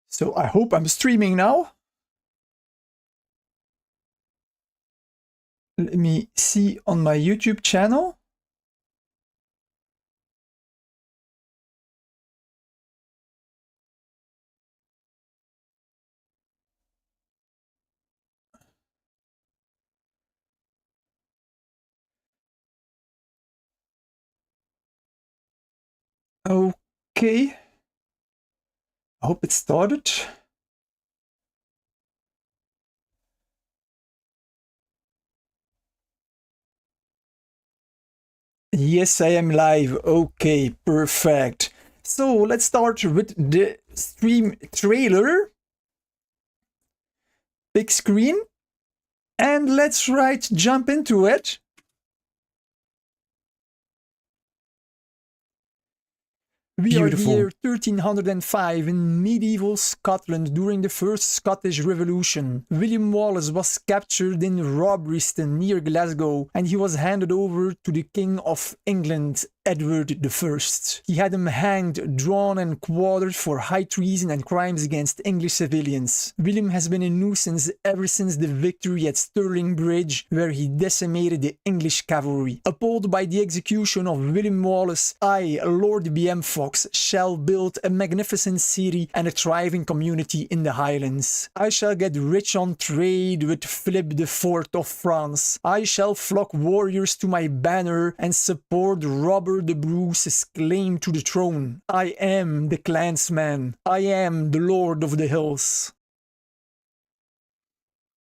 So I hope I'm streaming now. Let me see on my YouTube channel. Okay. I hope it started. Yes, I am live. Okay, perfect. So let's start with the stream trailer. Big screen. And let's jump into it. We Beautiful. Are the year 1305 in medieval Scotland during the First Scottish Revolution. William Wallace was captured in Robriston near Glasgow and he was handed over to the King of England, Edward I. He had him hanged, drawn and quartered for high treason and crimes against English civilians. William has been a nuisance ever since the victory at Stirling Bridge, where he decimated the English cavalry. Appalled by the execution of William Wallace, I, Lord B.M. Fox, shall build a magnificent city and a thriving community in the Highlands. I shall get rich on trade with Philip IV of France. I shall flock warriors to my banner and support Robert the Bruce's claim to the throne. I am the Clansman. I am the Lord of the Hills.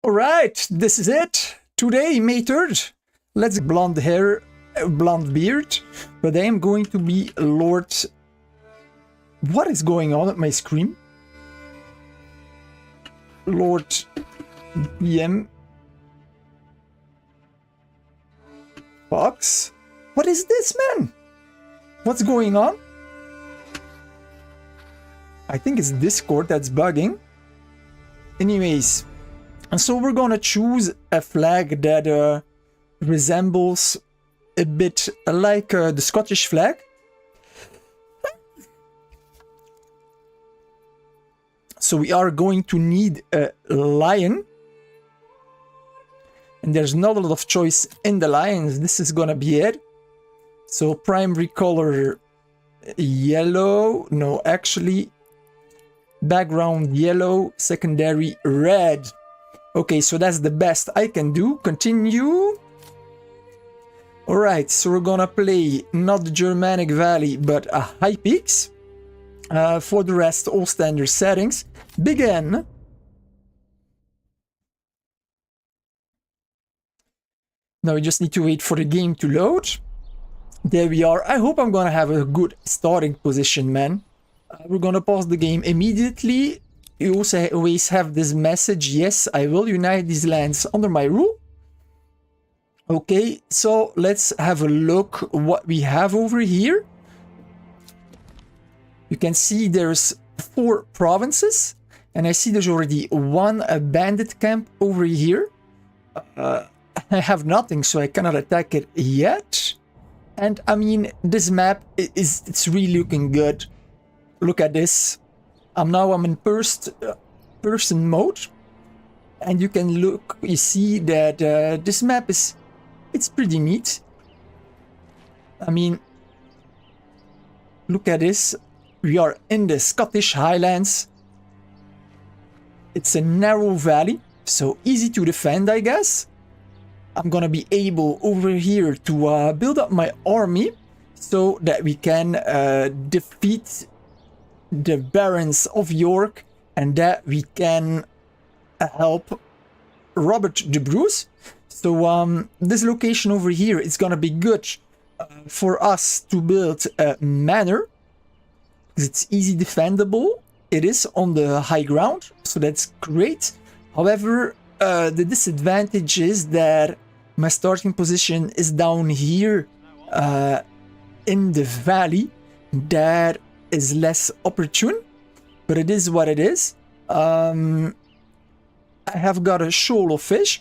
Alright, this is it. Today, May 3rd. Let's blonde hair, blonde beard. But I am going to be Lord... What is going on at my screen? Lord BM Fox? What is this, man? What's going on? I think it's Discord that's bugging. Anyways, and so we're gonna choose a flag that resembles a bit like the Scottish flag. So we are going to need a lion. And there's not a lot of choice in the lions. This is gonna be it. So primary color yellow. No, actually background yellow, secondary red. Okay, so that's the best I can do. Continue. Alright, so we're gonna play not the Germanic Valley, but High Peaks. For the rest, all standard settings. Begin. Now we just need to wait for the game to load. There we are. I hope I'm gonna have a good starting position, man. We're gonna pause the game immediately. You also always have this message. Yes, I will unite these lands under my rule. Okay, so let's have a look what we have over here. You can see there's 4 provinces, and I see there's already 1 bandit camp over here. I have nothing, so I cannot attack it yet. And I mean, this map it's really looking good. Look at this. I'm in person mode, and you can look. You see that this map it's pretty neat. I mean, look at this. We are in the Scottish Highlands. It's a narrow valley, so easy to defend, I guess. I'm gonna be able over here to build up my army so that we can defeat the Barons of York and that we can help Robert the Bruce. So this location over here is gonna be good for us to build a manor. It's easy defendable. It is on the high ground, so that's great. However, the disadvantage is that my starting position is down here in the valley. That is less opportune, but it is what it is. I have got a shoal of fish,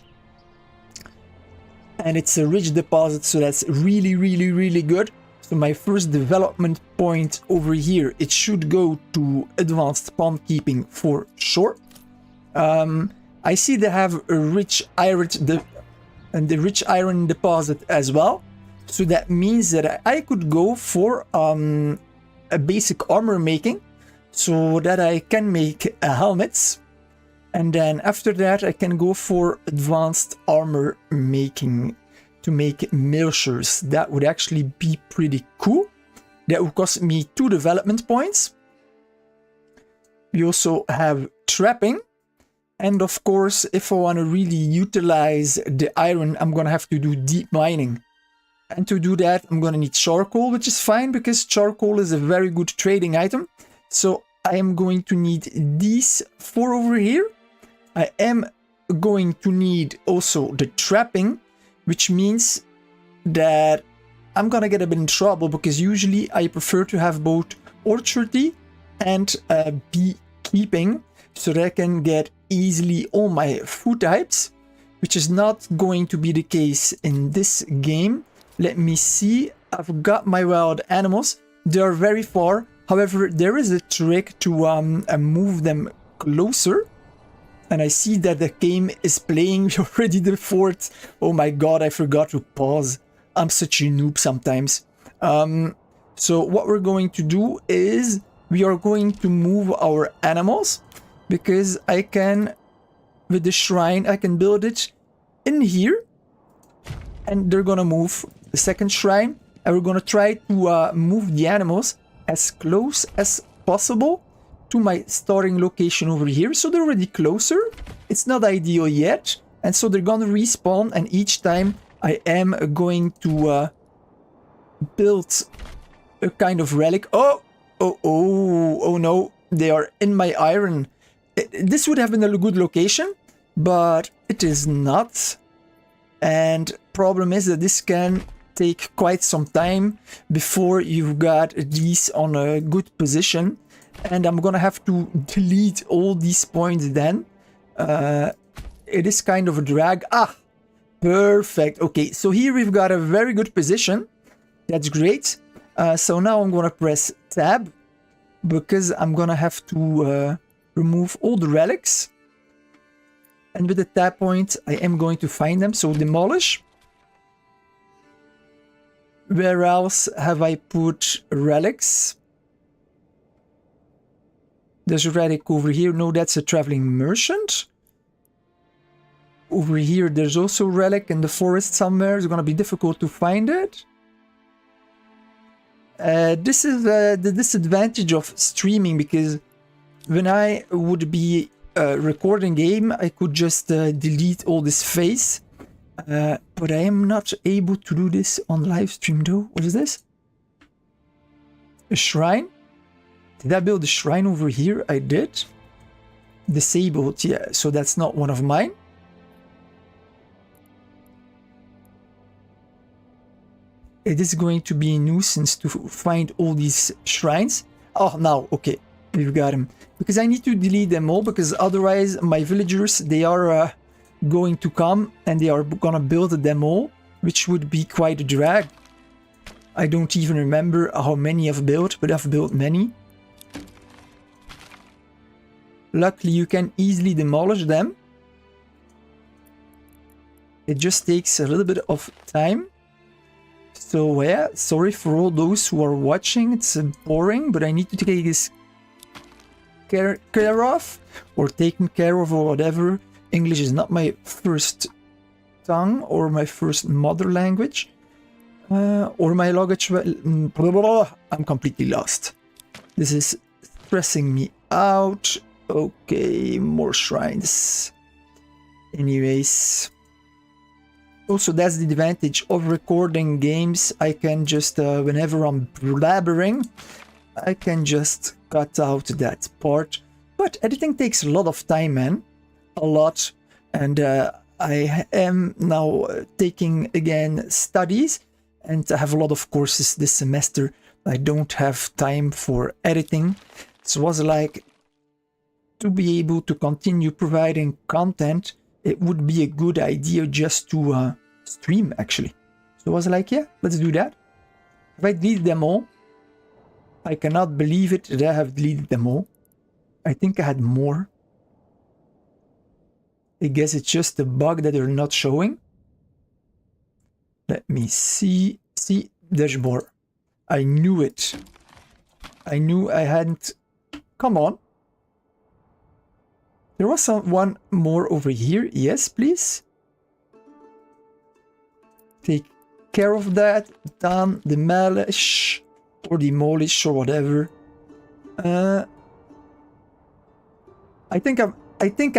and it's a rich deposit, so that's really good. So my first development point over here, it should go to advanced pawn keeping for sure. I see they have a rich iron deposit as well. So that means that I could go for a basic armor making, so that I can make helmets. And then after that, I can go for advanced armor making to make immersers. That would actually be pretty cool. That would cost me 2 development points. We also have trapping. And of course, if I want to really utilize the iron, I'm going to have to do deep mining. And to do that, I'm going to need charcoal, which is fine because charcoal is a very good trading item. So I am going to need these 4 over here. I am going to need also the trapping, which means that I'm gonna get a bit in trouble because usually I prefer to have both orchardy and beekeeping so that I can get easily all my food types, which is not going to be the case in this game. Let me see. I've got my wild animals. They are very far. However, there is a trick to move them closer. And I see that the game is playing already the 4th. Oh my god, I forgot to pause. I'm such a noob sometimes. So what we're going to do is we are going to move our animals because I can, with the shrine, I can build it in here. And they're gonna move the second shrine. And we're gonna try to move the animals as close as possible to my starting location over here. So they're already closer. It's not ideal yet. And so they're gonna respawn, and each time I am going to build a kind of relic. Oh no, they are in my iron. This would have been a good location, but it is not. And problem is that this can take quite some time before you've got these on a good position. And I'm gonna have to delete all these points then. It is kind of a drag. Ah, perfect. Okay, so here we've got a very good position. That's great. So now I'm gonna press tab because I'm gonna have to remove all the relics. And with the tab point, I am going to find them. So demolish. Where else have I put relics? There's a relic over here. No, that's a traveling merchant. Over here, there's also a relic in the forest somewhere. It's going to be difficult to find it. This is the disadvantage of streaming, because when I would be recording game, I could just delete all this face. But I am not able to do this on live stream though. What is this? A shrine? Did I build a shrine over here? I did. Disabled, yeah, so that's not one of mine. It is going to be a nuisance to find all these shrines. Oh, now, okay, we've got them. Because I need to delete them all, because otherwise my villagers, they are going to come and they are gonna build them all, which would be quite a drag. I don't even remember how many I've built, but I've built many. Luckily, you can easily demolish them. It just takes a little bit of time. So yeah, sorry for all those who are watching. It's boring, but I need to take this care of, or taken care of, or whatever. English is not my first tongue or my first mother language. Or my language. I'm completely lost. This is stressing me out. Okay, more shrines. Anyways. Also, that's the advantage of recording games. I can just, whenever I'm blabbering, I can just cut out that part. But editing takes a lot of time, man. A lot. And I am now taking, again, studies. And I have a lot of courses this semester. I don't have time for editing. So it was like, to be able to continue providing content, it would be a good idea just to stream, actually. So I was like, yeah, let's do that. Have I deleted them all? I cannot believe it that I have deleted them all. I think I had more. I guess it's just a bug that they're not showing. Let me see. See, there's more. I knew it. I knew I hadn't... Come on. There was one more over here. Yes, please. Take care of that. Done. Demolish. Or demolish or whatever. I think I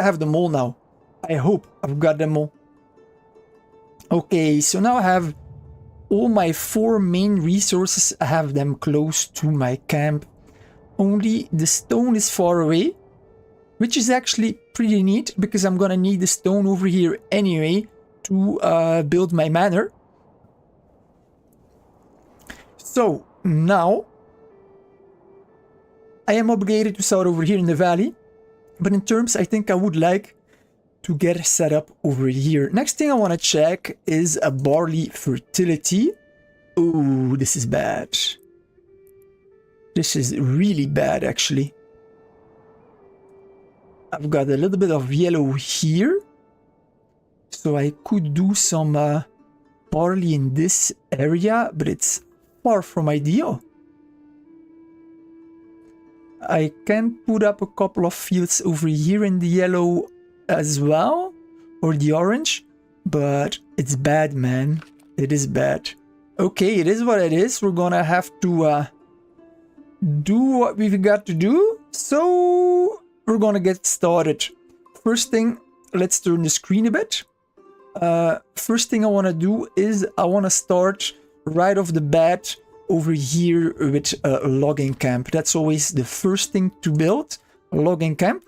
have them all now. I hope I've got them all. Okay, so now I have all my 4 main resources. I have them close to my camp. Only the stone is far away, which is actually pretty neat because I'm gonna need the stone over here anyway to build my manor. So now I am obligated to start over here in the valley, but in terms I think I would like to get set up over here. Next thing I want to check is a barley fertility. Oh, this is bad. This is really bad, actually. I've got a little bit of yellow here, so I could do some barley in this area, but it's far from ideal. I can put up a couple of fields over here in the yellow as well, or the orange, but it's bad, man. It is bad. Okay, it is what it is. We're gonna have to do what we've got to do, so we're gonna get started. First thing, let's turn the screen a bit. First thing I want to do is I want to start right off the bat over here with a logging camp. That's always the first thing to build, a logging camp.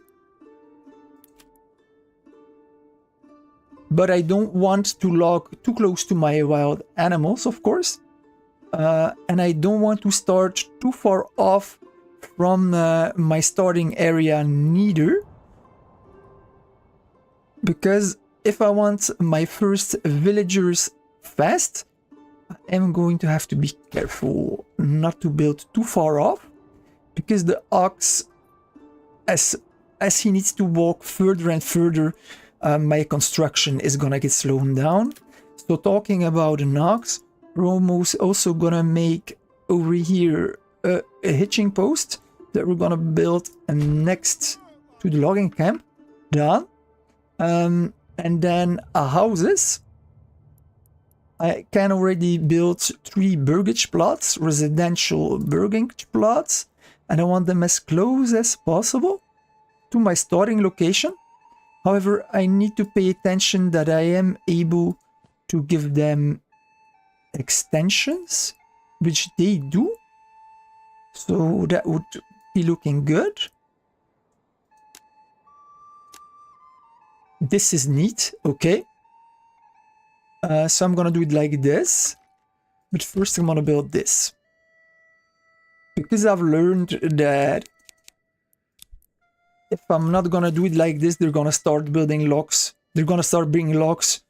But I don't want to log too close to my wild animals, of course. And I don't want to start too far off from my starting area neither. Because if I want my first villagers fast, I am going to have to be careful not to build too far off. Because the ox, as he needs to walk further and further, my construction is gonna get slowed down. So talking about an ox, we're almost also gonna make over here a hitching post that we're gonna build next to the logging camp. Done. And then houses. I can already build 3 burgage plots, residential burgage plots, and I want them as close as possible to my starting location. However, I need to pay attention that I am able to give them extensions, which they do. So that would be looking good. This is neat, okay. So I'm gonna do it like this. But first I'm gonna build this. Because I've learned that if I'm not gonna do it like this, they're gonna start building logs. They're gonna start bringing logs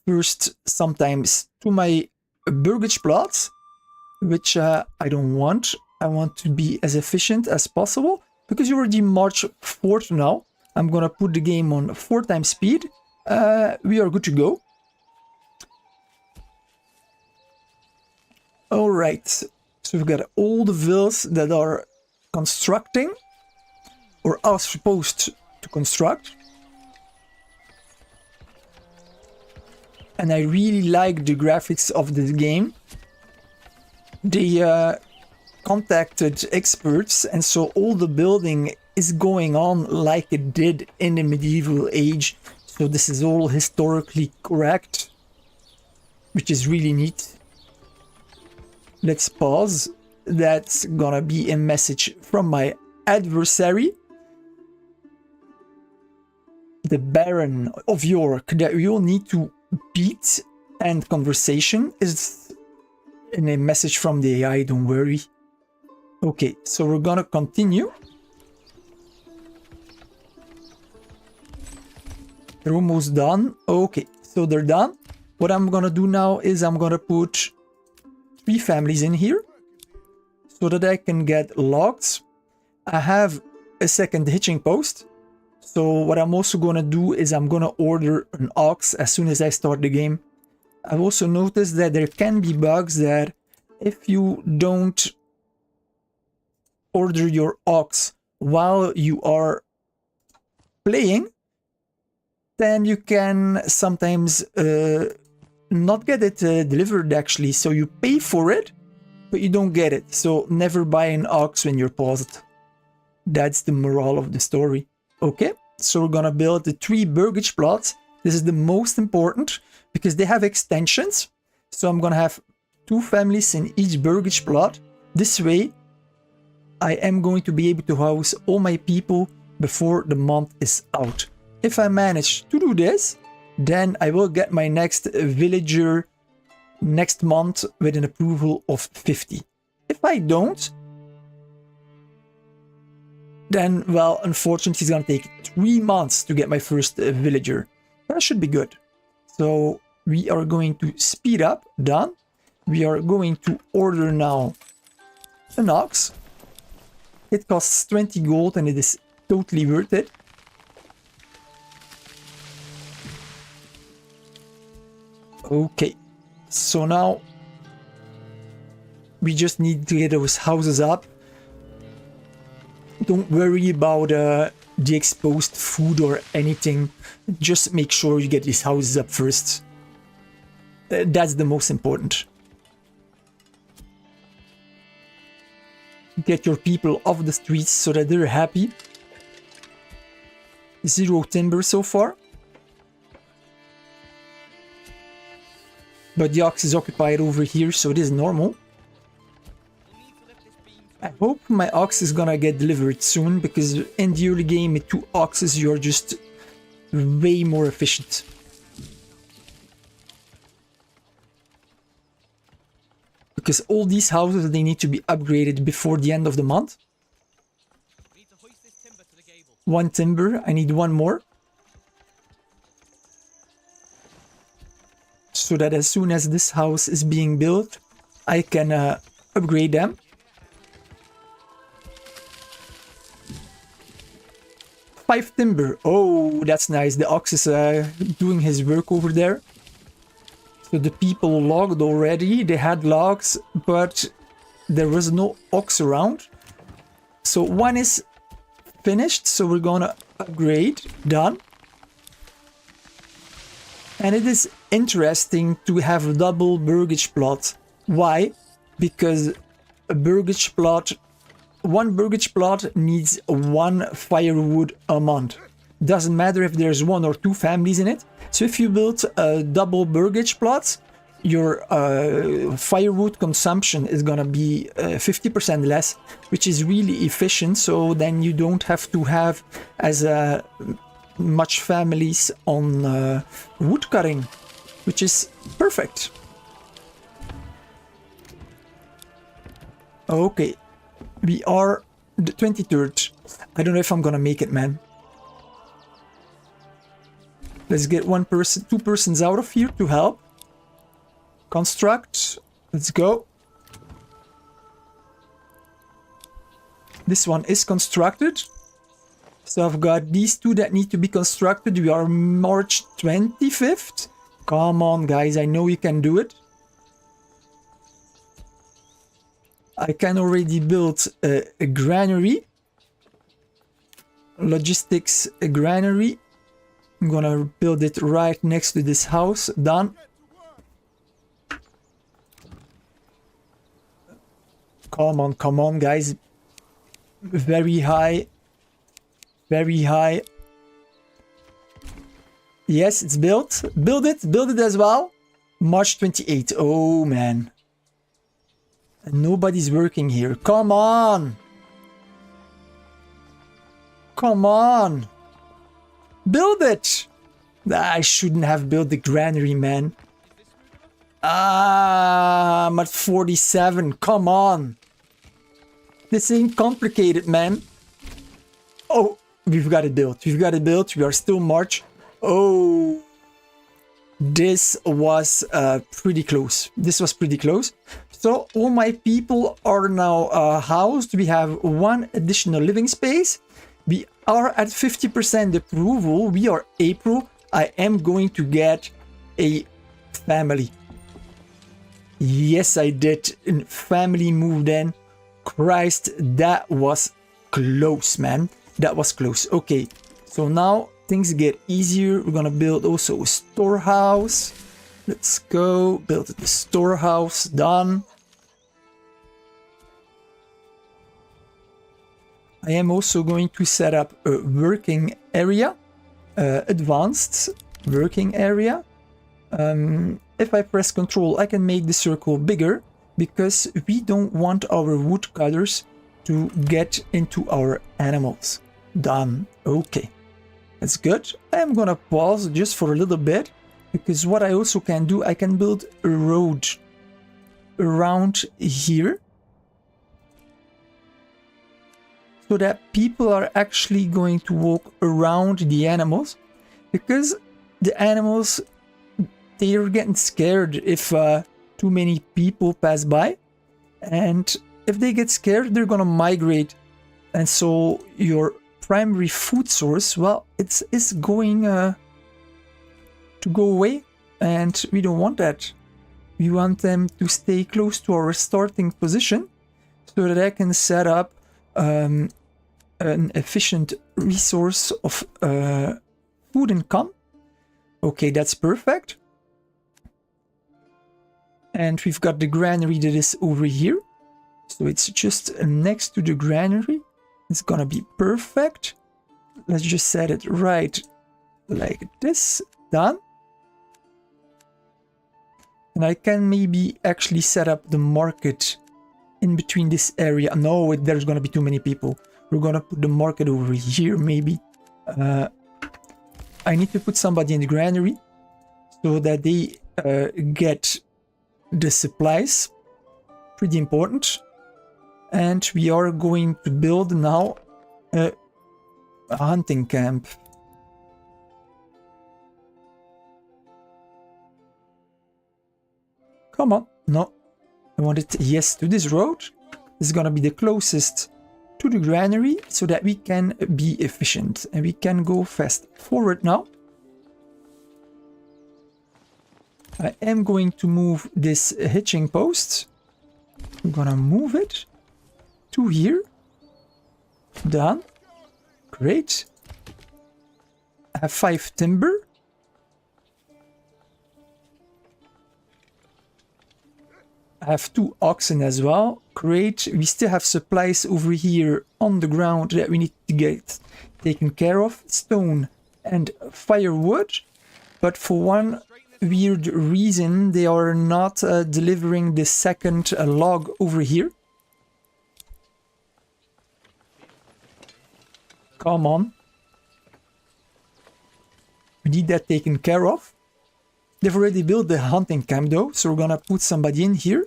first sometimes to my burgage plots, which I don't want. I want to be as efficient as possible. Because you already March 4th now, I'm gonna put the game on 4 times speed. We are good to go. Alright, so we've got all the villas that are constructing, or are supposed to construct. And I really like the graphics of this game. They contacted experts, and so all the building is going on like it did in the medieval age. So this is all historically correct, which is really neat. Let's pause. That's gonna be a message from my adversary, the Baron of York, that we all need to beat, and conversation is in a message from the AI, don't worry. Okay, so we're gonna continue. They're almost done. Okay, so they're done. What I'm gonna do now is I'm gonna put 3 families in here. so that I can get logs. I have a second hitching post. So what I'm also going to do is I'm going to order an ox as soon as I start the game. I've also noticed that there can be bugs that if you don't order your ox while you are playing, then you can sometimes not get it delivered actually. So you pay for it, but you don't get it. So never buy an ox when you're paused. That's the moral of the story. Okay, so we're gonna build the 3 burgage plots. This is the most important because they have extensions. So I'm gonna have 2 families in each burgage plot. This way, I am going to be able to house all my people before the month is out. If I manage to do this, then I will get my next villager next month with an approval of 50. If I don't, then, well, unfortunately, it's going to take 3 months to get my first villager. That should be good. So we are going to speed up. Done. We are going to order now an ox. It costs 20 gold and it is totally worth it. Okay, so now we just need to get those houses up. Don't worry about the exposed food or anything. Just make sure you get these houses up first. That's the most important. Get your people off the streets so that they're happy. 0 timber so far. But the ox is occupied over here, so it is normal. I hope my ox is gonna get delivered soon, because in the early game with 2 oxes you're just way more efficient. Because all these houses, they need to be upgraded before the end of the month. 1 timber, I need 1 more. So that as soon as this house is being built, I can upgrade them. 5 timber. Oh, that's nice. The ox is doing his work over there. So the people logged already. They had logs, but there was no ox around. So 1 is finished. So we're gonna upgrade. Done. And it is interesting to have a double burgage plot. Why? Because a burgage plot, 1 burgage plot needs 1 firewood a month. Doesn't matter if there's 1 or 2 families in it. So if you build a double burgage plot, your firewood consumption is gonna be 50% less, which is really efficient. So then you don't have to have as much families on wood cutting, which is perfect. Okay, we are the 23rd. I don't know if I'm gonna make it, man. Let's get 1 person, 2 persons out of here to help. Construct. Let's go. This one is constructed. So I've got these 2 that need to be constructed. We are March 25th. Come on, guys. I know you can do it. I can already build a granary. Logistics a granary. I'm gonna build it right next to this house. Done. Come on, guys. Very high. Very high. Yes, it's built. Build it as well. March 28th. Oh, man. And nobody's working here. Come on. Come on. Build it. I shouldn't have built the granary, man. Ah, I'm at 47. Come on. This ain't complicated, man. Oh, we've got it built. We've got it built. We are still March. Oh, this was pretty close. This was pretty close. So all my people are now housed. We have 1 additional living space. We are at 50% approval. We are April. I am going to get a family. Yes, I did. A family moved in. Christ, that was close, man. That was close. Okay, so now things get easier. We're gonna build also a storehouse. Let's go build the storehouse. Done. I am also going to set up a working area, advanced working area. If I press Control, I can make the circle bigger because we don't want our woodcutters to get into our animals. Done. Okay, that's good. I'm gonna pause just for a little bit because what I also can do, I can build a road around here so that people are actually going to walk around the animals, because the animals, they are getting scared if too many people pass by, and if they get scared, they're gonna migrate, and so your primary food source, well, it's going to go away, and we don't want that. We want them to stay close to our starting position so that I can set up an efficient resource of food income. Okay, that's perfect. And we've got the granary that is over here. So it's just next to the granary. It's gonna be perfect. Let's just set it right like this. Done. And I can maybe actually set up the market in between this area. No, there's gonna be too many people. We're gonna put the market over here, maybe. I need to put somebody in the granary so that they get the supplies. Pretty important. And we are going to build now a hunting camp. Come on. No. I want it yes to this road. This is gonna be the closest to the granary so that we can be efficient. And we can go fast forward now. I am going to move this hitching post. I'm gonna move it to here. Done. Great. I have 5 timber. I have 2 oxen as well. Great. We still have supplies over here on the ground that we need to get taken care of. Stone and firewood. But for one weird reason, they are not delivering the second log over here. Come on. We need that taken care of. They've already built the hunting camp though, so we're gonna put somebody in here.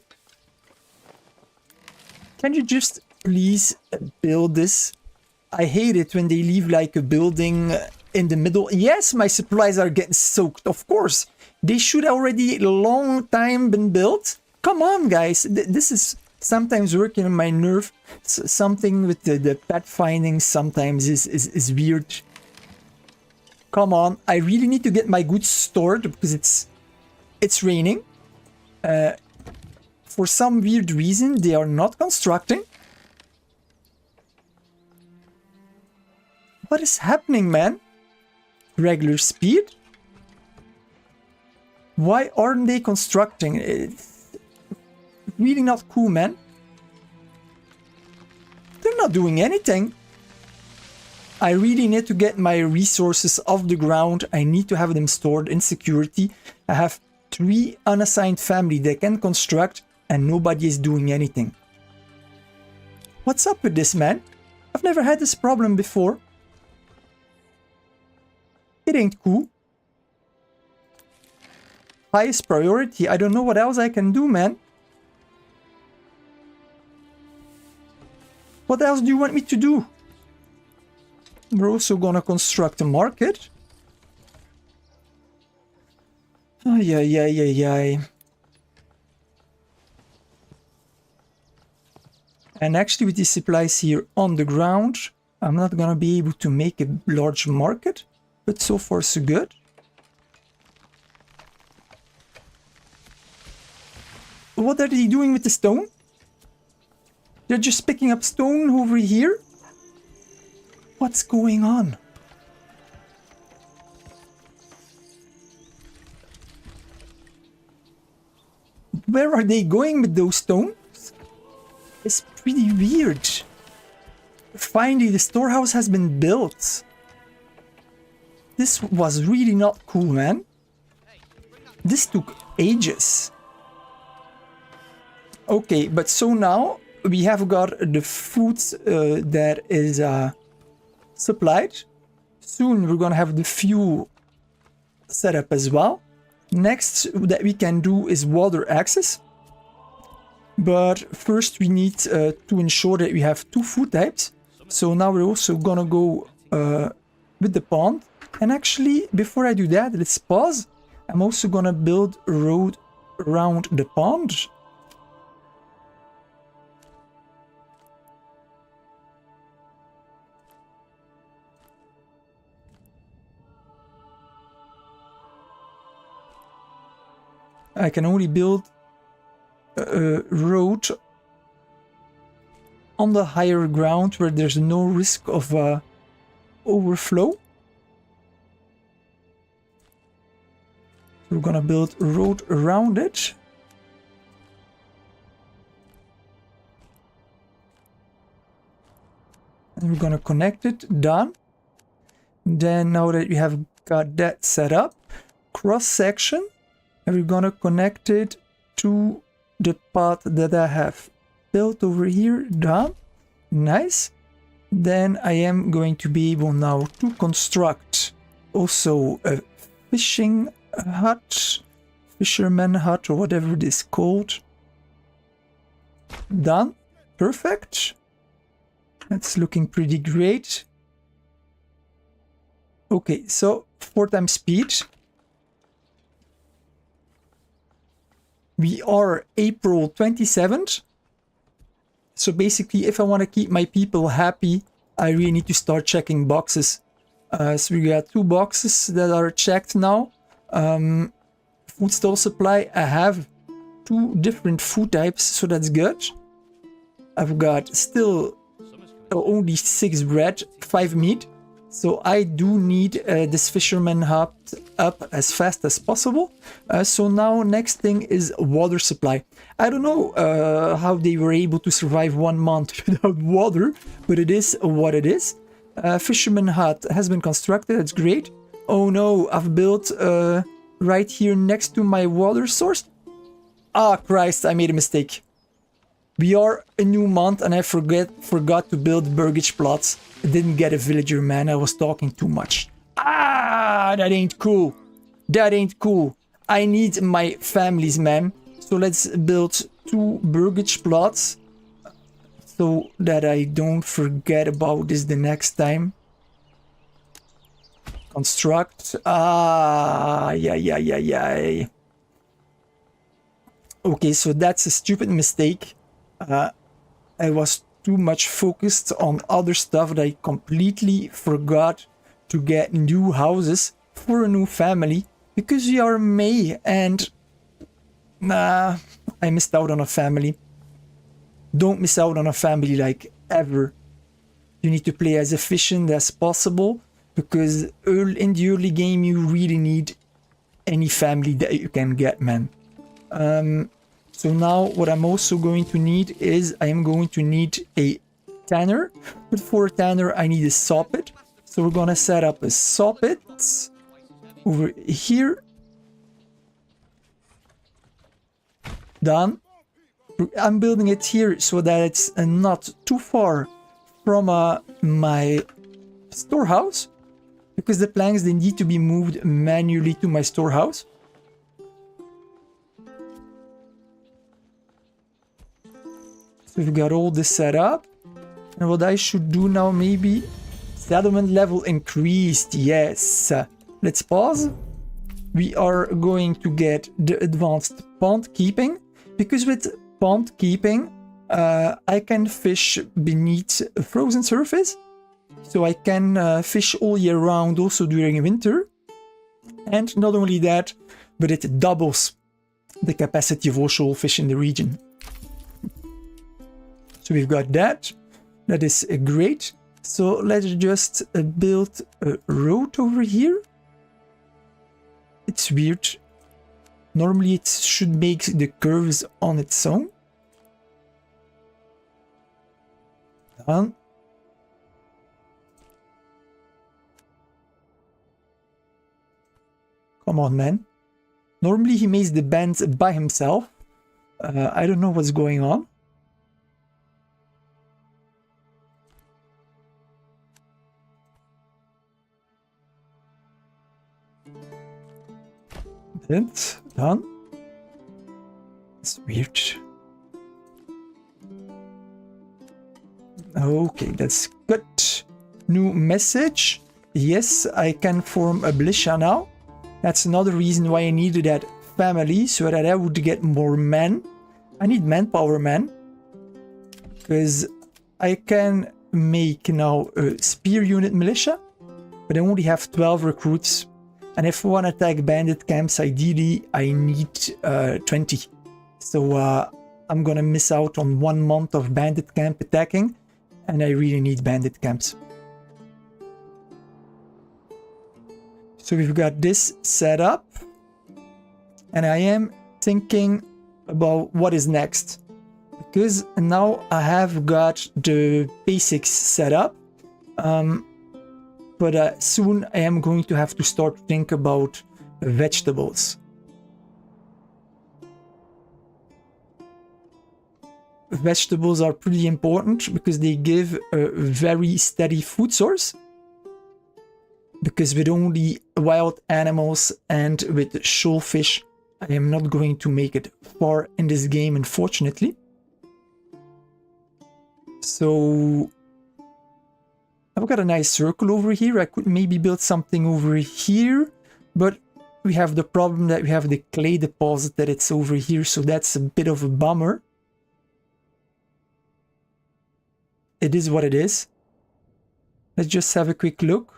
Can you just please build this? I hate it when they leave like a building in the middle. Yes, my supplies are getting soaked, of course. They should already a long time been built. Come on, guys. This is sometimes working on my nerve. Something with the pathfinding sometimes is weird. Come on. I really need to get my goods stored because it's raining. For some weird reason, they are not constructing. What is happening, man? Regular speed? Why aren't they constructing? It's really not cool, man. They're not doing anything. I really need to get my resources off the ground. I need to have them stored in security. I have 3 unassigned family that can construct and nobody is doing anything. What's up with this, man? I've never had this problem before. It ain't cool. Highest priority. I don't know what else I can do, man. What else do you want me to do? We're also gonna construct a market. Ay, ay, ay, ay, ay. And actually with these supplies here on the ground, I'm not gonna be able to make a large market, but so far so good. What are they doing with the stone? They're just picking up stone over here? What's going on? Where are they going with those stones? It's pretty weird. Finally, the storehouse has been built. This was really not cool, man. This took ages. Okay, but so now we have got the food that is supplied. Soon we're gonna have the fuel set up as well. Next that we can do is water access. But first we need to ensure that we have 2 food types. So now we're also gonna go with the pond. And actually, before I do that, let's pause. I'm also gonna build a road around the pond. I can only build a road on the higher ground where there's no risk of overflow. We're gonna build a road around it. And we're gonna connect it, done. Then now that we have got that set up, cross section, and we're gonna connect it to the path that I have built over here, done. Nice. Then I am going to be able now to construct also a fishing hut, fisherman hut, or whatever it is called. Done. Perfect. That's looking pretty great. Okay, so 4 times speed. We are April 27th. So basically, if I want to keep my people happy, I really need to start checking boxes. So we got 2 boxes that are checked now. Food store supply, I have 2 different food types, so that's good. I've got still only 6 bread, 5 meat. So I do need this fisherman hut up as fast as possible. So now next thing is water supply. I don't know how they were able to survive 1 month without water, but it is what it is. Fisherman hut has been constructed, that's great. Oh no, I've built right here next to my water source. Ah, Christ, I made a mistake. We are a new month and I forgot to build burgage plots. I didn't get a villager, man. I was talking too much. Ah, that ain't cool. That ain't cool. I need my families, man. So let's build 2 burgage plots so that I don't forget about this the next time. Construct. Ah, yeah. Okay, so that's a stupid mistake. I was too much focused on other stuff that I completely forgot to get new houses for a new family because we are May and I missed out on a family. Don't miss out on a family like ever. You need to play as efficient as possible because in the early game you really need any family that you can get, man. So now what I'm also going to need is I am going to need a tanner. But for a tanner I need a soppit. So we're gonna set up a soppit over here. Done. I'm building it here so that it's not too far from my storehouse. Because the planks, they need to be moved manually to my storehouse. So we've got all this set up. And what I should do now, maybe settlement level increased. Yes. Let's pause. We are going to get the advanced pond keeping. Because with pond keeping, I can fish beneath a frozen surface. So I can fish all year round, also during winter. And not only that, but it doubles the capacity of offshore fish in the region. So we've got that. That is great. So let's just build a road over here. It's weird. Normally it should make the curves on its own. Done. Come on, man. Normally he makes the bends by himself. I don't know what's going on. That's done. It's weird. Okay, that's good. New message. Yes, I can form a militia now. That's another reason why I needed that family, so that I would get more men. I need manpower, man. Because I can make now a spear unit militia, but I only have 12 recruits. And if I want to attack bandit camps, ideally I need 20. So I'm gonna miss out on 1 month of bandit camp attacking, and I really need bandit camps. So we've got this set up, and I am thinking about what is next, because now I have got the basics set up, but soon I am going to have to start to think about vegetables. Vegetables are pretty important because they give a very steady food source. Because with only wild animals and with shoalfish, I am not going to make it far in this game, unfortunately. So I've got a nice circle over here. I could maybe build something over here, but we have the problem that we have the clay deposit that it's over here, so that's a bit of a bummer. It is what it is. Let's just have a quick look.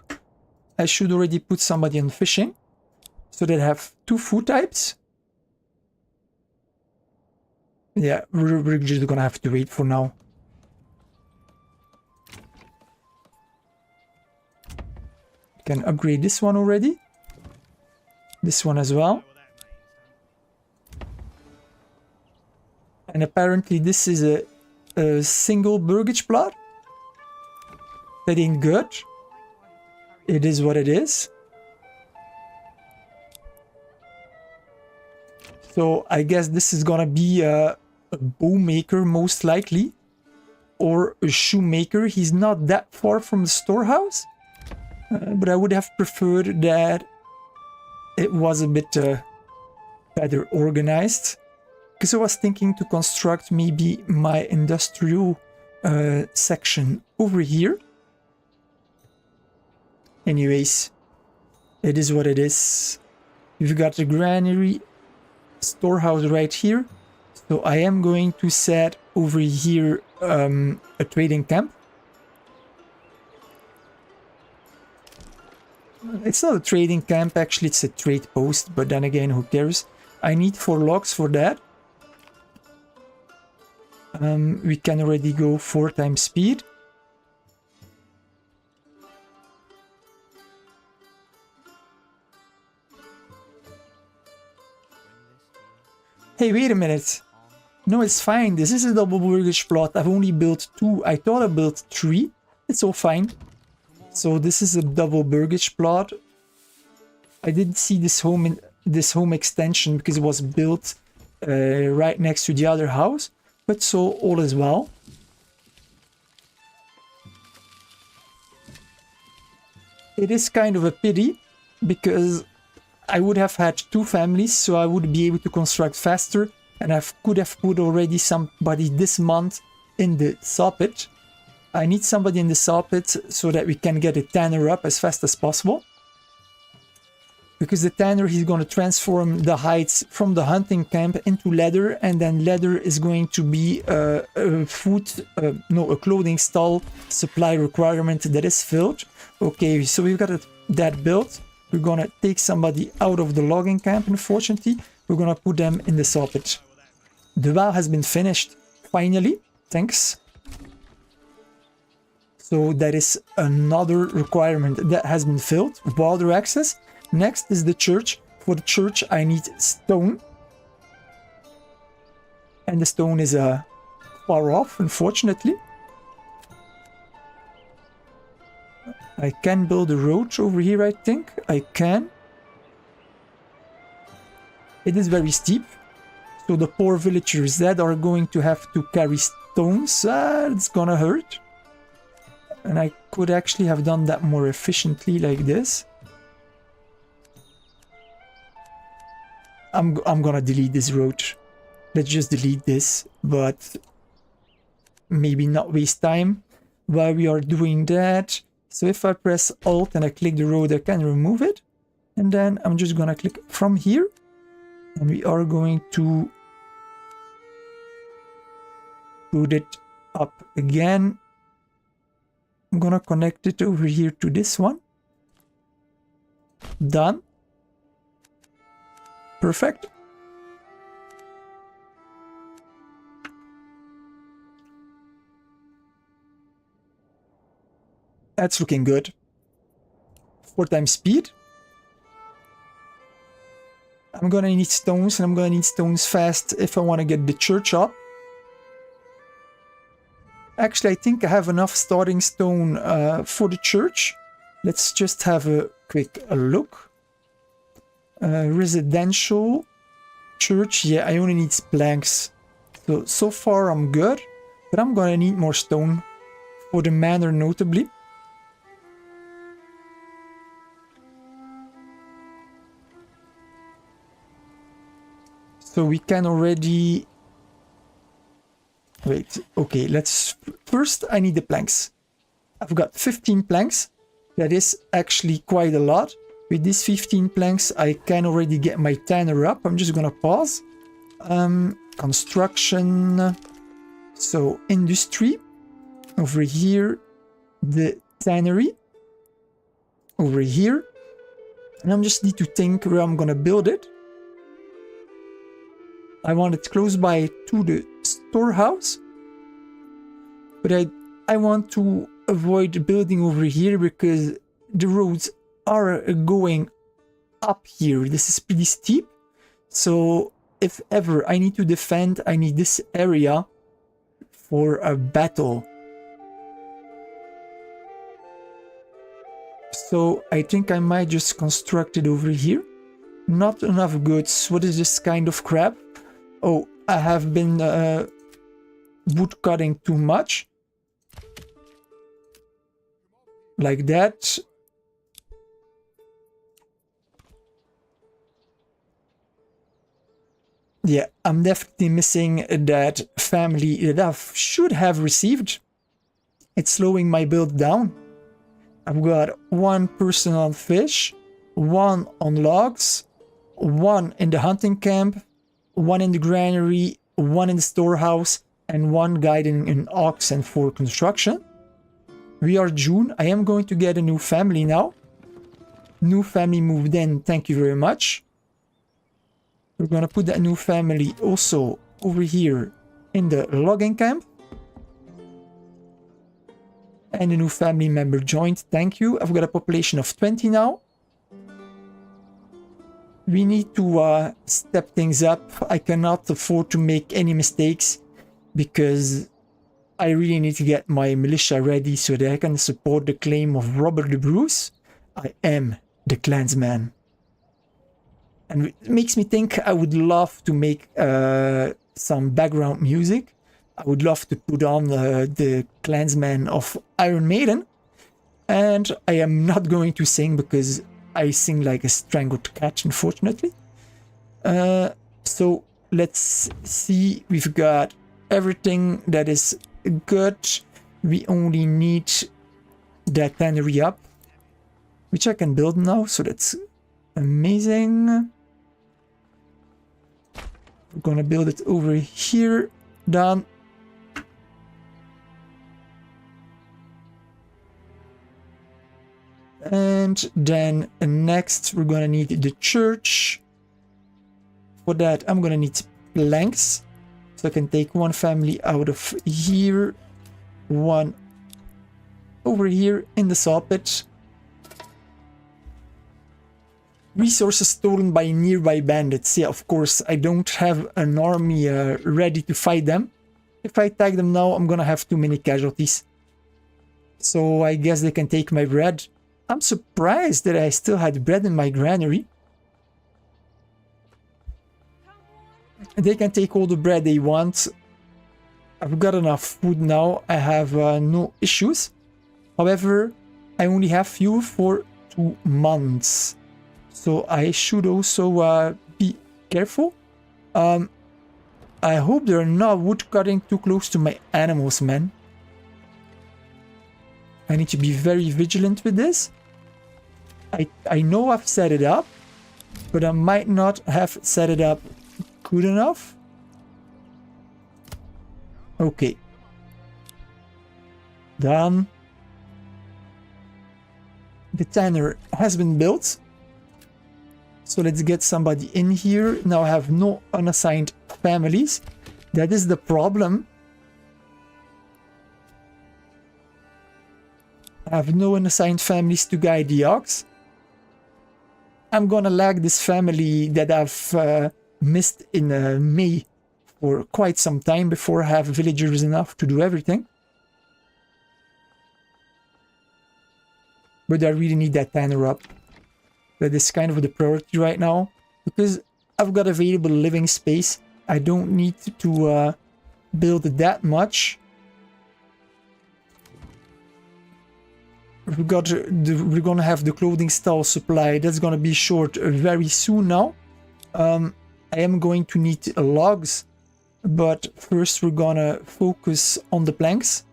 I should already put somebody on fishing, so that I have 2 food types. Yeah, we're just gonna have to wait for now. Can upgrade this one already. This one as well. And apparently this is a single burgage plot. That ain't good. It is what it is. So I guess this is gonna be a bow maker most likely, or a shoemaker. He's not that far from the storehouse, but I would have preferred that it was a bit better organized, because I was thinking to construct maybe my industrial section over here. Anyways, it is what it is. We've got the granary storehouse right here. So I am going to set over here a trading camp. It's not a trading camp, actually it's a trade post, but then again, who cares? I need 4 logs for that. We can already go 4 times speed. Hey, wait a minute. No, it's fine. This is a double burgage plot. I've only built 2. I thought I built 3. It's all fine. So this is a double burgage plot. I didn't see this home extension because it was built right next to the other house. But so all is well. It is kind of a pity because I would have had 2 families, so I would be able to construct faster, and I could have put already somebody this month in the saw pit. I need somebody in the saw pit so that we can get a tanner up as fast as possible. because the tanner, he's going to transform the hides from the hunting camp into leather, and then leather is going to be a clothing stall supply requirement that is filled. Okay, so we've got that built. We're going to take somebody out of the logging camp, unfortunately. We're going to put them in the saw pit. The well has been finished, finally. Thanks. So that is another requirement that has been filled. Water access. Next is the church. For the church, I need stone. And the stone is far off, unfortunately. I can build a road over here, I think. I can. It is very steep. So the poor villagers that are going to have to carry stones, it's gonna hurt. And I could actually have done that more efficiently like this. I'm gonna delete this road. Let's just delete this, but maybe not waste time while we are doing that. So if I press Alt and I click the road, I can remove it. And then I'm just gonna click from here. And we are going to put it up again. I'm gonna connect it over here to this one. Done. Perfect. That's looking good. 4 times speed. I'm gonna need stones, and I'm gonna need stones fast if I want to get the church up. Actually, I think I have enough starting stone for the church. Let's just have a quick look. Residential church. Yeah, I only need planks. So far I'm good. But I'm gonna need more stone for the manor, notably. So we can already... Wait, okay, let's... First, I need the planks. I've got 15 planks. That is actually quite a lot. With these 15 planks, I can already get my tanner up. I'm just gonna pause. Construction. So, industry. Over here, the tannery. Over here. And I just need to think where I'm gonna build it. I want it close by to the storehouse. But I want to avoid building over here because the roads are going up here. This is pretty steep. So if ever I need to defend, I need this area for a battle. So I think I might just construct it over here. Not enough goods. What is this kind of crap? Oh, I have been wood cutting too much. Like that. Yeah, I'm definitely missing that family that I should have received. It's slowing my build down. I've got 1 person on fish, 1 on logs, 1 in the hunting camp, 1 in the granary, 1 in the storehouse, and 1 guiding an oxen for construction. We are June. I am going to get a new family now. New family moved in. Thank you very much. We're going to put that new family also over here in the logging camp. And a new family member joined. Thank you. I've got a population of 20 now. We need to step things up. I cannot afford to make any mistakes because I really need to get my militia ready so that I can support the claim of Robert the Bruce. I am the Clansman. And it makes me think I would love to make some background music. I would love to put on the Clansman of Iron Maiden. And I am not going to sing because I sing like a strangled cat, unfortunately. So let's see. We've got everything that is good. We only need that tannery up, which I can build now. So that's Amazing. We're gonna build it over here. Done. And then next we're gonna need the church. For that I'm gonna need planks. So I can take one family out of here. One over here in the saw pit. Resources stolen by nearby bandits. Yeah, of course, I don't have an army ready to fight them. If I attack them now, I'm gonna have too many casualties. So I guess they can take my bread. I'm surprised that I still had bread in my granary. They can take all the bread they want. I've got enough food now. I have no issues. However, I only have fuel for 2 months. So I should also be careful. I hope they're not wood cutting too close to my animals, man. I need to be very vigilant with this. I know I've set it up, but I might not have set it up good enough. Okay. Done. The tanner has been built. So let's get somebody in here. Now I have no unassigned families. That is the problem. I have no unassigned families to guide the ox. I'm gonna lag this family that I've missed in May for quite some time before I have villagers enough to do everything. But I really need that tanner up. That is kind of the priority right now. Because I've got available living space. I don't need to build that much. We're gonna have the clothing stall supply. That's gonna be short very soon now. I am going to need logs. But first we're gonna focus on the planks.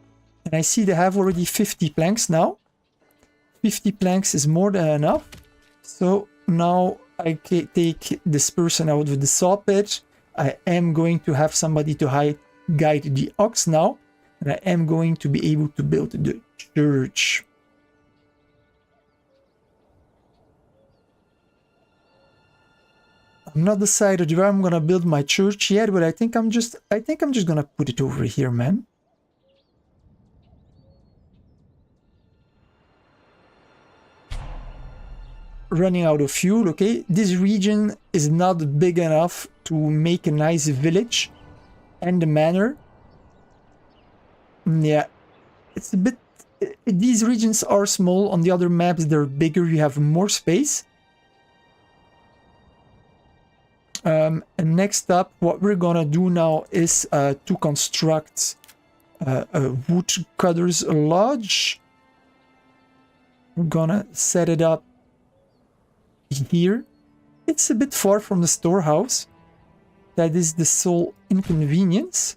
And I see they have already 50 planks now. 50 planks is more than enough. So now I can take this person out of the saw pit. I am going to have somebody to guide the ox now. And I am going to be able to build the church. I'm not decided where I'm gonna build my church yet, but I think I'm just gonna put it over here, man. Running out of fuel. Okay, this region is not big enough to make a nice village and a manor. Yeah, it's a bit, these regions are small. On the other maps they're bigger, you have more space. And next up, what we're gonna do now is to construct a woodcutter's lodge. We're gonna set it up here. It's a bit far from the storehouse. That is the sole inconvenience.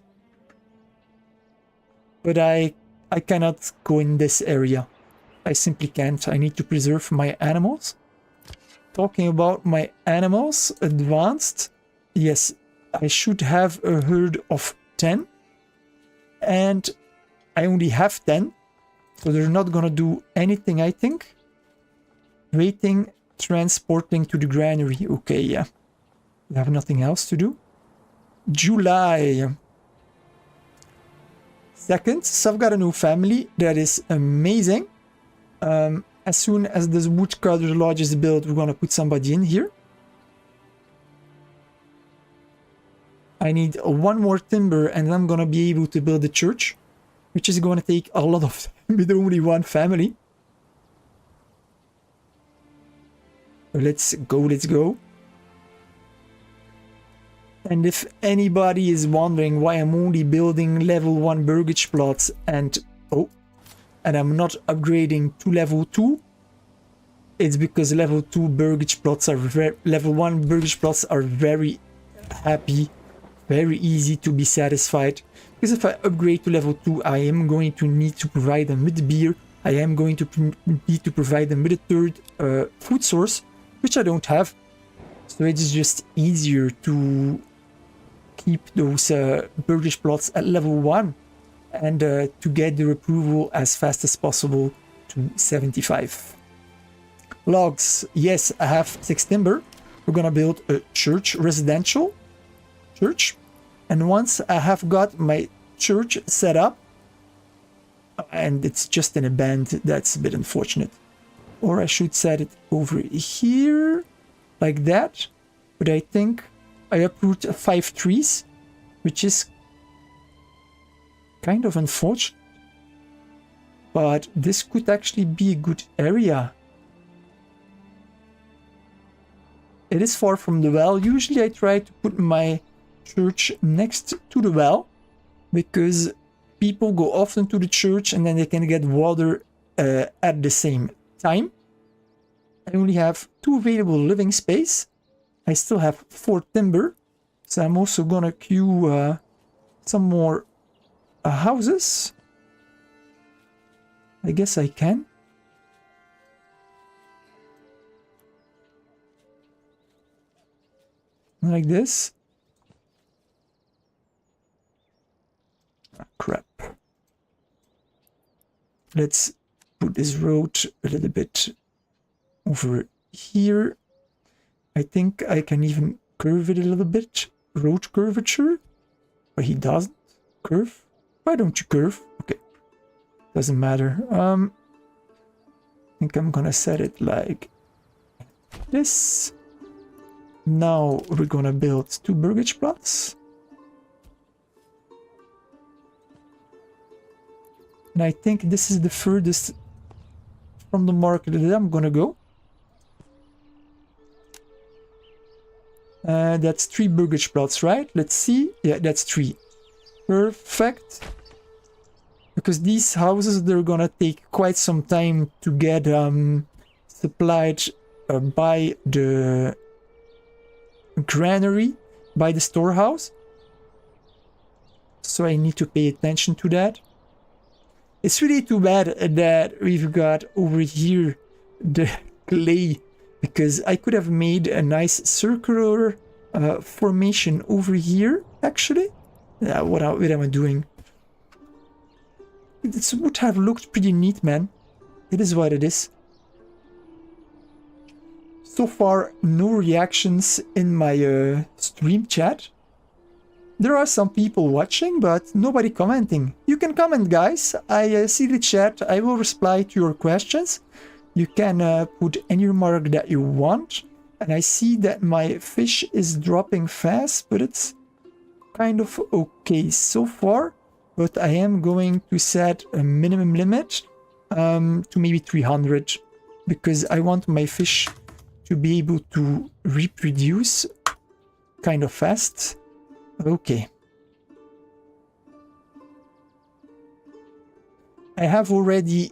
But I cannot go in this area. I simply can't. I need to preserve my animals. Talking about my animals, advanced. Yes, I should have a herd of 10. And I only have 10. So they're not gonna do anything, I think. Waiting, transporting to the granary. Okay, yeah. We have nothing else to do. July 2nd. So I've got a new family. That is amazing. As soon as this woodcutter lodge is built, we're gonna put somebody in here. I need one more timber and I'm gonna be able to build a church, which is gonna take a lot of time with only one family. Let's go. And if anybody is wondering why I'm only building level 1 burgage plots and I'm not upgrading to level 2, it's because level 2 burgage plots are level 1 burgage plots are very happy, very easy to be satisfied. Because if I upgrade to level 2, I am going to need to provide them with beer. I am going to need to provide them with a third food source. which I don't have. So it's just easier to keep those burgage plots at level 1 and to get their approval as fast as possible to 75. Logs, yes, I have 6 timber. We're gonna build a church, residential church. And once I have got my church set up, and it's just in a band, that's a bit unfortunate. Or I should set it over here, like that. But I think I uproot 5 trees, which is kind of unfortunate. But this could actually be a good area. It is far from the well. Usually I try to put my church next to the well, because people go often to the church and then they can get water at the same time. I only have 2 available living space. I still have 4 timber, so I'm also gonna queue some more houses. I guess I can. Like this. Ah, crap. Let's put this road a little bit over here. I think I can even curve it a little bit. Road curvature. But he doesn't curve. Why don't you curve? Okay. Doesn't matter. I think I'm gonna set it like this. Now we're gonna build 2 burgage plots. And I think this is the furthest from the market that I'm gonna go. That's 3 burgage plots, right? Let's see. Yeah, that's 3. Perfect. Because these houses, they're gonna take quite some time to get supplied by the granary, by the storehouse. So I need to pay attention to that. It's really too bad that we've got over here the clay, because I could have made a nice circular formation over here, actually. What am I doing? It would have looked pretty neat, man. It is what it is. So far, no reactions in my stream chat. There are some people watching, but nobody commenting. You can comment, guys. I see the chat. I will reply to your questions. You can put any remark that you want. And I see that my fish is dropping fast, but it's kind of okay so far. But I am going to set a minimum limit to maybe 300, because I want my fish to be able to reproduce kind of fast. Okay. I have already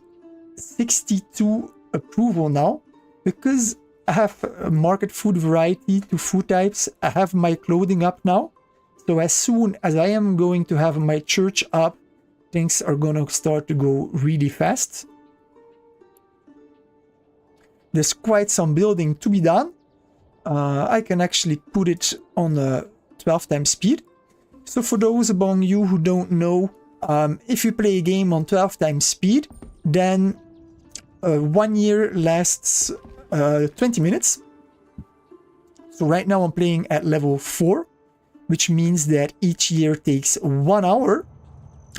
62 approval now, because I have a market food variety to food types. I have my clothing up now. So as soon as I am going to have my church up, things are gonna start to go really fast. There's quite some building to be done. I can actually put it on a 12 times speed. So for those among you who don't know, if you play a game on 12 times speed, then 1 year lasts 20 minutes. So right now I'm playing at level 4, which means that each year takes 1 hour.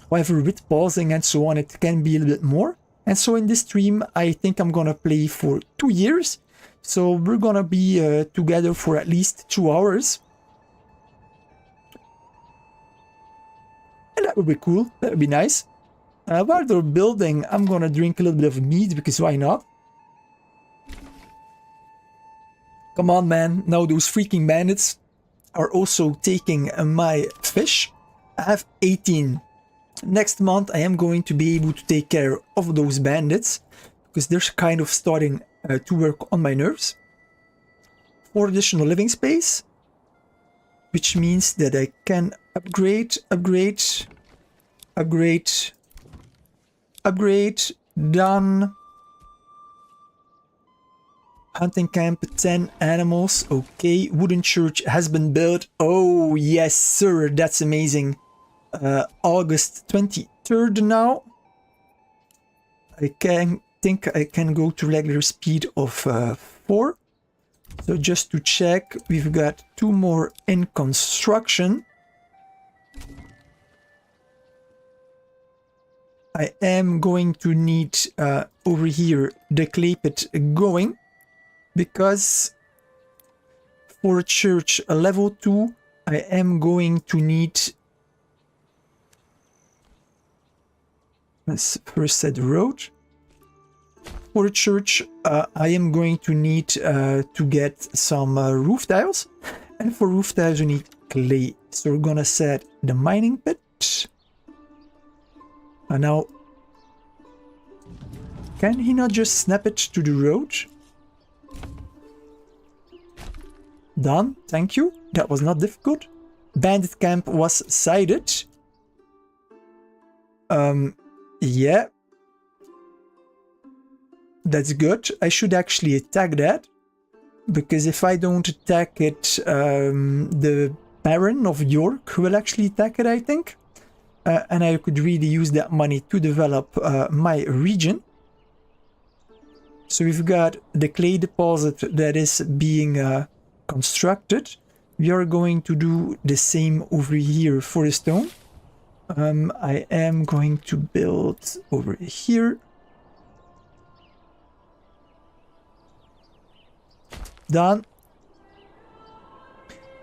However, with pausing and so on, it can be a little bit more. And so in this stream, I think I'm gonna play for 2 years. So we're gonna be together for at least 2 hours. And that would be cool. That would be nice. While they're building, I'm gonna drink a little bit of mead, because why not? Come on, man. Now those freaking bandits are also taking my fish. I have 18. Next month I am going to be able to take care of those bandits, because they're kind of starting to work on my nerves. 4 additional living space, which means that I can upgrade, done. Hunting camp, 10 animals. Okay, wooden church has been built. Oh, yes, sir. That's amazing. August 23rd now. I think I can go to regular speed of 4. So just to check, we've got 2 more in construction. I am going to need over here the clay pit going, because for a church level 2 I am going to need, let's first set the road. For a church I am going to need to get some roof tiles, and for roof tiles we need clay. So we're gonna set the mining pit. And now, can he not just snap it to the road? Done, thank you. That was not difficult. Bandit camp was sighted. Yeah. That's good. I should actually attack that. Because if I don't attack it, the Baron of York will actually attack it, I think. And I could really use that money to develop my region. So we've got the clay deposit that is being constructed. We are going to do the same over here for the stone. I am going to build over here. Done.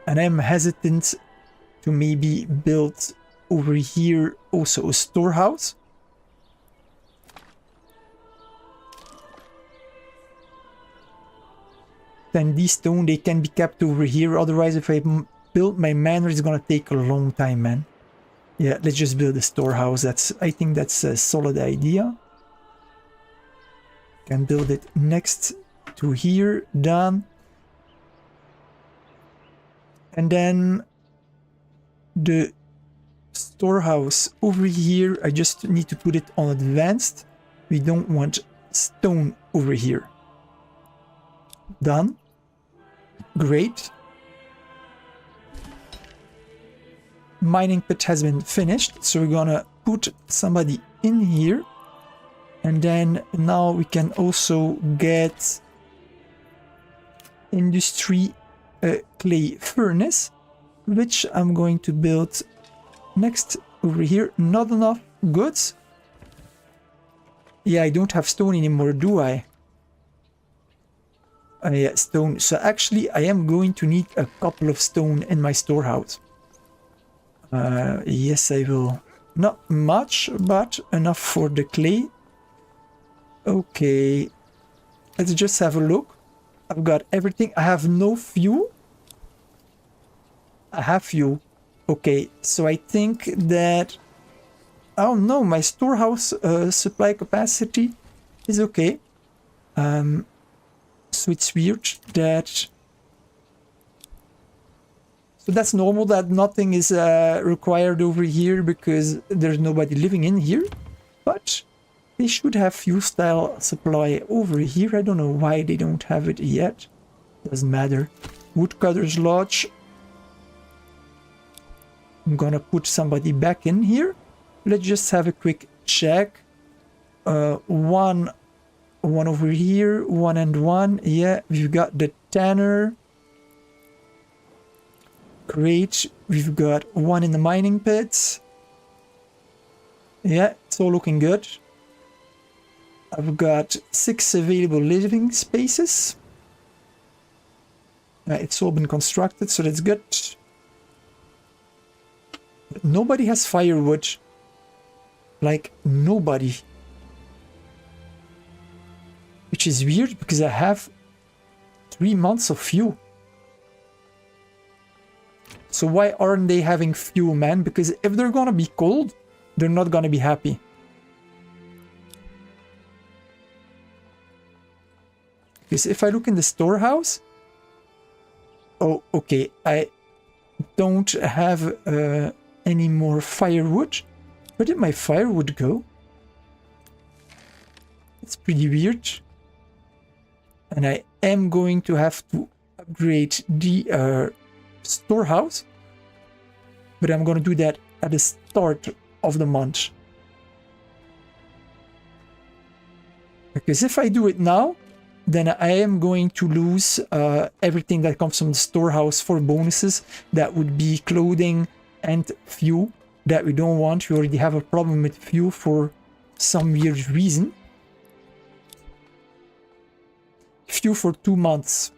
And I'm hesitant to maybe build over here also a storehouse. Then these stone, they can be kept over here. Otherwise, if I build my manor, it's gonna take a long time, man. Yeah, let's just build a storehouse. I think that's a solid idea. Can build it next to here. Done. And then the storehouse over here, I just need to put it on advanced. We don't want stone over here. Done. Great. Mining pit has been finished, so we're gonna put somebody in here. And then now we can also get industry clay furnace, which I'm going to build next over here. Not enough goods. Yeah, I don't have stone anymore, do I? Yeah, stone. So actually I am going to need a couple of stone in my storehouse. Yes, I will. Not much, but enough for the clay. Okay. Let's just have a look. I've got everything. I have no fuel. I have fuel. Okay, so I think that... Oh no, my storehouse supply capacity is okay. So it's weird that... So that's normal that nothing is required over here because there's nobody living in here. But they should have fuel style supply over here. I don't know why they don't have it yet. Doesn't matter. Woodcutter's Lodge. I'm gonna put somebody back in here. Let's just have a quick check. One over here, 1 and 1. Yeah, we've got the tanner. Great. We've got 1 in the mining pits. Yeah, it's all looking good. I've got 6 available living spaces. It's all been constructed, so that's good. But nobody has firewood. Like, nobody. Which is weird, because I have 3 months of fuel. So why aren't they having fuel, man? Because if they're gonna be cold, they're not gonna be happy. Because if I look in the storehouse... Oh, okay, I don't have any more firewood. Where did my firewood go? It's pretty weird. And I am going to have to upgrade the storehouse, but I'm going to do that at the start of the month. Because if I do it now, then I am going to lose everything that comes from the storehouse for bonuses. That would be clothing and fuel that we don't want. We already have a problem with fuel for some weird reason. Fuel for 2 months.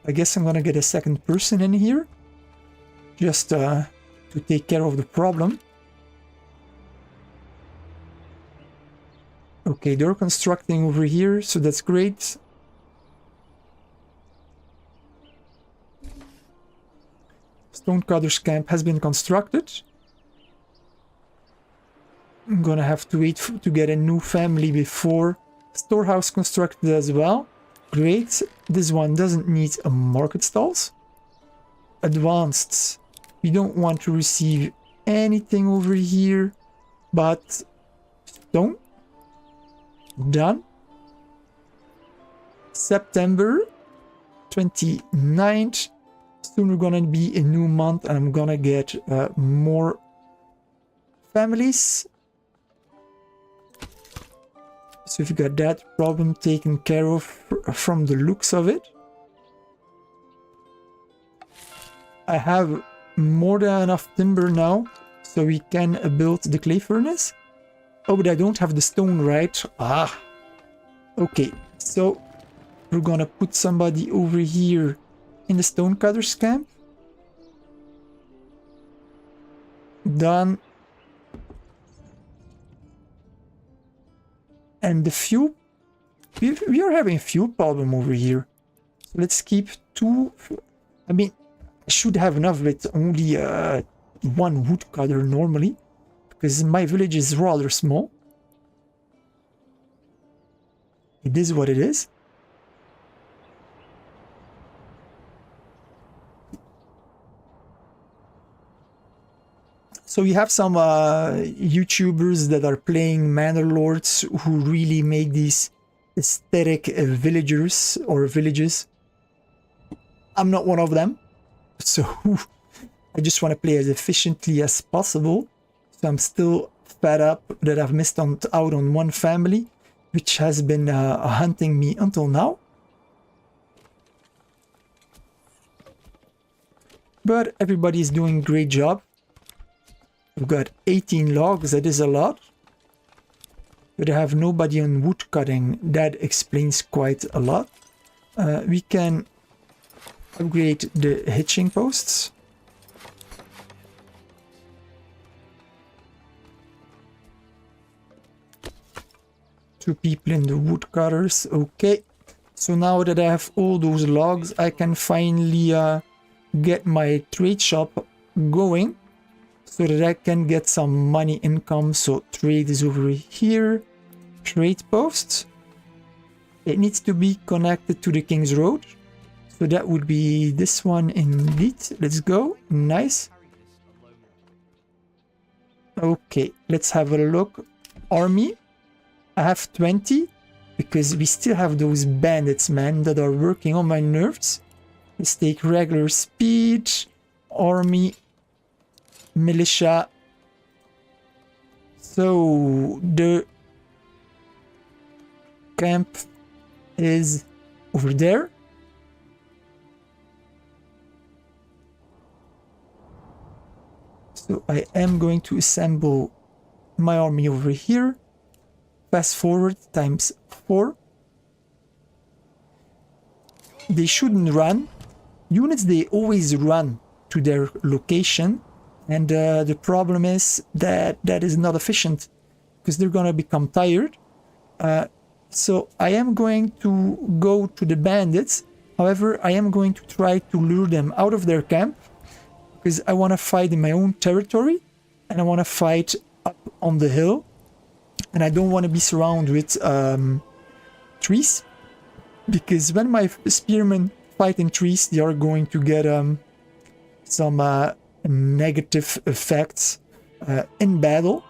I guess I'm gonna get a second person in here just to take care of the problem. Okay, they're constructing over here, so that's great. Stonecutter's camp has been constructed. I'm gonna have to wait to get a new family before storehouse constructed as well. Great. This one doesn't need a market stalls. Advanced. We don't want to receive anything over here, but stone. Done. September 29th. Soon we're gonna be a new month and I'm gonna get more families. So we've got that problem taken care of from the looks of it. I have more than enough timber now, so we can build the clay furnace. Oh, but I don't have the stone, right? Ah. Okay, so we're gonna put somebody over here in the stonecutter's camp. Done. And the fuel, we are having a fuel problem over here. So let's keep 2. I mean, I should have enough with only 1 woodcutter normally, because my village is rather small. It is what it is. So we have some YouTubers that are playing Manor Lords who really make these aesthetic villagers or villages. I'm not one of them, so I just want to play as efficiently as possible. So I'm still fed up that I've missed out on one family, which has been hunting me until now. But everybody is doing a great job. We've got 18 logs, that is a lot. But I have nobody on wood cutting, that explains quite a lot. We can upgrade the hitching posts. Two people in the woodcutters, okay. So now that I have all those logs, I can finally get my trade shop going, so that I can get some money income. So trade is over here. Trade posts. It needs to be connected to the King's Road. So that would be this one indeed. Let's go. Nice. Okay, let's have a look. Army. I have 20 because we still have those bandits, man, that are working on my nerves. Let's take regular speed. Army. Militia. So the camp is over there. So I am going to assemble my army over here. Fast forward times 4. They shouldn't run. Units, they always run to their location. And the problem is that that is not efficient because they're gonna become tired. So I am going to go to the bandits. However, I am going to try to lure them out of their camp because I want to fight in my own territory and I want to fight up on the hill. And I don't want to be surrounded with trees, because when my spearmen fight in trees, they are going to get some negative effects in battle,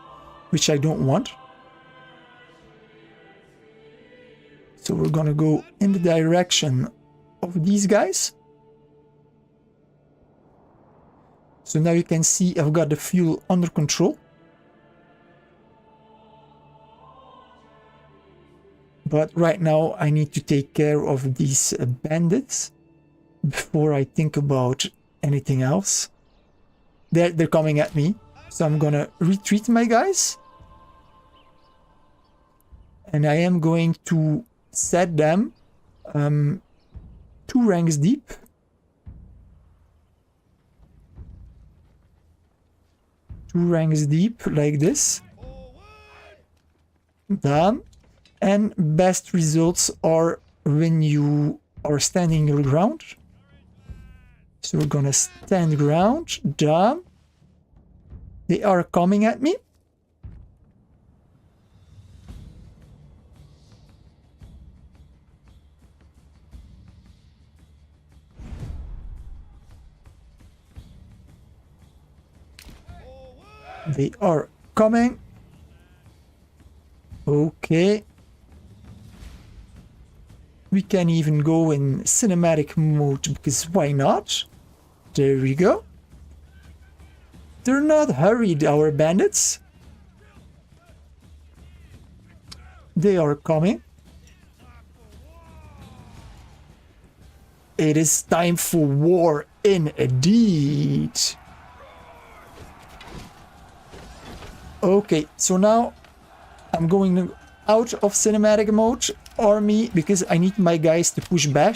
which I don't want. So we're gonna go in the direction of these guys. So now you can see I've got the fuel under control. But right now I need to take care of these bandits before I think about anything else. They're coming at me. So I'm gonna retreat my guys. And I am going to set them 2 ranks deep. Two ranks deep like this. Done. And best results are when you are standing your ground. So we're gonna stand ground. Done. They are coming at me. They are coming. Okay. We can even go in cinematic mode because why not? There we go. They're not hurried, our bandits. They are coming. It is time for war indeed. Okay, so now I'm going out of cinematic mode, army, because I need my guys to push back,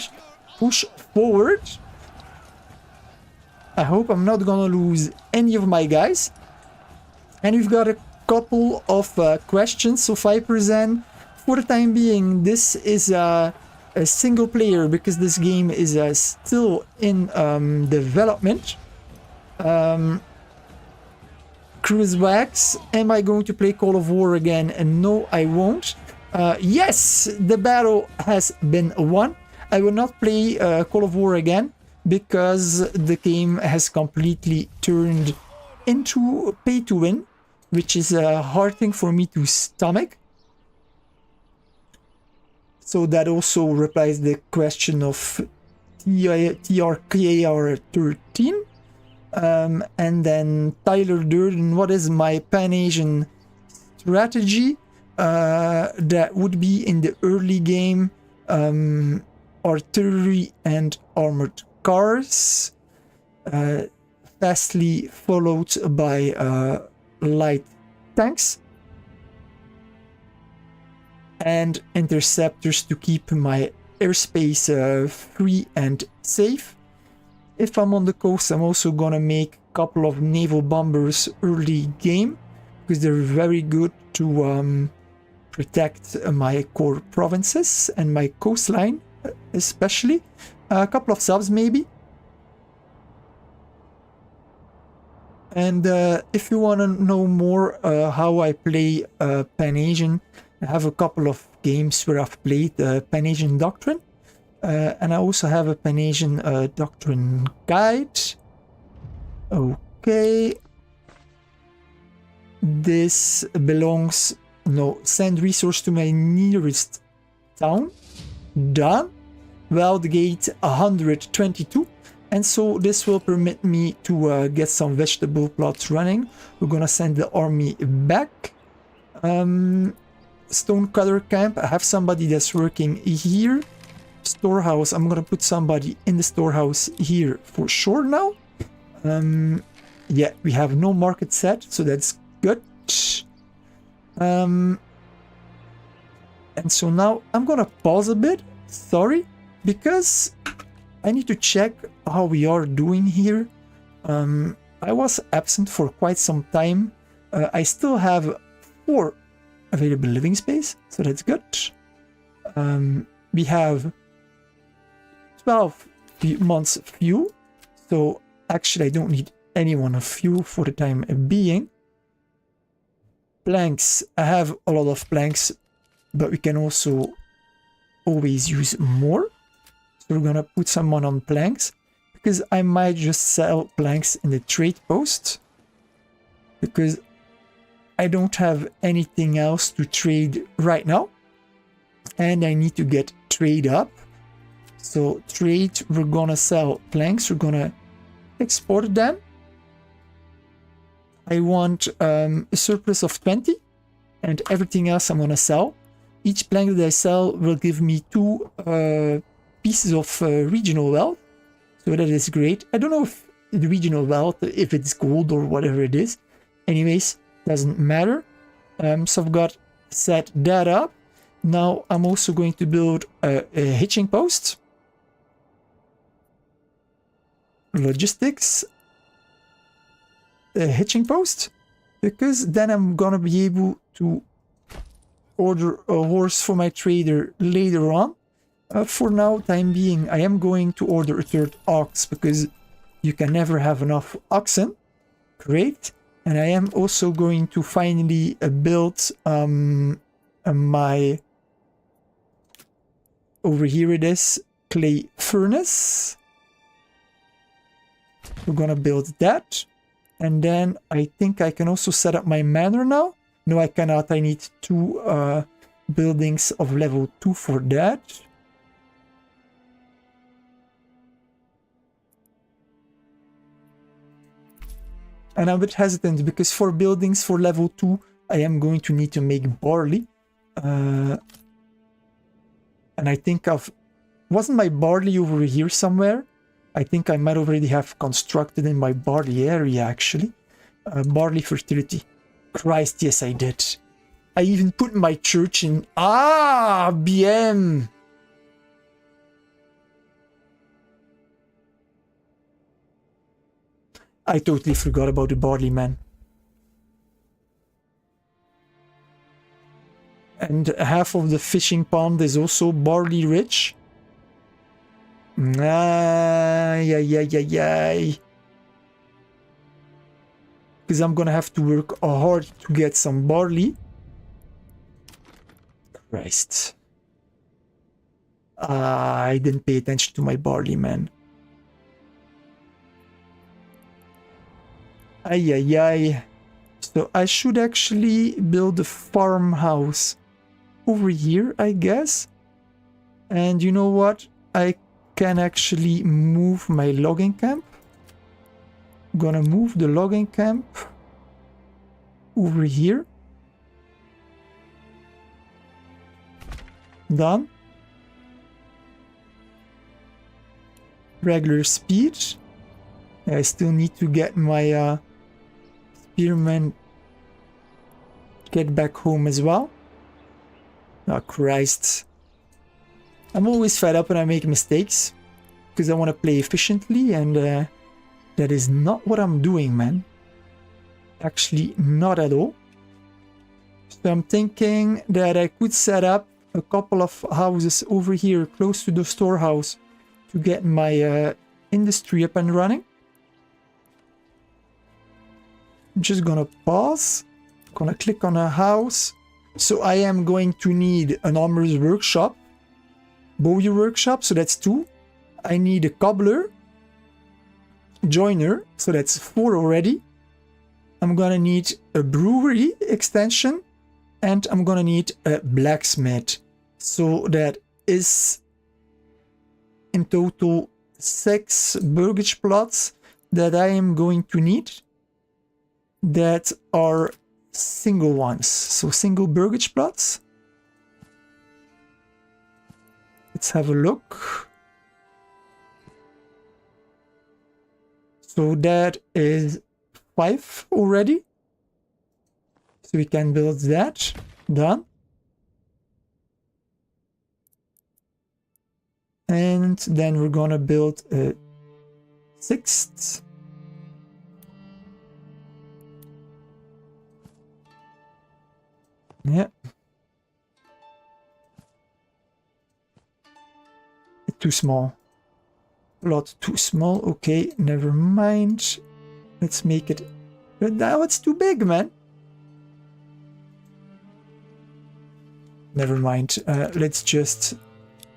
push forward. I hope I'm not gonna lose any of my guys. And we've got a couple of questions, so 5%. For the time being, this is a single player because this game is still in development. Chris Wax, am I going to play Call of War again? And no, I won't. Yes, the battle has been won. I will not play Call of War again because the game has completely turned into pay to win, which is a hard thing for me to stomach. So that also replies the question of TRKR 13. And then Tyler Durden, what is my Pan-Asian strategy? That would be in the early game, artillery and armored cars, fastly followed by light tanks and interceptors to keep my airspace free and safe. If I'm on the coast, I'm also gonna make a couple of naval bombers early game because they're very good to protect my core provinces and my coastline, especially. A couple of subs maybe. And if you want to know more how I play Pan-Asian, I have a couple of games where I've played Pan-Asian Doctrine. And I also have a Pan-Asian Doctrine guide. Okay. This belongs... No, send resource to my nearest town. Done. Weld gate 122. And so this will permit me to get some vegetable plots running. We're gonna send the army back. Stonecutter camp. I have somebody that's working here. Storehouse, I'm gonna put somebody in the storehouse here for sure now. Yeah, we have no market set, so that's good. And so now I'm gonna pause a bit, sorry, because I need to check how we are doing here. I was absent for quite some time. I still have 4 available living space, so that's good. We have 12 months fuel, so actually I don't need anyone of fuel for the time being. Planks, I have a lot of planks, but we can also always use more. So we're gonna put someone on planks, because I might just sell planks in the trade post, because I don't have anything else to trade right now. And I need to get trade up. So trade, we're gonna sell planks, we're gonna export them. I want a surplus of 20, and everything else I'm gonna sell. Each plank that I sell will give me 2 pieces of regional wealth, so that is great. I don't know if the regional wealth, if it's gold or whatever it is. Anyways, doesn't matter. So I've got set that up. Now I'm also going to build a hitching post. Logistics. A hitching post. Because then I'm gonna be able to order a horse for my trader later on. For now, time being, I am going to order a 3rd ox because you can never have enough oxen. Great. And I am also going to finally build my... Over here it is, clay furnace. We're gonna build that. And then I think I can also set up my manor now. No, I cannot. I need 2 buildings of level 2 for that. And I'm a bit hesitant because for buildings for level 2, I am going to need to make barley. And I think wasn't my barley over here somewhere? I think I might already have constructed in my barley area, actually. Barley fertility. Christ, yes, I did. I even put my church in... Ah, BM! I totally forgot about the barley, man. And half of the fishing pond is also barley rich. Ay. Because I'm gonna have to work hard to get some barley. Christ. I didn't pay attention to my barley, man. Ay. So I should actually build a farmhouse over here, I guess. And you know what? I can actually move my logging camp. I'm gonna move the logging camp over here. Done. Regular speed. I still need to get my spearman get back home as well. Oh Christ. I'm always fed up when I make mistakes because I want to play efficiently, and that is not what I'm doing, man. Actually, not at all. So I'm thinking that I could set up a couple of houses over here close to the storehouse to get my industry up and running. I'm just gonna pause, gonna click on a house. So I am going to need an armorer's workshop, bowyer workshop, so that's 2. I need a cobbler, joiner, so that's 4 already. I'm gonna need a brewery extension, and I'm gonna need a blacksmith. So that is in total 6 burgage plots that I am going to need. That are single ones, so single burgage plots. Let's have a look. So that is 5 already. So we can build that. Done. And then we're gonna build a 6th. Yeah. Too small. A lot too small. Okay, never mind. Let's make it... But now it's too big, man. Never mind. Let's just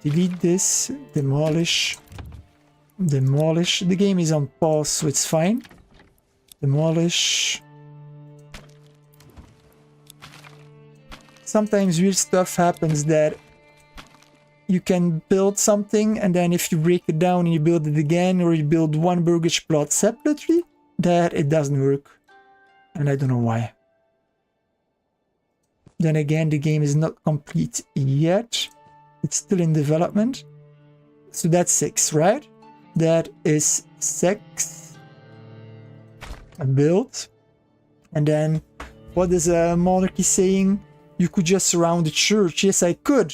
delete this. Demolish. Demolish. The game is on pause, so it's fine. Demolish. Sometimes weird stuff happens that you can build something, and then if you break it down and you build it again, or you build one burgage plot separately, that it doesn't work. And I don't know why. Then again, the game is not complete yet. It's still in development. So that's 6, right? That is 6. A build. And then, what is a monarchy saying? You could just surround the church. Yes, I could.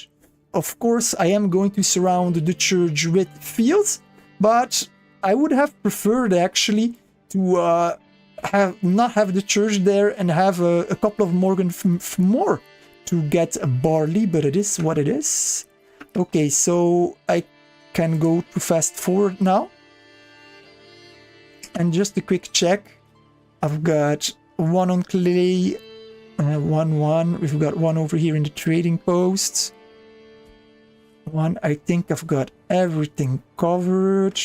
Of course, I am going to surround the church with fields, but I would have preferred actually to not have the church there and have a couple of more to get a barley, but it is what it is. Okay, so I can go to fast forward now. And just a quick check. I've got 1 on clay, 1. We've got 1 over here in the trading posts. 1, I think I've got everything covered.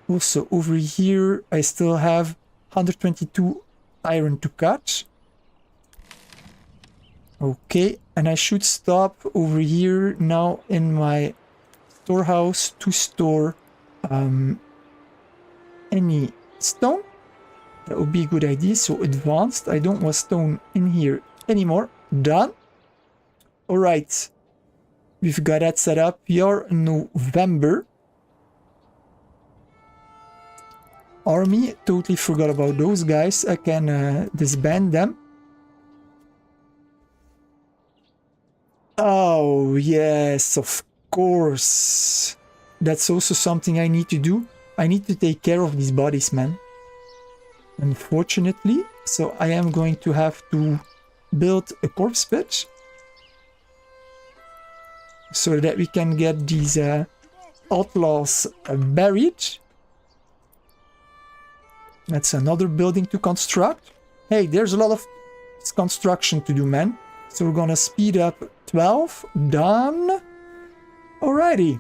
Also over here, I still have 122 iron to cut. Okay, and I should stop over here now in my storehouse to store any stone. That would be a good idea. So advanced, I don't want stone in here anymore. Done. All right. We've got that set up. We are in November. Army, totally forgot about those guys. I can disband them. Oh, yes, of course. That's also something I need to do. I need to take care of these bodies, man. Unfortunately. So I am going to have to build a corpse pit, so that we can get these outlaws buried. That's another building to construct. Hey, there's a lot of construction to do, man. So we're gonna speed up 12. Done. Alrighty.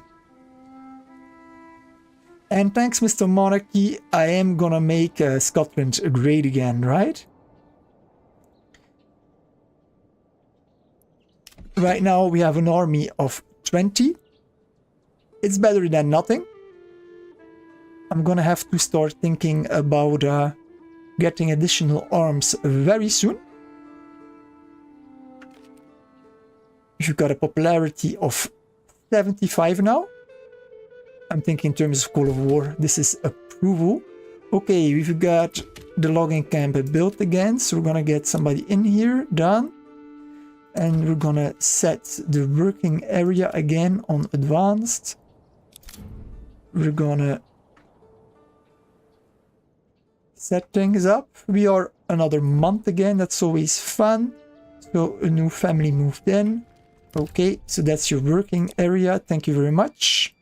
And thanks, Mr. Monarchy, I am gonna make Scotland great again, right? Right now we have an army of 20. It's better than nothing. I'm gonna have to start thinking about getting additional arms very soon. You've got a popularity of 75 now. I'm thinking in terms of Call of War. This is approval. Okay, we've got the logging camp built again. So we're gonna get somebody in here. Done. And we're gonna set the working area again on advanced. We're gonna set things up. We are another month again. That's always fun. So a new family moved in. Okay, so that's your working area. Thank you very much.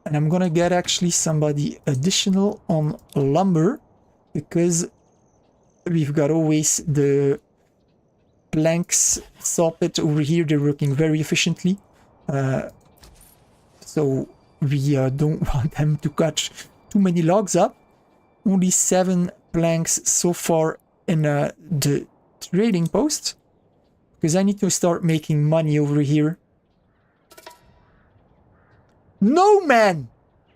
And I'm gonna get actually somebody additional on lumber, because we've got always the planks saw pit over here. They're working very efficiently. So we don't want them to cut too many logs up. Only 7 planks so far in the trading post, because I need to start making money over here. No, man!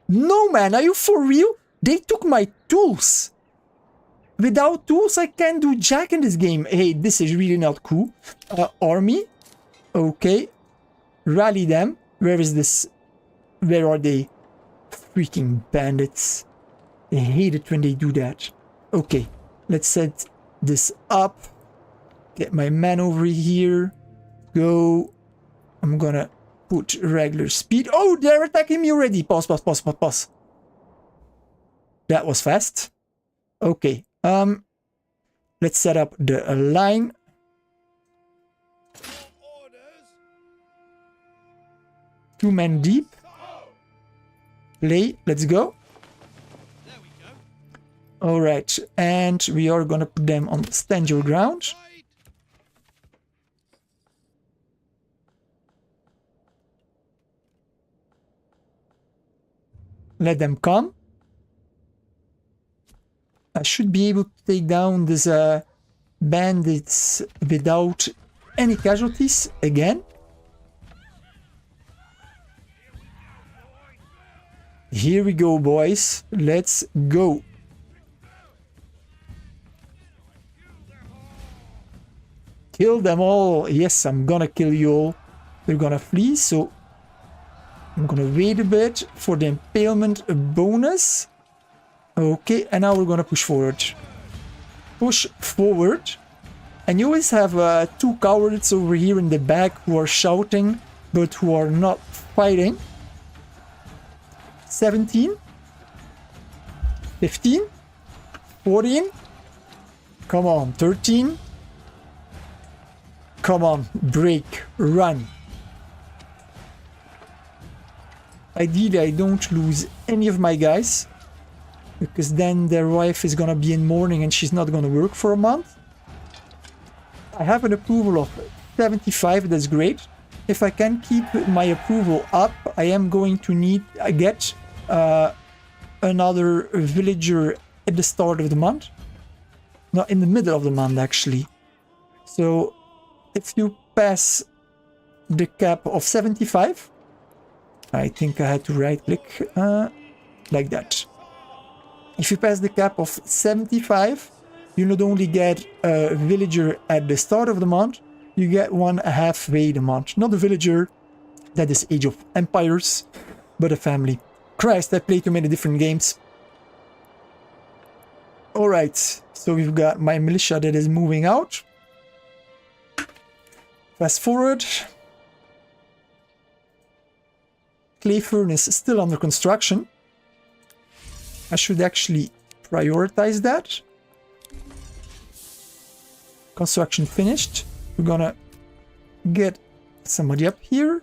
No, man! Are you for real? They took my tools! Without tools, I can't do jack in this game. Hey, this is really not cool. Army. Okay. Rally them. Where is this? Where are they? Freaking bandits. I hate it when they do that. Okay. Let's set this up. Get my man over here. Go. I'm gonna put regular speed. Oh, they're attacking me already. Pause, pause, pause, pause, pause. That was fast. Okay. Let's set up the line. Two men deep. Play. Let's go. All right, and we are gonna put them on stand your ground. Let them come. I should be able to take down this bandits without any casualties again. Here we go, boys. Let's go. Kill them all. Yes, I'm gonna kill you all. They're gonna flee, so I'm gonna wait a bit for the impalement bonus. Okay, and now we're gonna push forward. Push forward. And you always have two cowards over here in the back who are shouting, but who are not fighting. 17. 15. 14. Come on, 13. Come on, break, run. Ideally, I don't lose any of my guys, because then their wife is gonna be in mourning and she's not gonna work for a month. I have an approval of 75, that's great. If I can keep my approval up, I am going to need to get another villager at the start of the month. No, in the middle of the month, actually. So, if you pass the cap of 75, I think I had to right click like that. If you pass the cap of 75, you not only get a villager at the start of the month, you get one halfway the month. Not a villager, that is Age of Empires, but a family. Christ, I play too many different games. Alright, so we've got my militia that is moving out. Fast forward. Clay furnace is still under construction. I should actually prioritize that. Construction finished. We're gonna get somebody up here.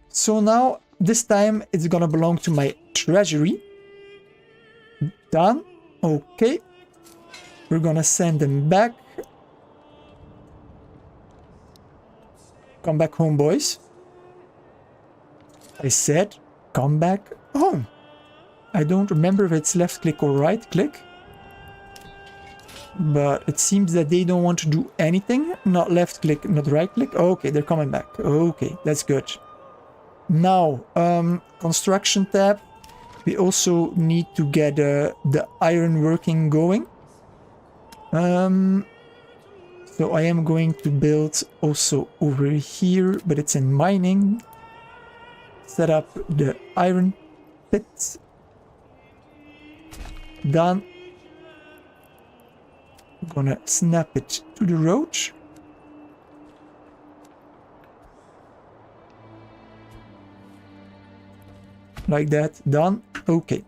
So now, this time, it's gonna belong to my treasury. Done. Okay. We're gonna send them back. Come back home, boys. I said, come back home. I don't remember if it's left click or right click. But it seems that they don't want to do anything. Not left click, not right click. Okay, they're coming back. Okay, that's good. Now, construction tab. We also need to get the iron working going. So I am going to build also over here, but it's in mining. Set up the iron pit. Done. I'm gonna snap it to the road. Like that. Done. Okay.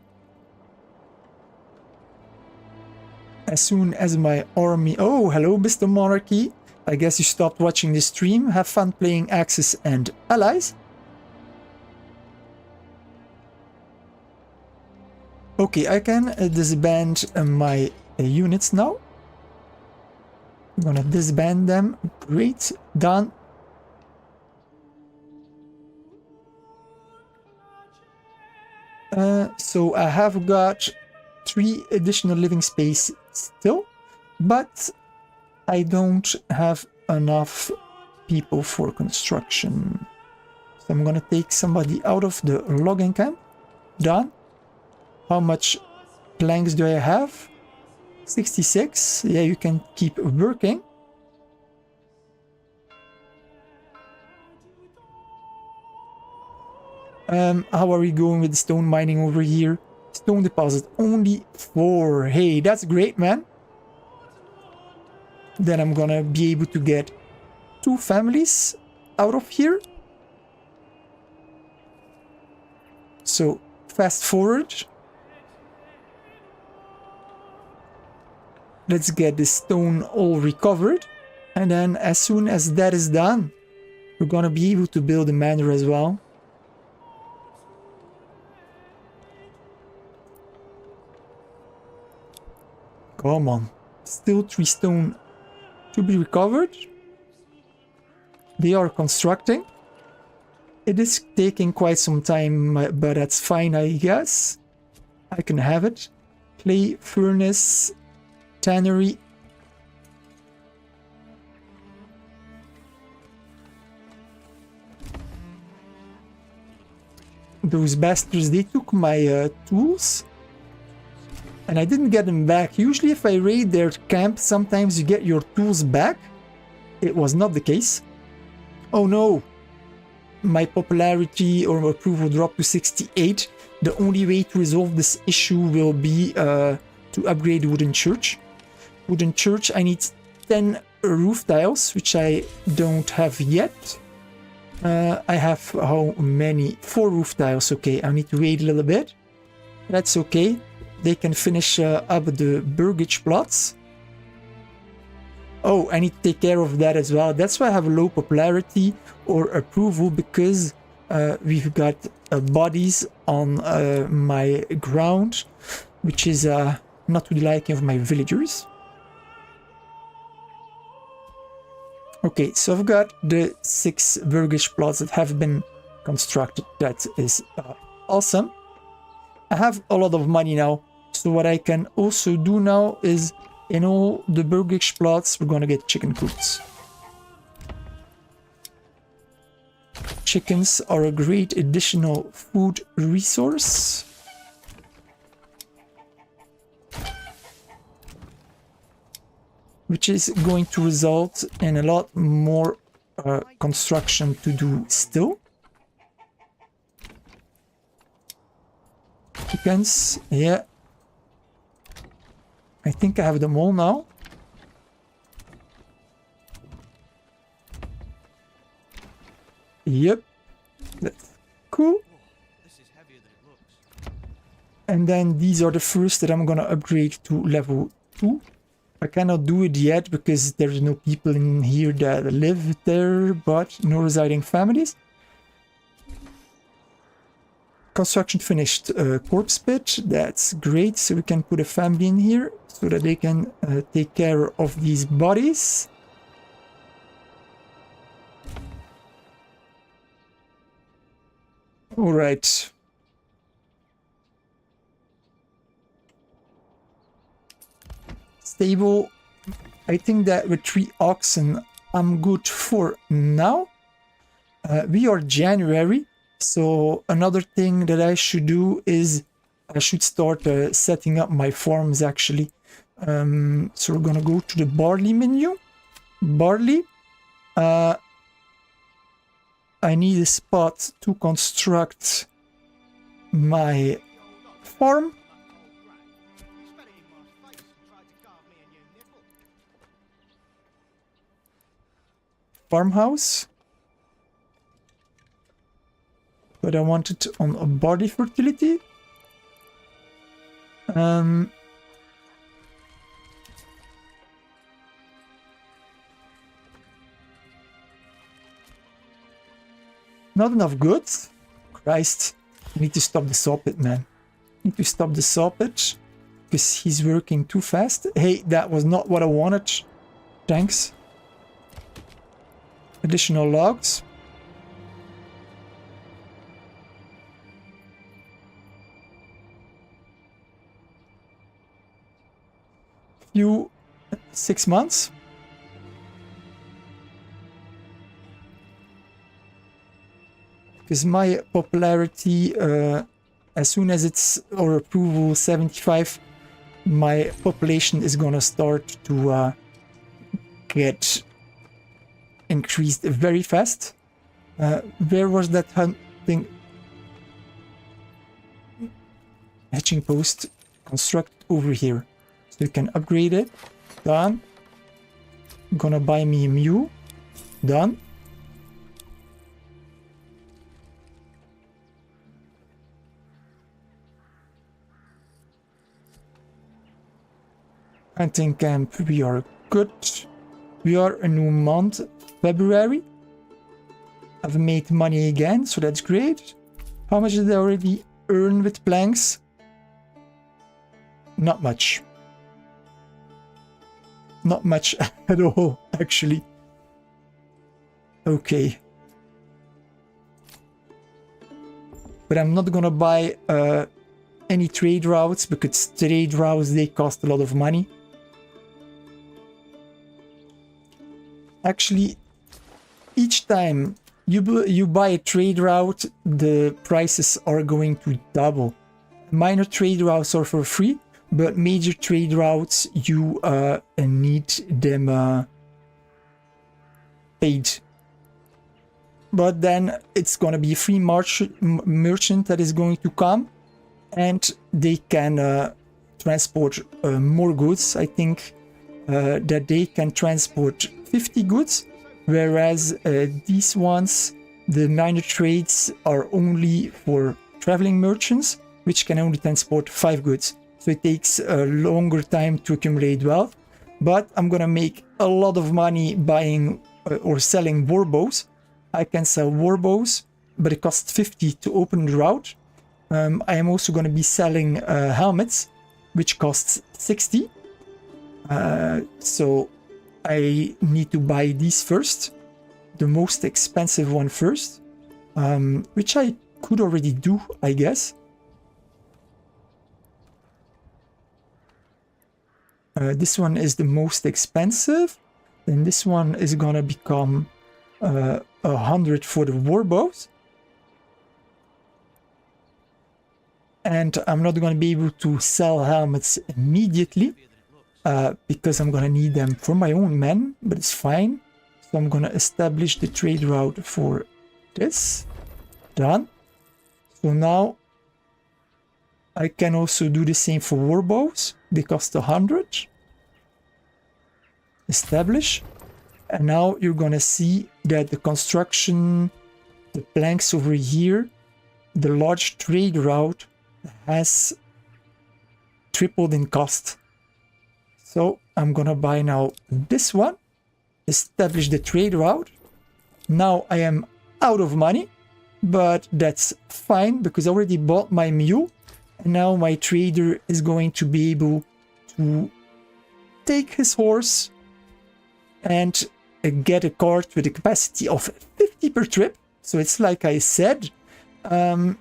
As soon as my army... Oh, hello, Mr. Monarchy. I guess you stopped watching the stream. Have fun playing Axis and Allies. Okay, I can disband my units now. I'm gonna disband them. Great. Done. So I have got 3 additional living space still, but I don't have enough people for construction. So I'm gonna take somebody out of the logging camp. Done. How much planks do I have? 66. Yeah, you can keep working. How are we going with the stone mining over here? Stone deposit, only 4. Hey, that's great, man. Then I'm gonna be able to get 2 families out of here. So, fast forward. Let's get the stone all recovered. And then as soon as that is done, we're gonna be able to build a manor as well. Come on. Still 3 stone to be recovered. They are constructing. It is taking quite some time, but that's fine, I guess. I can have it. Clay furnace, tannery. Those bastards, they took my tools. And I didn't get them back. Usually if I raid their camp, sometimes you get your tools back. It was not the case. Oh no. My popularity or approval dropped to 68. The only way to resolve this issue will be to upgrade Wooden Church. Wooden Church, I need 10 roof tiles, which I don't have yet. I have how many? 4 roof tiles. Okay, I need to wait a little bit. That's okay. They can finish up the burgage plots. Oh, I need to take care of that as well. That's why I have low popularity or approval, because we've got bodies on my ground, which is not to the liking of my villagers. Okay, so I've got the 6 burgage plots that have been constructed. That is awesome. I have a lot of money now, so what I can also do now is in all the burgage plots we're gonna get chicken coops. Chickens are a great additional food resource. Which is going to result in a lot more construction to do still. Chickens, yeah. I think I have them all now. Yep, that's cool. And then these are the first that I'm gonna upgrade to level 2. I cannot do it yet because there's no people in here that live there, but no residing families. Construction finished. Corpse pit, that's great. So we can put a family in here so that they can take care of these bodies. All right. Stable. I think that with 3 oxen, I'm good for now. We are January. So another thing that I should do is I should start setting up my farms actually. So we're gonna go to the barley menu. Barley. I need a spot to construct my farm. Farmhouse. But I want it on a barley fertility. Not enough goods. Christ, I need to stop the saw pit, man. Need to stop the saw pit because he's working too fast. Hey, that was not what I wanted. Thanks. Additional logs. Few 6 months. Because my popularity, as soon as it's or approval 75, my population is gonna start to get increased very fast. Where was that hunting hatching post? Construct over here, so you can upgrade it. Done. Gonna buy me a mule. Done. Hunting camp, we are good. We are a new month, February. I've made money again, so that's great. How much did I already earn with planks? Not much. Not much at all, actually. Okay. But I'm not gonna buy any trade routes, because trade routes, they cost a lot of money. Actually, each time you buy a trade route, the prices are going to double. Minor trade routes are for free, but major trade routes, you need them paid. But then it's gonna be a free merchant that is going to come, and they can transport more goods. I think that they can transport 50 goods, whereas these ones, the minor trades, are only for traveling merchants, which can only transport 5 goods. So it takes a longer time to accumulate wealth. But I'm gonna make a lot of money buying or selling war bows. I can sell war bows, but it costs 50 to open the route. I am also gonna be selling helmets, which costs 60. So I need to buy these first, the most expensive one first, which I could already do, I guess. This one is the most expensive, then this one is gonna become 100 for the war bows. And I'm not gonna be able to sell helmets immediately, because I'm gonna need them for my own men, but it's fine. So I'm gonna establish the trade route for this. Done. So now I can also do the same for war bows. They cost 100. Establish. And now you're gonna see that the construction, the planks over here, the large trade route has tripled in cost. So I'm gonna buy now this one, establish the trade route. Now I am out of money, but that's fine because I already bought my mule, and now my trader is going to be able to take his horse and get a cart with a capacity of 50 per trip. So it's like I said, and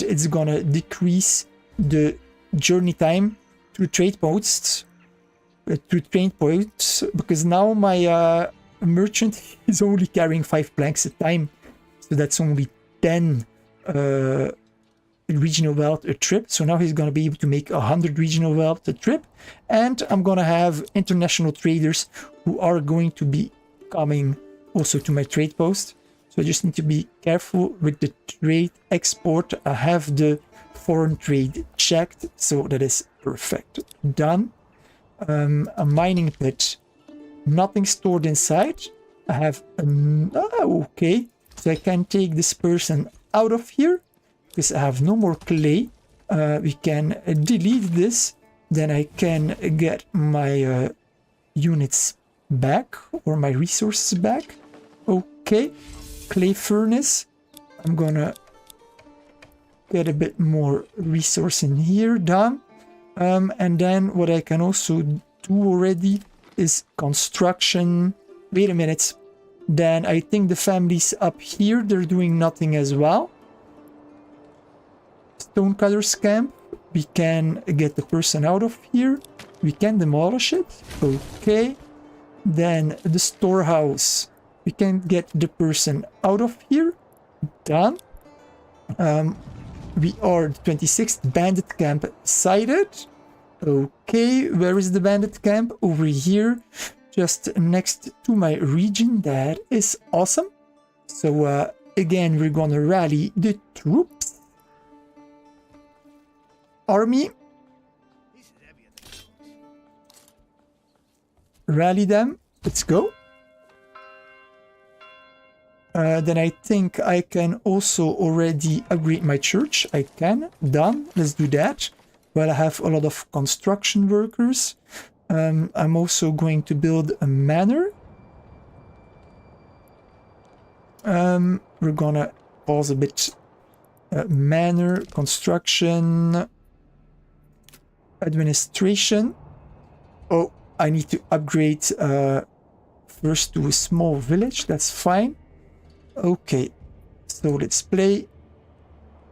it's gonna decrease the journey time through trade posts, because now my merchant is only carrying 5 planks a time, so that's only 10 regional wealth a trip. So now he's gonna be able to make 100 regional wealth a trip, and I'm gonna have international traders who are going to be coming also to my trade post. So I just need to be careful with the trade export. I have the foreign trade checked, so that is perfect. Done. A mining pit, nothing stored inside. I have okay, so I can take this person out of here because I have no more clay. We can delete this, then I can get my units back or my resources back. Okay, clay furnace, I'm gonna get a bit more resource in here. Done. And then what I can also do already is construction. Wait a minute, then I think the families up here, they're doing nothing as well. Stonecutter's camp, we can get the person out of here, we can demolish it. Okay, then the storehouse, we can get the person out of here. Done. We are the 26th bandit camp sighted. Okay, where is the bandit camp? Over here, just next to my region. That is awesome. So again, we're gonna rally the troops. Army. Rally them. Let's go. Then I think I can also already upgrade my church. I can. Done. Let's do that. Well, I have a lot of construction workers. I'm also going to build a manor. We're gonna pause a bit. Manor, construction, administration. Oh, I need to upgrade first to a small village. That's fine. Okay, so let's play.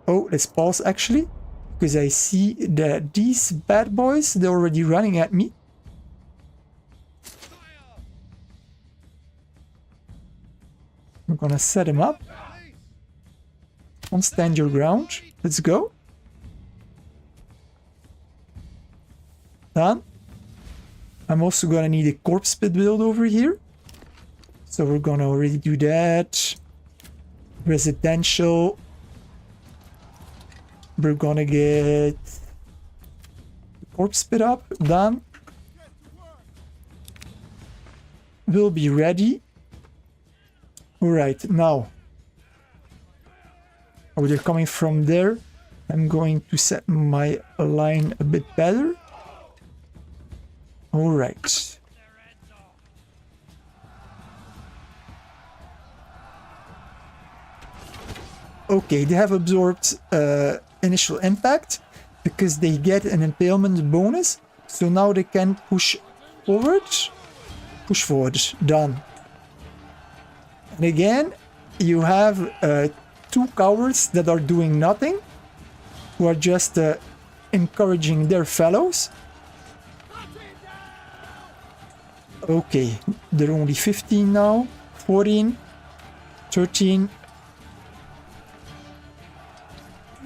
Oh, let's pause actually, because I see that these bad boys, they're already running at me. We're gonna set him up. Don't stand your ground. Let's go. Done. I'm also gonna need a corpse pit build over here. So we're gonna already do that. Residential. We're gonna get the corpse pit up. Done. We'll be ready. Alright, now. Oh, they're coming from there. I'm going to set my line a bit better. Alright. Okay, they have absorbed initial impact because they get an impalement bonus. So now they can push forward. Push forward. Done. And again, you have two cowards that are doing nothing, who are just encouraging their fellows. Okay, they're only 15 now, 14, 13,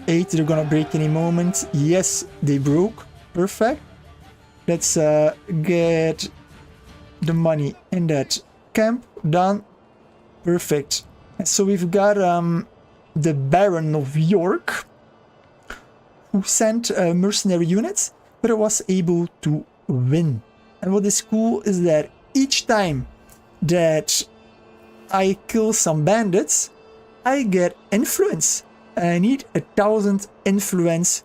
8, they're gonna break any moment. Yes, they broke. Perfect. Let's get the money in that camp. Done. Perfect. So we've got the Baron of York, who sent mercenary units, but it was able to win. And what is cool is that each time that I kill some bandits, I get influence. I need 1,000 influence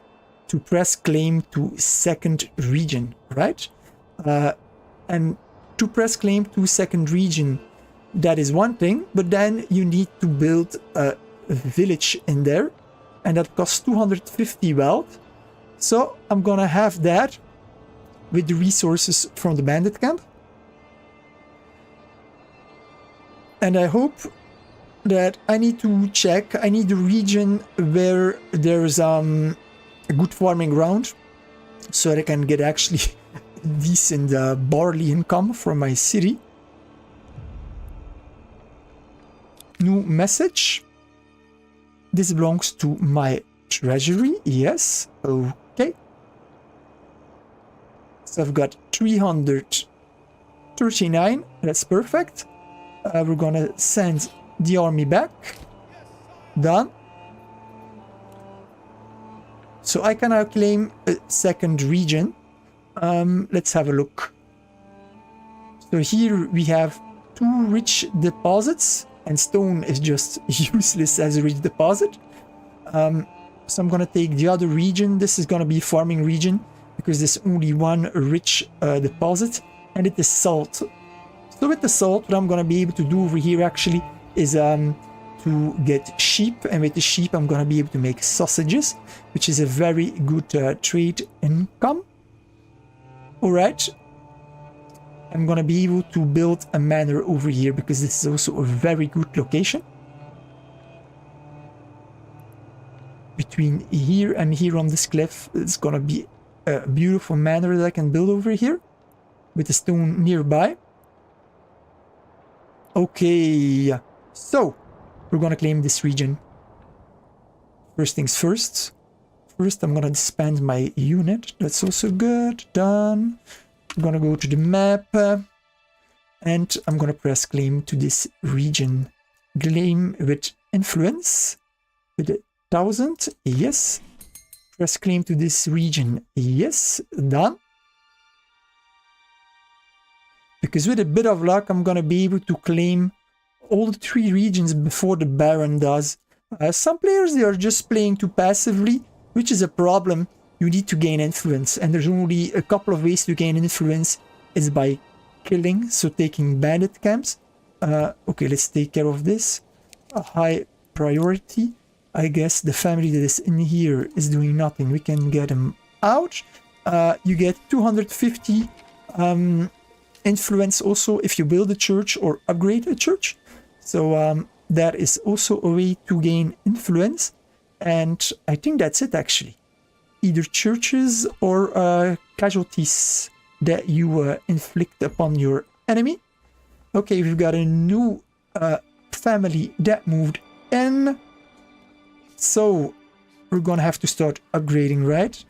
to press claim to second region, right? And to press claim to second region, that is one thing, but then you need to build a village in there, and that costs 250 wealth. So I'm gonna have that with the resources from the bandit camp. And I hope that I need to check, I need a region where there's a good farming ground, so that I can get actually decent barley income from my city. New message. This belongs to my treasury. Yes. Okay. So I've got 339. That's perfect. We're gonna send the army back. Done. So I can now claim a second region. Let's have a look. So here we have 2 rich deposits, and stone is just useless as a rich deposit. So I'm gonna take the other region. This is gonna be farming region because there's only one rich deposit, and it is salt. So with the salt, what I'm gonna be able to do over here actually is to get sheep, and with the sheep I'm gonna be able to make sausages, which is a very good trade income. Alright, I'm gonna be able to build a manor over here because this is also a very good location. Between here and here on this cliff, it's gonna be a beautiful manor that I can build over here with the stone nearby. Okay, so we're gonna claim this region. First things first. First, I'm gonna disband my unit. That's also good. Done. I'm gonna go to the map. And I'm gonna press claim to this region. Claim with influence. With 1,000. Yes. Press claim to this region. Yes. Done. Because with a bit of luck, I'm gonna be able to claim all the 3 regions before the Baron does. Some players, they are just playing too passively, which is a problem. You need to gain influence, and there's only a couple of ways to gain influence. Is by killing, so taking bandit camps. Okay, let's take care of this. A high priority. I guess the family that is in here is doing nothing. We can get them out. You get 250 influence also if you build a church or upgrade a church. So that is also a way to gain influence. And I think that's it actually. Either churches or casualties that you inflict upon your enemy. Okay, we've got a new family that moved in. So we're gonna have to start upgrading, right?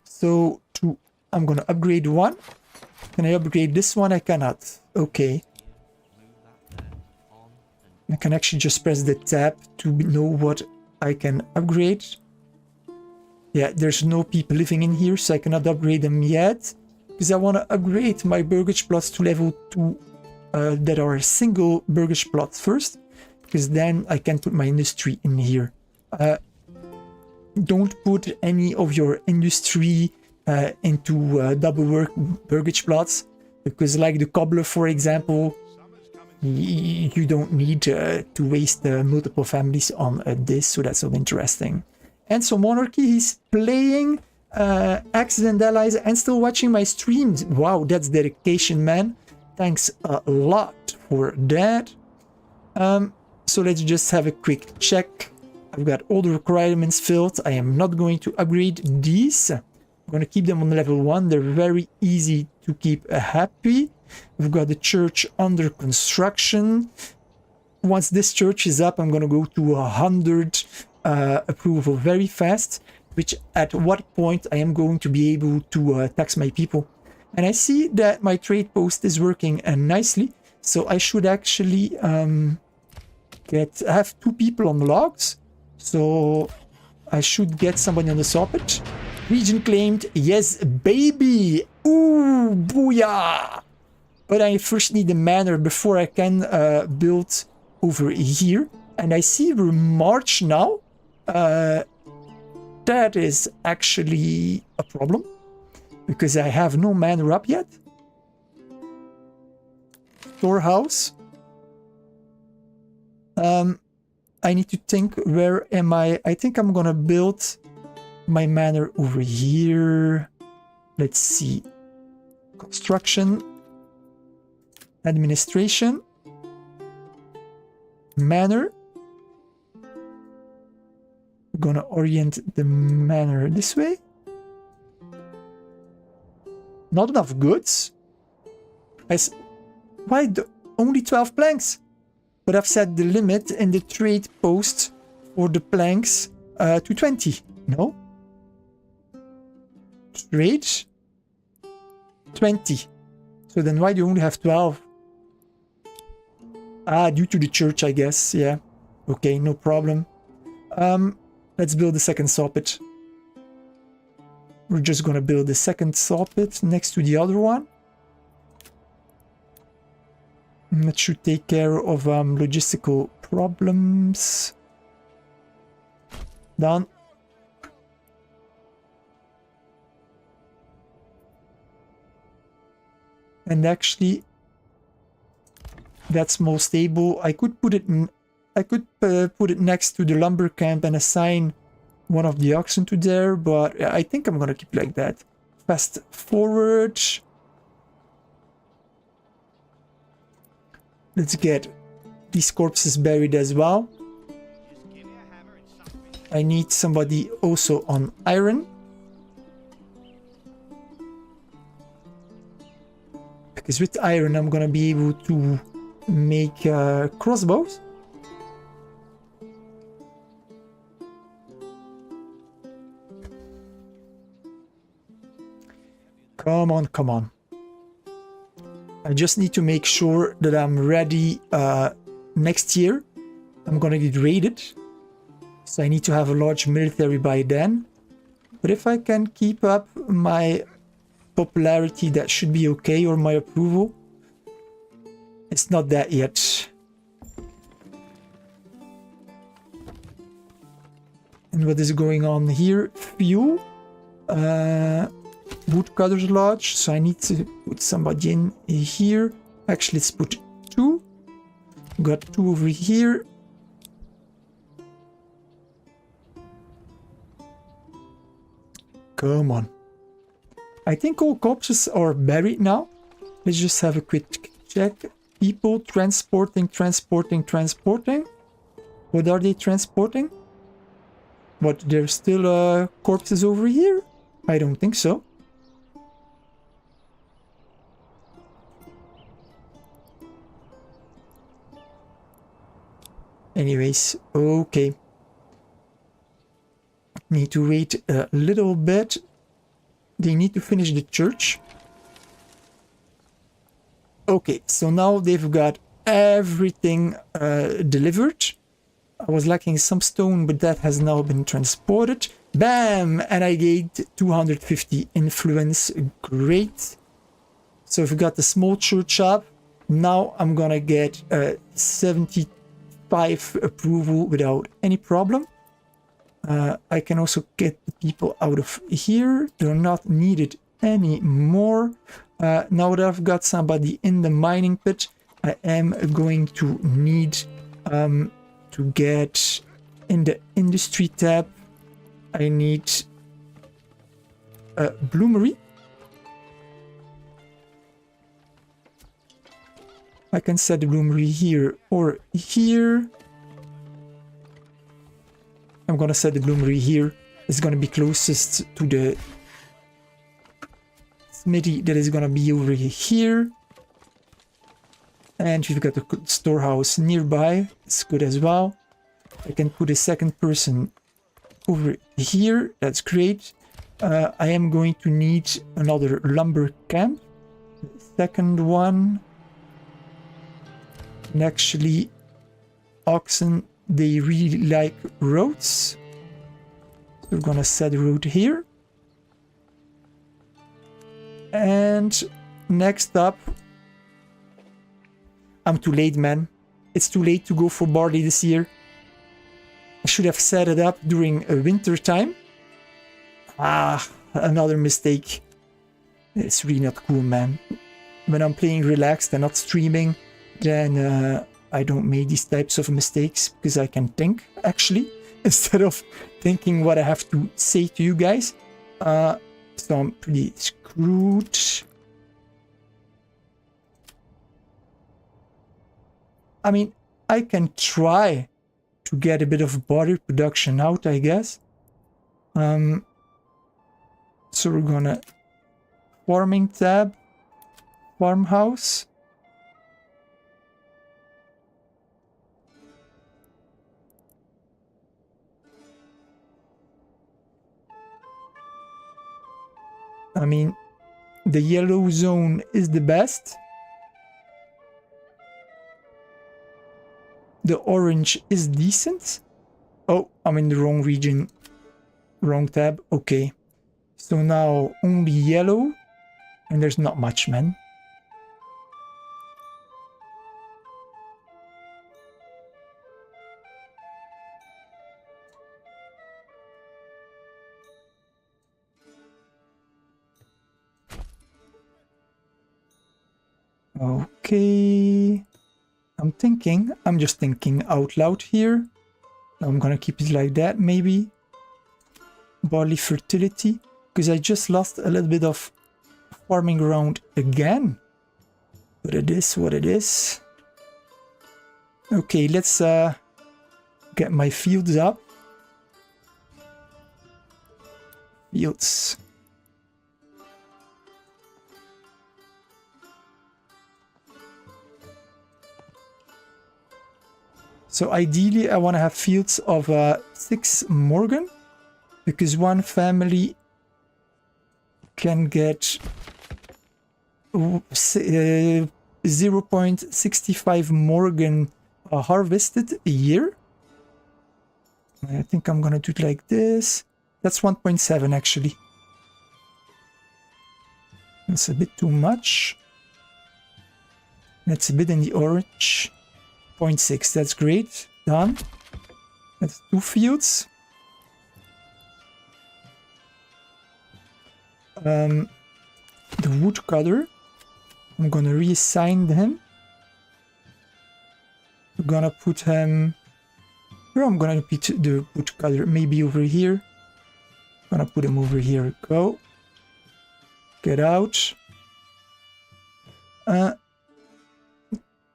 So I'm gonna upgrade one. Can I upgrade this one? I cannot. Okay. I can actually just press the tab to know what I can upgrade. Yeah, there's no people living in here, so I cannot upgrade them yet. Because I want to upgrade my burgage plots to level 2 that are single burgage plots first. Because then I can put my industry in here. Don't put any of your industry into double work burgage plots. Because like the cobbler, for example, you don't need to waste multiple families on this, so that's so interesting. And so Monarchy, he's playing Accident Allies and still watching my streams. Wow, that's dedication, man. Thanks a lot for that. So let's just have a quick check. I've got all the requirements filled. I am not going to upgrade these. I'm going to keep them on level 1. They're very easy to keep happy. We've got the church under construction. Once this church is up, I'm going to go to 100 approval very fast, which at what point I am going to be able to tax my people. And I see that my trade post is working nicely, so I should actually have 2 people on logs, so I should get somebody on the soppage. Region claimed, yes baby, ooh booyah! But I first need the manor before I can build over here. And I see we're March now. That is actually a problem. Because I have no manor up yet. Storehouse. I need to think, where am I? I think I'm gonna build my manor over here. Let's see. Construction. Administration. Manor. We're gonna orient the manor this way. Not enough goods. Why only 12 planks? But I've set the limit in the trade post for the planks to 20. No? Trade 20. So then why do you only have 12? Ah, due to the church, I guess. Yeah. Okay, no problem. Let's build the second soffit. We're just gonna build the second soffit next to the other one. That should take care of logistical problems. Done. And actually, that's more stable. I could put it in. I could put it next to the lumber camp and assign one of the oxen to there, but I think I'm gonna keep like that. Fast forward. Let's get these corpses buried as well. I need somebody also on iron. Because with iron I'm gonna be able to make crossbows. Come on, come on. I just need to make sure that I'm ready next year. I'm gonna get raided. So I need to have a large military by then. But if I can keep up my popularity, that should be okay, or my approval. It's not that yet. And what is going on here? Fuel. Woodcutter's Lodge, so I need to put somebody in here. Actually, let's put 2. Got 2 over here. Come on. I think all corpses are buried now. Let's just have a quick check. People transporting. What are they transporting? What, there's still corpses over here? I don't think so. Anyways, okay. Need to wait a little bit. They need to finish the church. Okay, so now they've got everything delivered. I was lacking some stone, but that has now been transported. Bam! And I gained 250 influence. Great. So if we got the small church up, now I'm gonna get 75 approval without any problem. I can also get the people out of here. They're not needed anymore. Now that I've got somebody in the mining pit, I am going to need to get in the industry tab. I need a bloomery. I can set the bloomery here or here. I'm gonna set the bloomery here. It's gonna be closest to the smithy that is gonna be over here. And we've got the storehouse nearby. It's good as well. I can put a second person over here. That's great. I am going to need another lumber camp. The second one. And actually, oxen, they really like roads. So we're gonna set a road here. And next up, I'm too late, man. It's too late to go for barley this year. I should have set it up during a winter time. Ah, another mistake. It's really not cool, man. When I'm playing relaxed and not streaming, then I don't make these types of mistakes because I can think, actually, instead of thinking what I have to say to you guys. So I'm pretty screwed. I mean, I can try to get a bit of butter production out, I guess. So we're gonna farming tab, farmhouse. I mean, the yellow zone is the best. The orange is decent. Oh, I'm in the wrong region. Wrong tab. Okay. So now only yellow. And there's not much, man. Okay. I'm just thinking out loud here. I'm gonna keep it like that, maybe. Barley fertility. Because I just lost a little bit of farming ground again. But it is what it is. Okay, let's get my fields up. Fields. So ideally, I want to have fields of 6 Morgan, because one family can get 0.65 Morgan harvested a year. I think I'm gonna do it like this. That's 1.7 actually. That's a bit too much. That's a bit in the orange. 0.6, that's great. Done. That's 2 fields. The woodcutter, I'm gonna reassign him. I'm gonna put him... Where I'm gonna put the woodcutter? Maybe over here. I'm gonna put him over here. Go. Get out.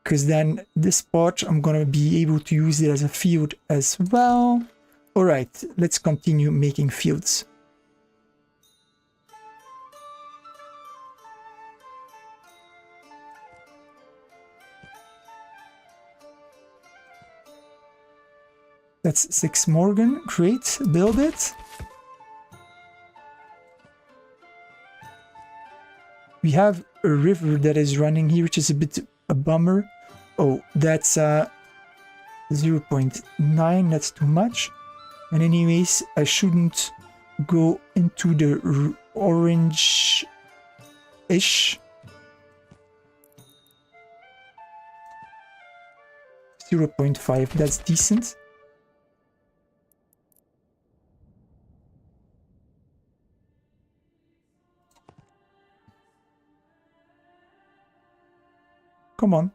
Because then this part, I'm gonna be able to use it as a field as well. Alright, let's continue making fields. That's 6 Morgan. Great. Build it. We have a river that is running here, which is a bit a bummer. Oh, that's 0.9. That's too much. And anyways, I shouldn't go into the orange-ish. 0.5. That's decent. Come on.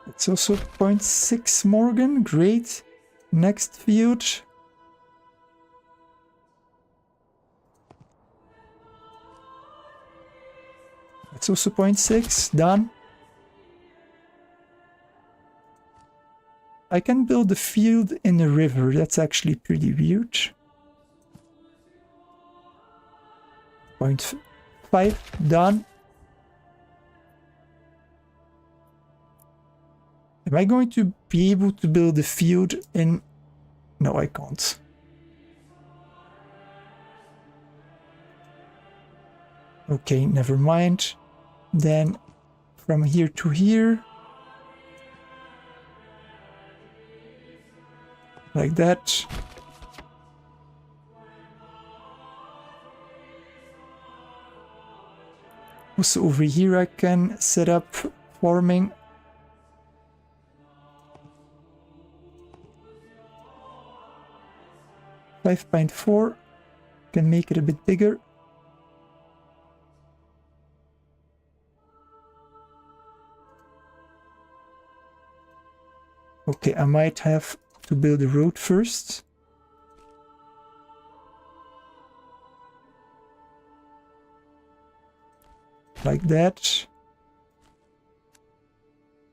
It's also 0.6 Morgan. Great. Next field. It's also 0.6. Done. I can build a field in a river. That's actually pretty weird. 0.5. Done. Am I going to be able to build a field in... No, I can't. Okay, never mind. Then from here to here. Like that. Also over here I can set up farming. .4 can make it a bit bigger. Okay, I might have to build a road first. Like that.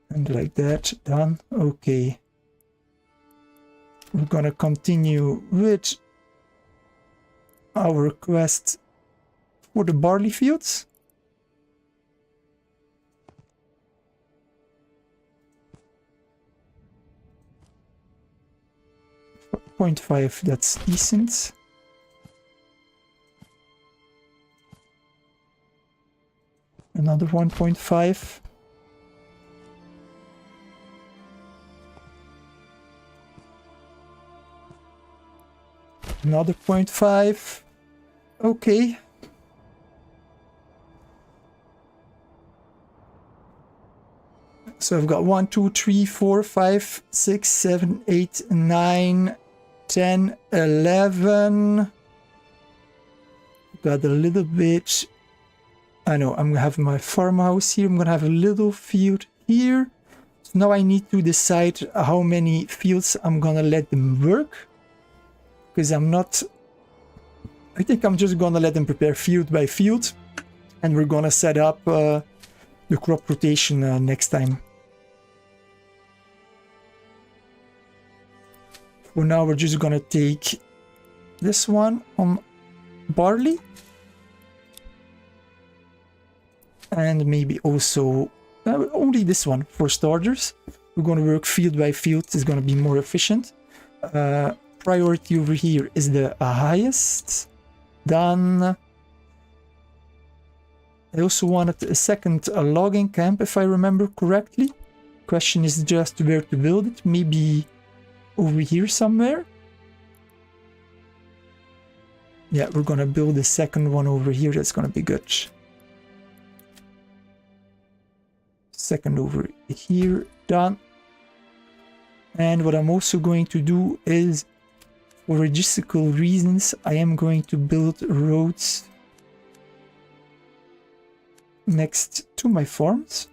And like that. Done. Okay. We're gonna continue with our quest for the barley fields. .5, that's decent. Another 1.5. Another 0.5. Okay. So I've got 1, 2, 3, 4, 5, 6, 7, 8, 9, 10, 11. Got a little bit. I know, I'm gonna have my farmhouse here. I'm gonna have a little field here. So now I need to decide how many fields I'm gonna let them work. Because I'm not... I think I'm just gonna let them prepare field by field. And we're gonna set up the crop rotation next time. For now we're just gonna take this one on barley. And maybe also only this one for starters. We're gonna work field by field. It's gonna be more efficient. Priority over here is the highest. Done. I also wanted a second logging camp, if I remember correctly. Question is just where to build it. Maybe over here somewhere. Yeah, we're gonna build a second one over here. That's gonna be good. Second over here. Done. And what I'm also going to do is, for logistical reasons, I am going to build roads next to my farms.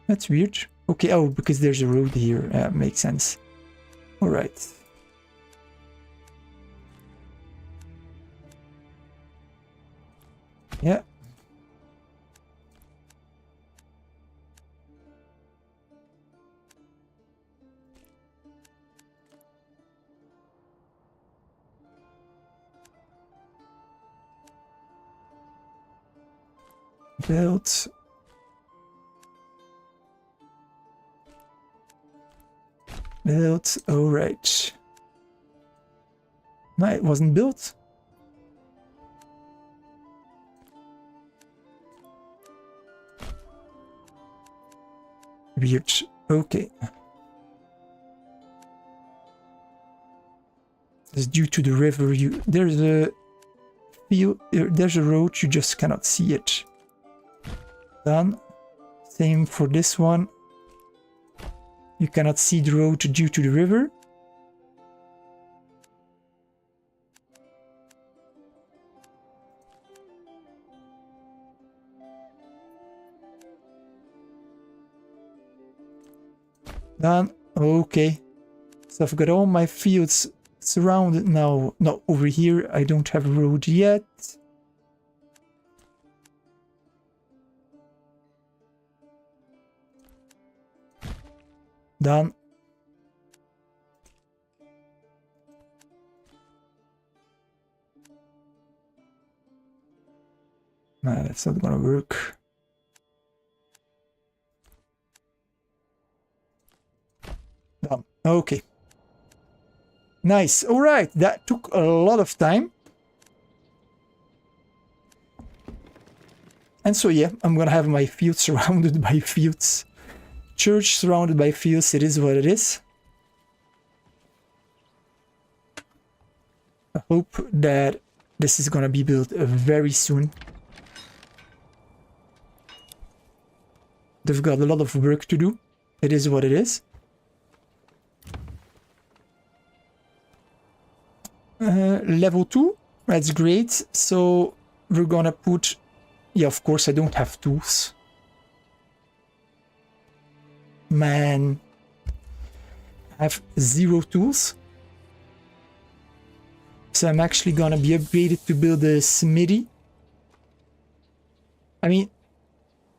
That's weird. Okay, oh, because there's a road here. Makes sense. All right. Yeah. Build. Built, alright. No, it wasn't built. Weird. Okay. It's due to the river. There's a field. There's a road. You just cannot see it. Done. Same for this one. You cannot see the road due to the river. Done. Okay. So I've got all my fields surrounded now. No, over here I don't have a road yet. Done. Nah, that's not gonna work. Done. Okay. Nice. All right. That took a lot of time. And so, yeah, I'm gonna have my fields surrounded by fields. Church surrounded by fields. It is what it is. I hope that this is gonna be built very soon. They've got a lot of work to do. It is what it is. Level 2. That's great. So we're gonna put... Yeah, of course I don't have tools. Man, I have 0 tools. So I'm actually gonna be upgraded to build a smithy. I mean,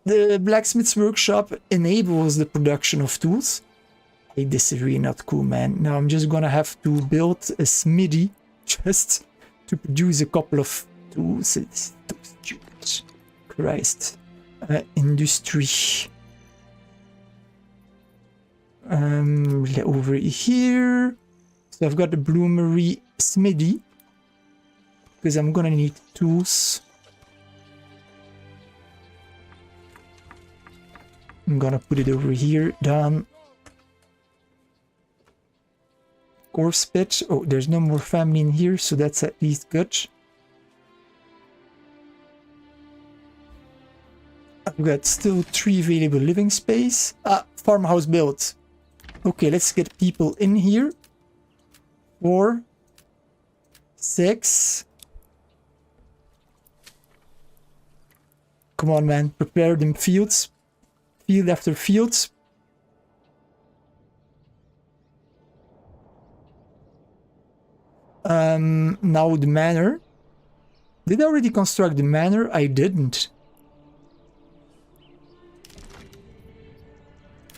the blacksmith's workshop enables the production of tools. Hey, this is really not cool, man. Now I'm just gonna have to build a smithy just to produce a couple of tools. It's too stupid. Christ. Industry. Over here. So I've got the bloomery smithy. Because I'm gonna need tools. I'm gonna put it over here. Done. Corpse pit. Oh, there's no more family in here, so that's at least good. I've got still 3 available living space. Ah, farmhouse built. Okay, let's get people in here. 4, 6. Come on, man. Prepare them fields. Field after fields. Now the manor. Did I already construct the manor? I didn't.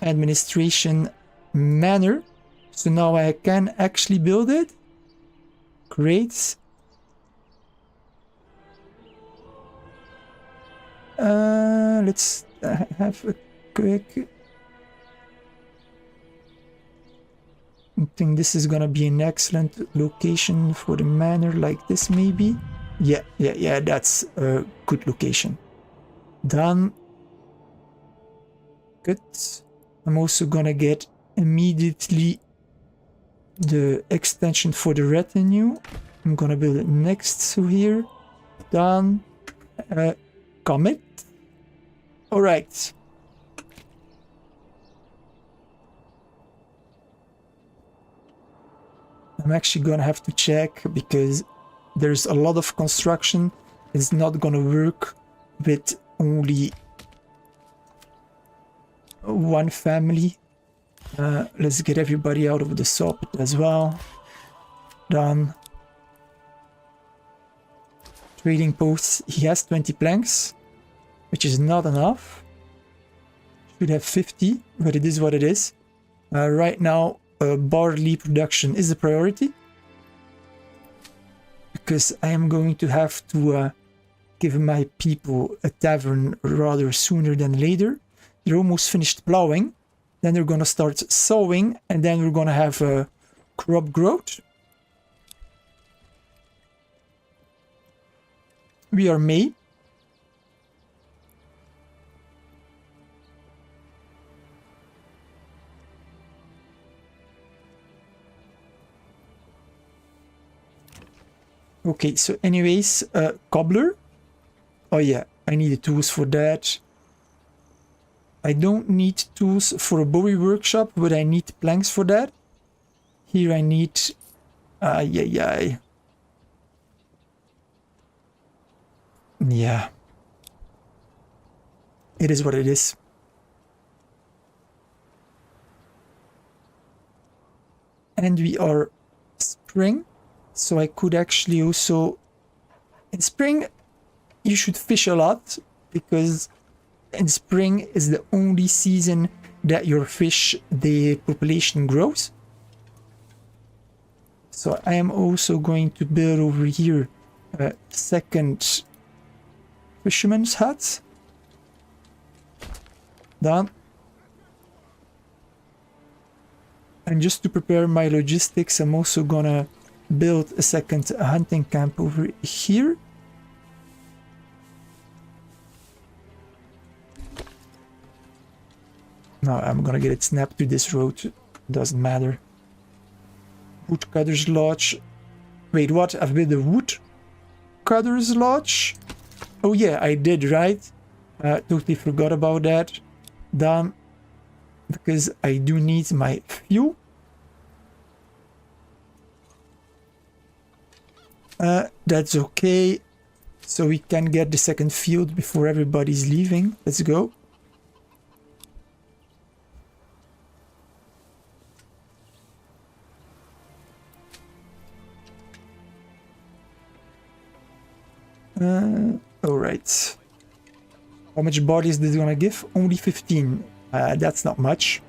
Administration manor. So now I can actually build it. Great. Let's have a quick... I think this is gonna be an excellent location for the manor, like this maybe. Yeah, that's a good location. Done. Good. I'm also gonna get immediately the extension for the retinue. I'm gonna build it next to here. Done. Commit. Alright. I'm actually gonna have to check because there's a lot of construction. It's not gonna work with only one family. Let's get everybody out of the saw pit as well. Done. Trading posts. He has 20 planks, which is not enough. Should have 50, but it is what it is. Right now, barley production is a priority. Because I am going to have to give my people a tavern rather sooner than later. They're almost finished plowing. Then they're gonna start sowing, and then we're gonna have a crop growth. We are May. Okay, so anyways, cobbler. Oh yeah, I need the tools for that. I don't need tools for a bowie workshop, but I need planks for that. Here I need... yeah. Yeah. It is what it is. And we are spring. So I could actually also... In spring, you should fish a lot, because in spring is the only season that your fish, the population grows. So I am also going to build over here a second fisherman's hut. Done. And just to prepare my logistics, I'm also gonna build a second hunting camp over here. No, I'm gonna get it snapped to this road. Doesn't matter. Woodcutter's Lodge. Wait, what? I've built a Woodcutter's Lodge? Oh yeah, I did, right? Totally forgot about that. Done. Because I do need my fuel. That's okay. So we can get the second field before everybody's leaving. Let's go. Alright. How much body is this gonna give? Only 15. That's not much.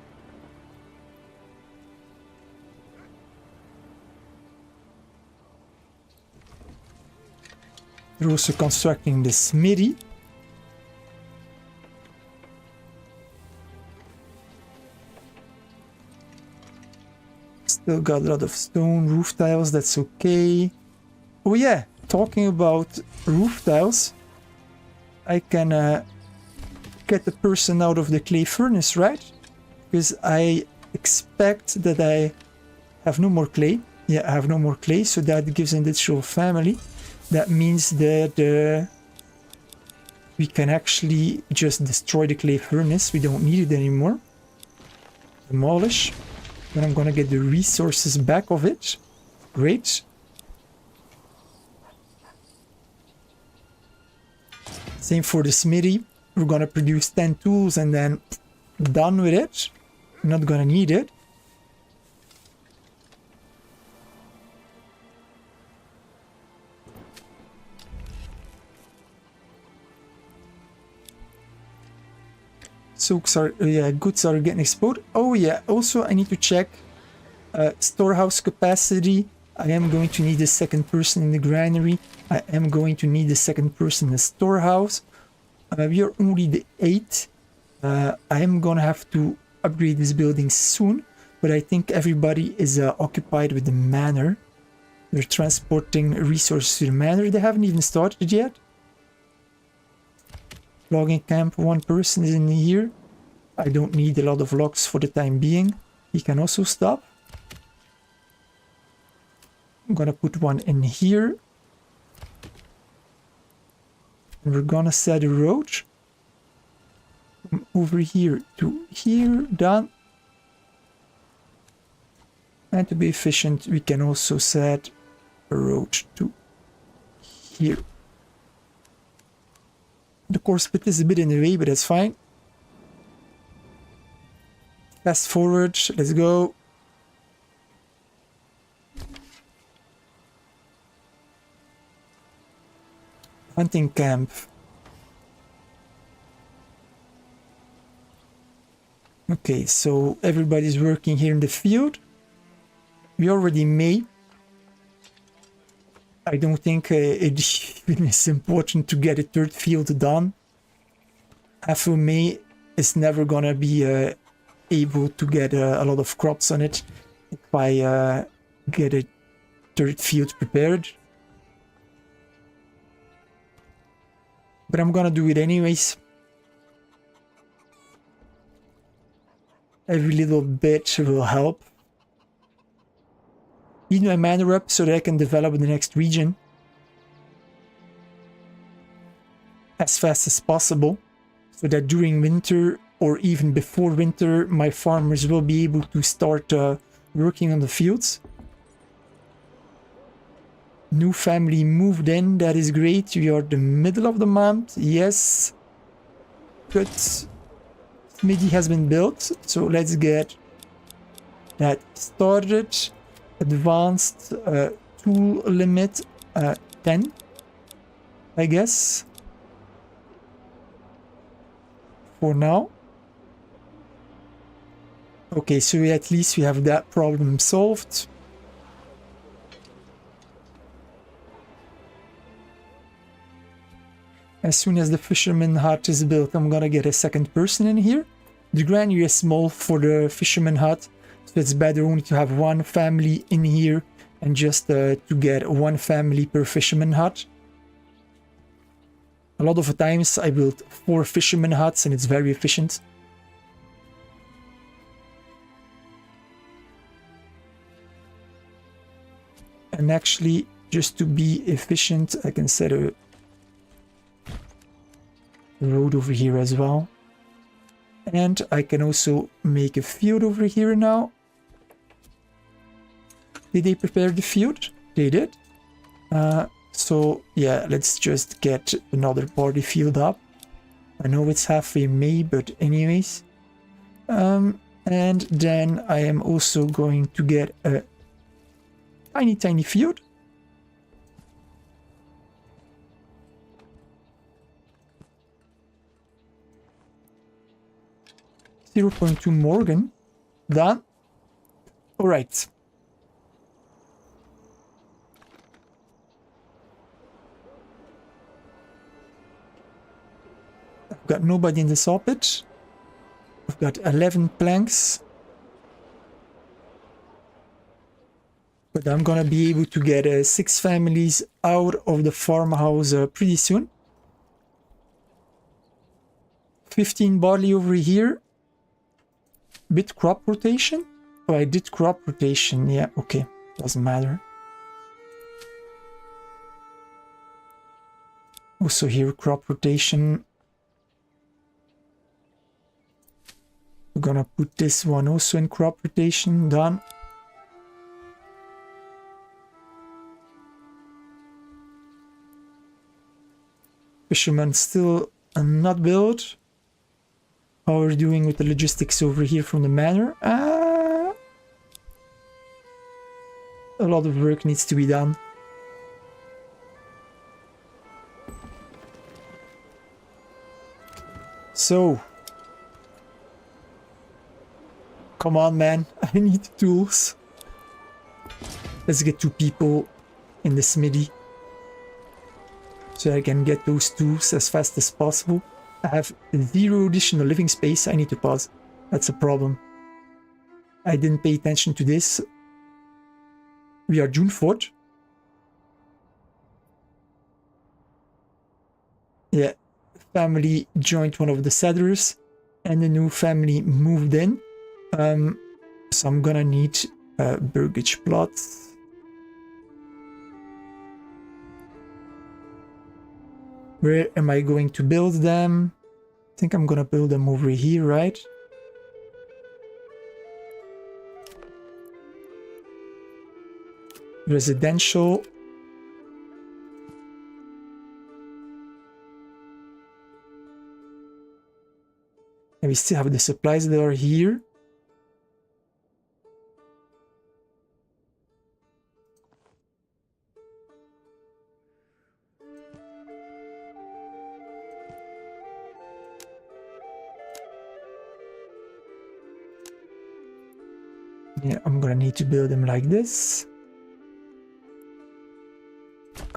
They're also constructing the smithy. Still got a lot of stone roof tiles, that's okay. Oh yeah, talking about roof tiles, I can get the person out of the clay furnace, right? Because I expect that I have no more clay. Yeah, I have no more clay, so that gives an additional family. That means that we can actually just destroy the clay furnace. We don't need it anymore. Demolish. Then I'm gonna get the resources back of it. Great. Same for the smithy. We're gonna produce 10 tools and then done with it. Not gonna need it. Soaks are, yeah, goods are getting exposed. Oh yeah, also I need to check storehouse capacity. I am going to need a second person in the granary. I am going to need a second person in the storehouse. We are only the 8. I am gonna have to upgrade this building soon, but I think everybody is occupied with the manor. They're transporting resources to the manor. They haven't even started yet. Logging camp, 1 person is in here. I don't need a lot of logs for the time being. He can also stop. I'm gonna put 1 in here. And we're gonna set a road from over here to here. Done. And to be efficient, we can also set a road to here. The course pit is a bit in the way, but that's fine. Fast forward, let's go. Hunting camp. Okay, so everybody's working here in the field. We already May. I don't think it even is important to get a third field done. Half of May is never gonna be able to get a lot of crops on it if I get a third field prepared. But I'm gonna do it anyways. Every little bit will help. Need my manor up so that I can develop the next region as fast as possible, so that during winter or even before winter my farmers will be able to start working on the fields. New family moved in, that is great. We are the middle of the month, yes. Good. Smithy has been built, so let's get that started. Advanced tool limit 10, I guess, for now. Okay, so at least we have that problem solved. As soon as the fisherman hut is built, I'm gonna get a second person in here. The granary is small for the fisherman hut, so it's better only to have one family in here and just to get one family per fisherman hut. A lot of the times I build 4 fisherman huts and it's very efficient. And actually, just to be efficient, I can set a road over here as well. And I can also make a field over here now. Did they prepare the field? They did. So yeah, let's just get another party field up. I know it's halfway May, but anyways. And then I am also going to get a tiny field. .2 Morgan. Done. Alright. I've got nobody in the saw pit. I've got 11 planks. But I'm gonna be able to get 6 families out of the farmhouse pretty soon. 15 barley over here. Bit crop rotation? Oh, I did crop rotation. Yeah, okay. Doesn't matter. Also here, crop rotation. We're gonna put this one also in crop rotation. Done. Fisherman still not built. How are we doing with the logistics over here from the manor? A lot of work needs to be done. So, come on, man. I need tools. Let's get 2 people in the smithy, so I can get those tools as fast as possible. I have 0 additional living space. I need to pause. That's a problem. I didn't pay attention to this. We are June 4th. Yeah. Family joined one of the settlers and the new family moved in. So I'm gonna need burgage plots. Where am I going to build them? I think I'm gonna build them over here, right? Residential. And we still have the supplies that are here. Yeah, I'm gonna need to build them like this.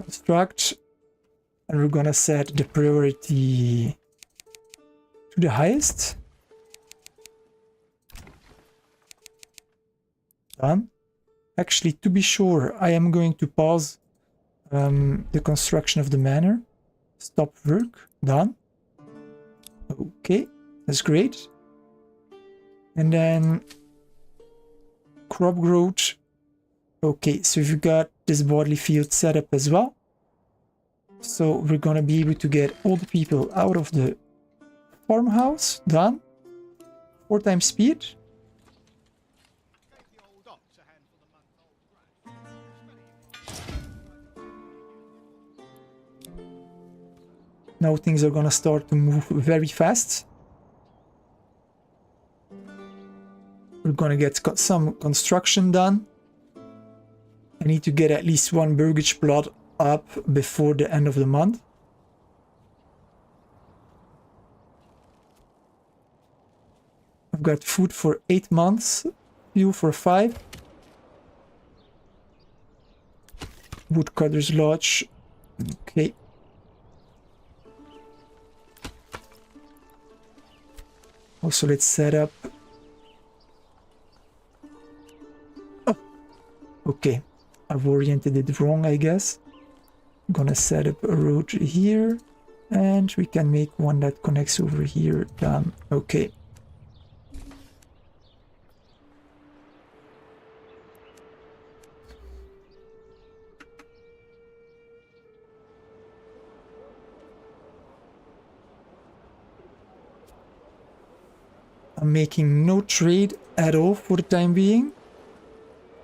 construct, and we're gonna set the priority to the highest. Done. Actually, to be sure, I am going to pause the construction of the manor. Stop work. Done. Okay, that's great. And then crop growth. Okay, so we've got this bodily field set up as well. So we're gonna be able to get all the people out of the farmhouse. Done. 4 times speed. Now things are gonna start to move very fast. We're gonna get some construction done. I need to get at least 1 burgage plot up before the end of the month. I've got food for 8 months, fuel for 5. Woodcutter's Lodge. Okay. Also, let's set up. Oh, okay. I've oriented it wrong, I guess. I'm gonna set up a road here, and we can make one that connects over here. Done. Okay. I'm making no trade at all for the time being.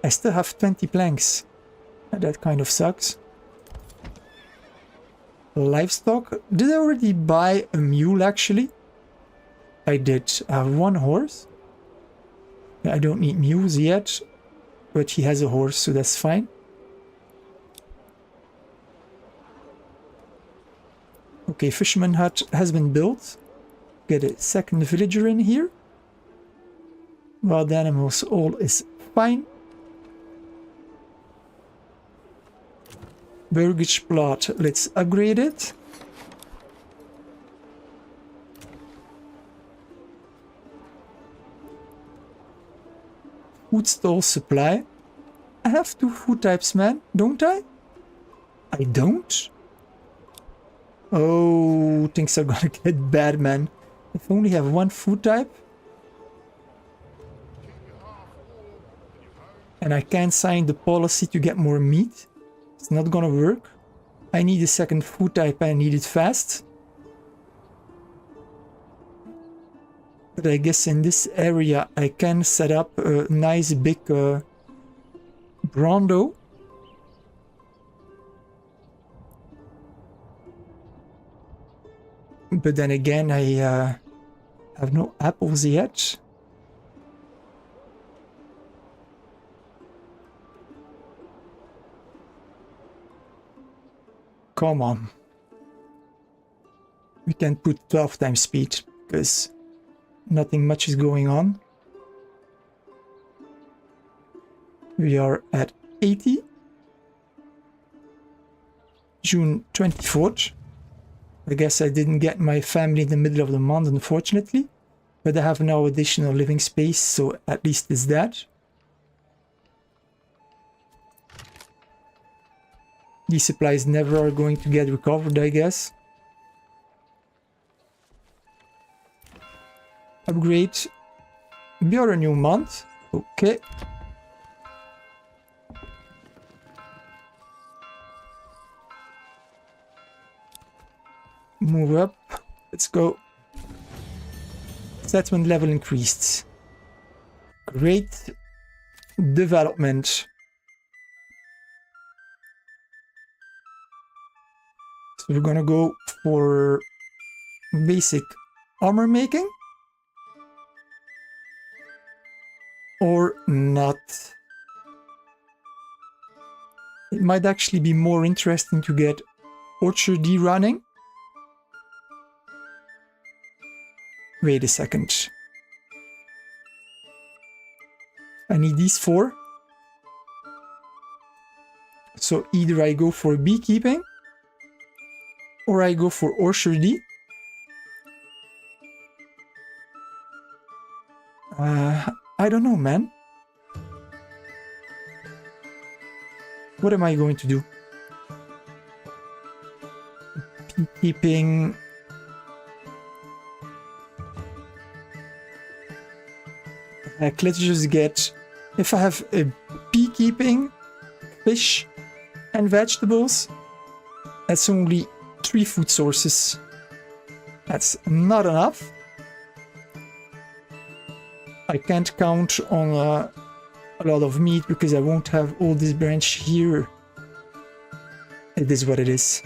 I still have 20 planks. That kind of sucks. Livestock. Did I already buy a mule actually? I did. I have 1 horse. I don't need mules yet, but he has a horse, so that's fine. Okay, fisherman hut has been built. Get a second villager in here. Wild animals, all is fine. Burgage plot, let's upgrade it. Food stall supply. I have 2 food types, man, don't I? I don't? Oh, things are gonna get bad, man. If I only have 1 food type. And I can't sign the policy to get more meat. It's not gonna work. I need a second food type, I need it fast. But I guess in this area I can set up a nice big Brando. But then again, I have no apples yet. Come on. We can put 12 times speed, because nothing much is going on. We are at 80. June 24th. I guess I didn't get my family in the middle of the month, unfortunately. But I have now additional living space, so at least it's that. These supplies never are going to get recovered, I guess. Upgrade. We are a new month. Okay. Move up. Let's go. Settlement level increased. Great development. So we're gonna go for basic armor making. Or not. It might actually be more interesting to get orchardy running. Wait a second. I need these 4. So either I go for beekeeping or I go for orchardy. I don't know, man. What am I going to do? Beekeeping. Let's just get... If I have a beekeeping, fish, and vegetables, that's only 3 food sources. That's not enough. I can't count on a lot of meat because I won't have all this branch here. It is what it is.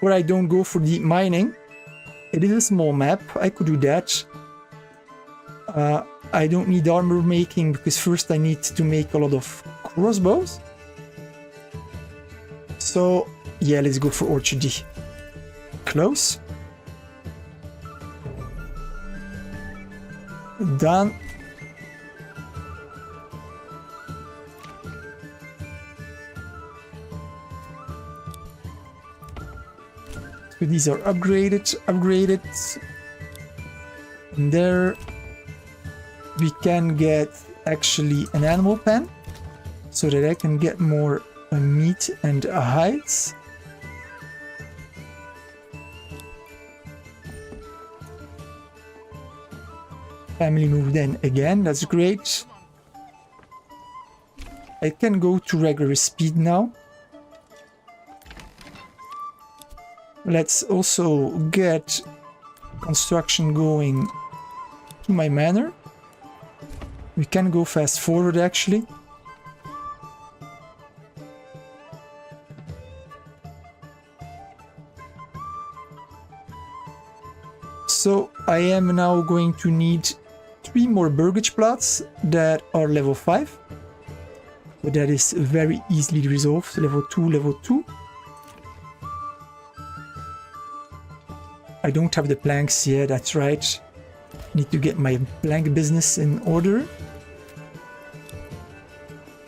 Or I don't go for deep mining. It is a small map. I could do that. I don't need armor making because first I need to make a lot of crossbows. So yeah, let's go for orchardy. Close. Done. So these are upgraded. And there we can get actually an animal pen so that I can get more meat and hides. Family moved in again, that's great. I can go to regular speed now. Let's also get construction going to my manor. We can go fast forward actually. So I am now going to need 3 more burgage plots that are level 5. But that is very easily resolved. Level 2, level 2. I don't have the planks yet, that's right. Need to get my plank business in order.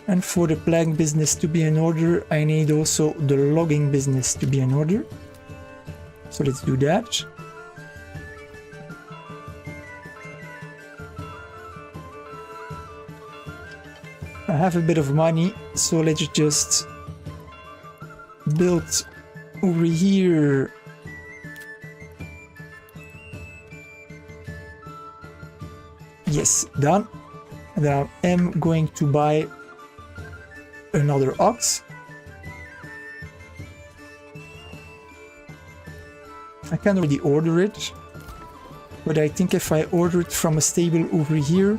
And for the plank business to be in order, I need also the logging business to be in order. So let's do that. I have a bit of money, so let's just build over here. Yes, done. And then I am going to buy another ox. I can already order it, but I think if I order it from a stable over here,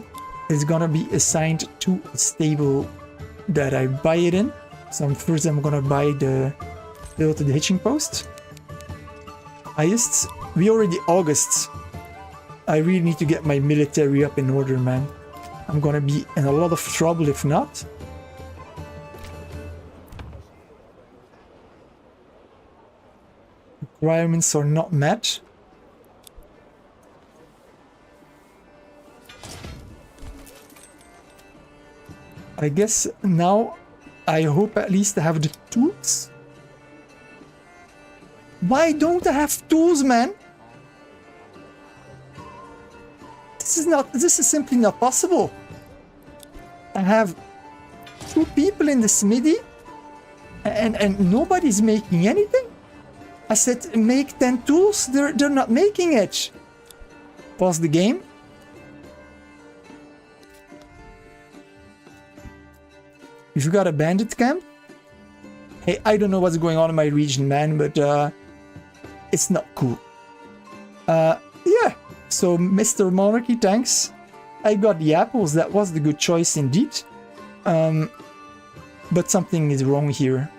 it's gonna be assigned to a stable that I buy it in. So first I'm gonna build the hitching post. Highest. We already August. I really need to get my military up in order, man. I'm gonna be in a lot of trouble if not. Requirements are not met. I guess now I hope at least I have the tools. Why don't I have tools, man? This is simply not possible. I have 2 people in the smithy and nobody's making anything. I said make 10 tools, they're not making it. Pause the game. We've got a bandit camp. Hey, I don't know what's going on in my region, man, but it's not cool. Yeah, so Mr. Monarchy, thanks. I got the apples, that was the good choice indeed. But something is wrong here.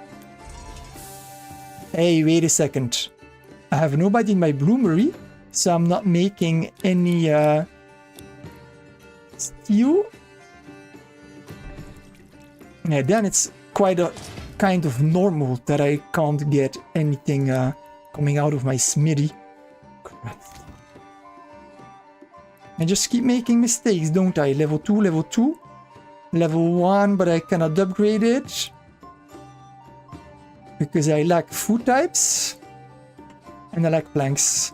Hey, wait a second. I have nobody in my bloomery, so I'm not making any steel. Yeah, then it's quite a kind of normal that I can't get anything coming out of my smithy. Christ. I just keep making mistakes, don't I? Level 2, level 2. Level 1, but I cannot upgrade it. because I lack food types and I lack planks.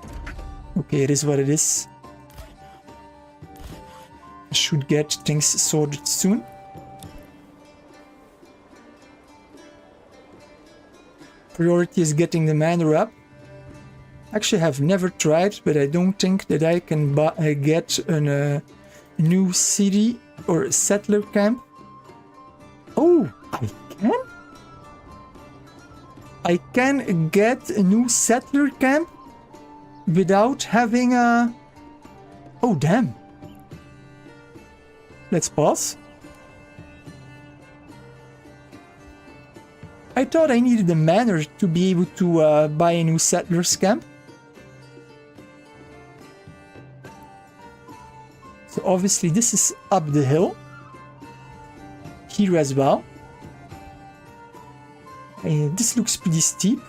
Okay, it is what it is. I should get things sorted soon. Priority is getting the manor up. Actually, I have never tried, but I don't think that I can get a new city or settler camp. Oh, I can? I can get a new settler camp without having a... Oh, damn. Let's pause. I thought I needed a manor to be able to buy a new settler's camp. So obviously this is up the hill. Here as well. And this looks pretty steep.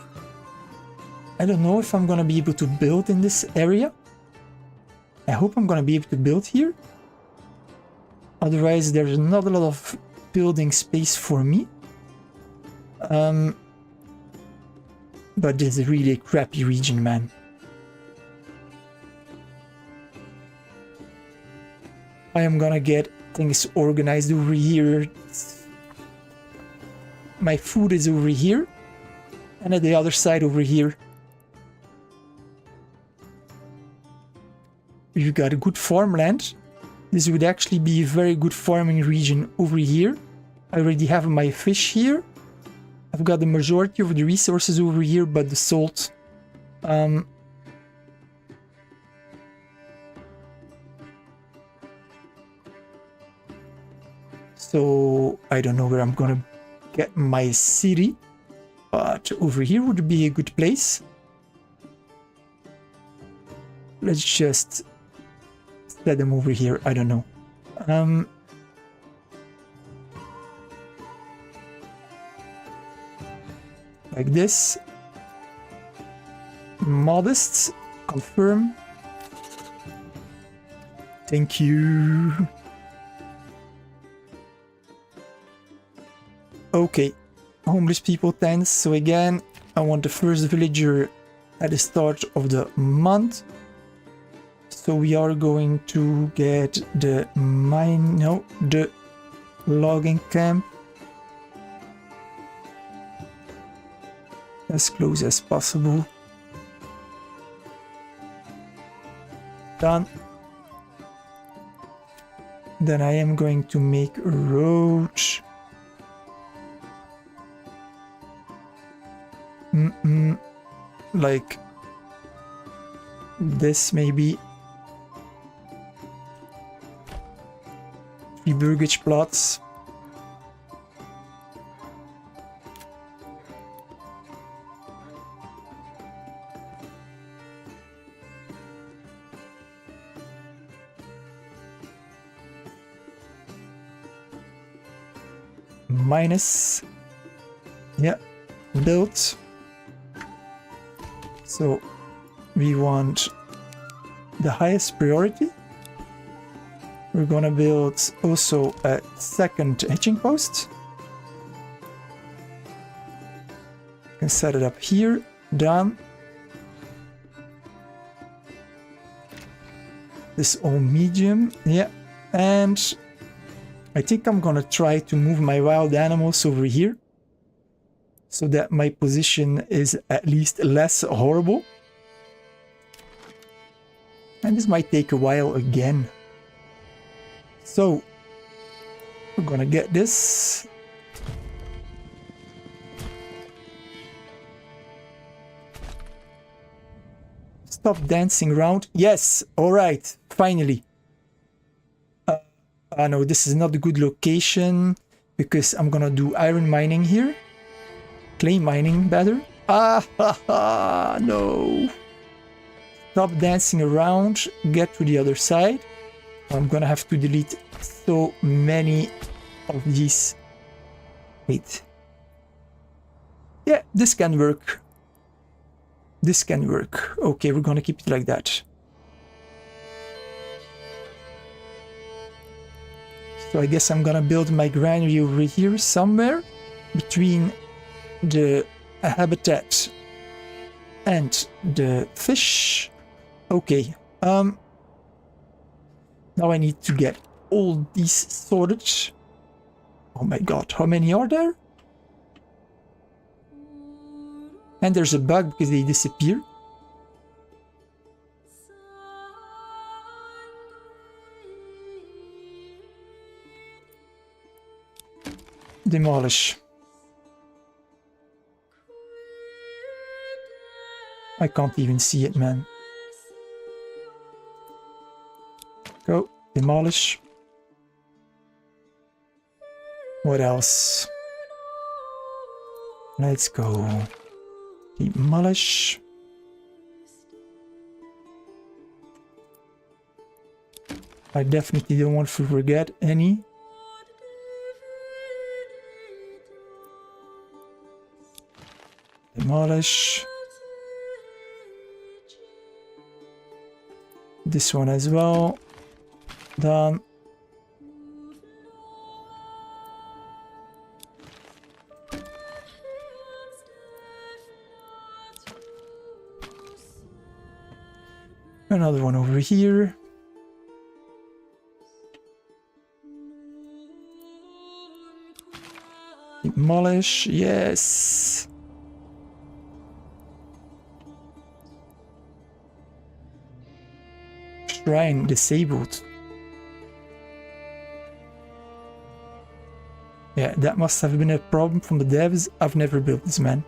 I don't know if I'm gonna be able to build in this area. I hope I'm gonna be able to build here. Otherwise there's not a lot of building space for me. But this is really a crappy region, man. I am gonna get things organized over here. My food is over here. And at the other side over here. We've got a good farmland. This would actually be a very good farming region over here. I already have my fish here. I've got the majority of the resources over here, but the salt. So I don't know where I'm gonna get my city, but over here would be a good place. Let's just set them over here. I don't know. Like this. Modest. Confirm. Thank you. Okay. Homeless people tents. So again, I want the first villager at the start of the month. So we are going to get the the logging camp. As close as possible. Done. Then I am going to make a road. Like this maybe. 3 burgage plots. Minus. Yeah, built. So we want the highest priority. We're gonna build also a second hitching post. You can set it up here. Done. This all medium. Yeah, and I think I'm gonna try to move my wild animals over here so that my position is at least less horrible. And this might take a while again. So we're gonna get this. Stop dancing around. Yes, all right, finally. No, this is not a good location because I'm gonna do iron mining here. Clay mining better. No. Stop dancing around. Get to the other side. I'm gonna have to delete so many of these. Wait. Yeah, this can work. This can work. Okay, we're gonna keep it like that. So I guess I'm gonna build my granary over here somewhere between the a habitat and the fish. Okay, now I need to get all these sorted. Oh my god, how many are there? And there's a bug because they disappear. Demolish. I can't even see it, man. Go. Demolish. What else? Let's go. Demolish. I definitely don't want to forget any. Demolish. This one as well. Done. Another one over here. Demolish, yes. Shrine disabled. Yeah, that must have been a problem from the devs. I've never built this, man.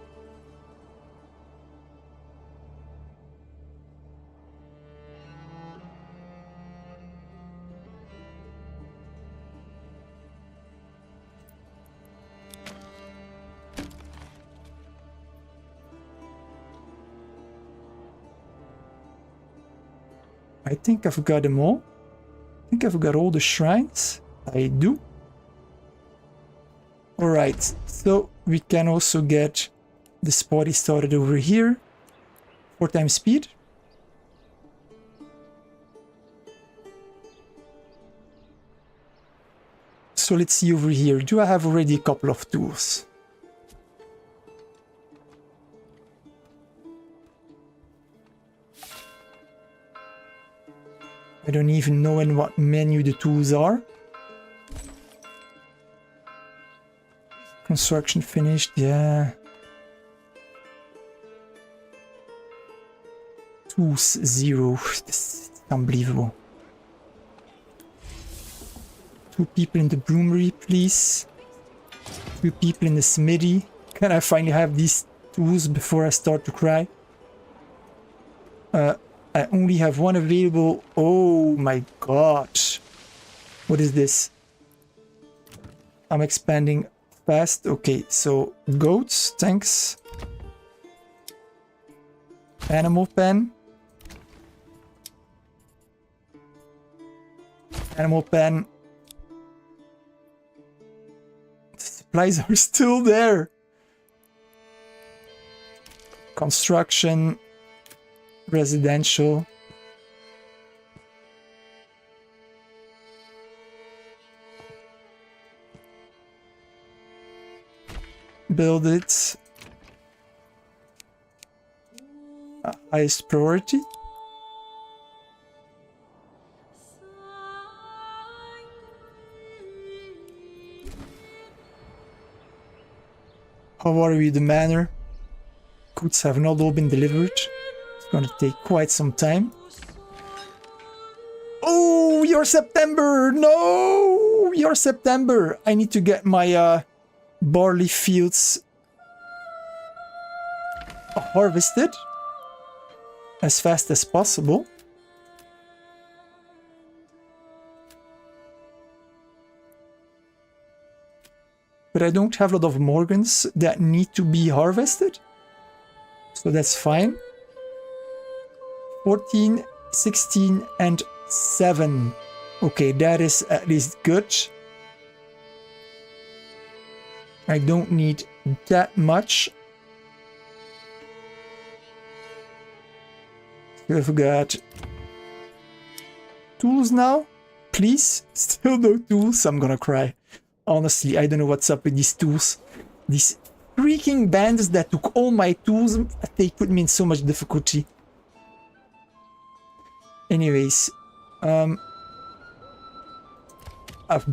I think I've got them all. I think I've got all the shrines. I do. Alright, so we can also get this party started over here. 4 times speed. So let's see over here. Do I have already a couple of tools? I don't even know in what menu the tools are. Construction finished, yeah. Tools 0. This is unbelievable. 2 people in the broomery, please. 2 people in the smithy. Can I finally have these tools before I start to cry? I only have 1 available. Oh my god. What is this? I'm expanding fast. Okay, so goats, thanks. Animal pen. Animal pen. The supplies are still there. Construction. Residential. Build it. Highest priority. How are we, the manor? Goods have not all been delivered. It's gonna take quite some time. Oh, you're September! No! You're September! I need to get my barley fields harvested as fast as possible. But I don't have a lot of Morgans that need to be harvested. So that's fine. 14, 16 and 7. Okay, that is at least good. I don't need that much. We've got tools now. Please, still no tools. I'm gonna cry. Honestly, I don't know what's up with these tools. These freaking bandits that took all my tools, they put me in so much difficulty. Anyways, I've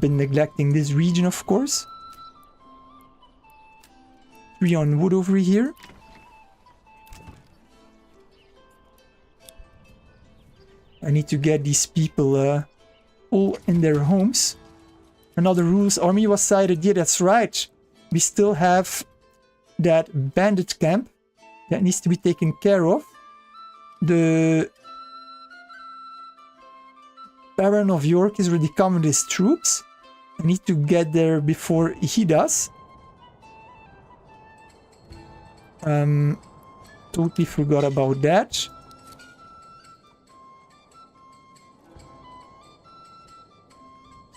been neglecting this region, of course. 3 on wood over here. I need to get these people all in their homes. Another rules army was sighted. Yeah, that's right. We still have that bandit camp that needs to be taken care of. The Baron of York is already come with his troops. I need to get there before he does. Totally forgot about that.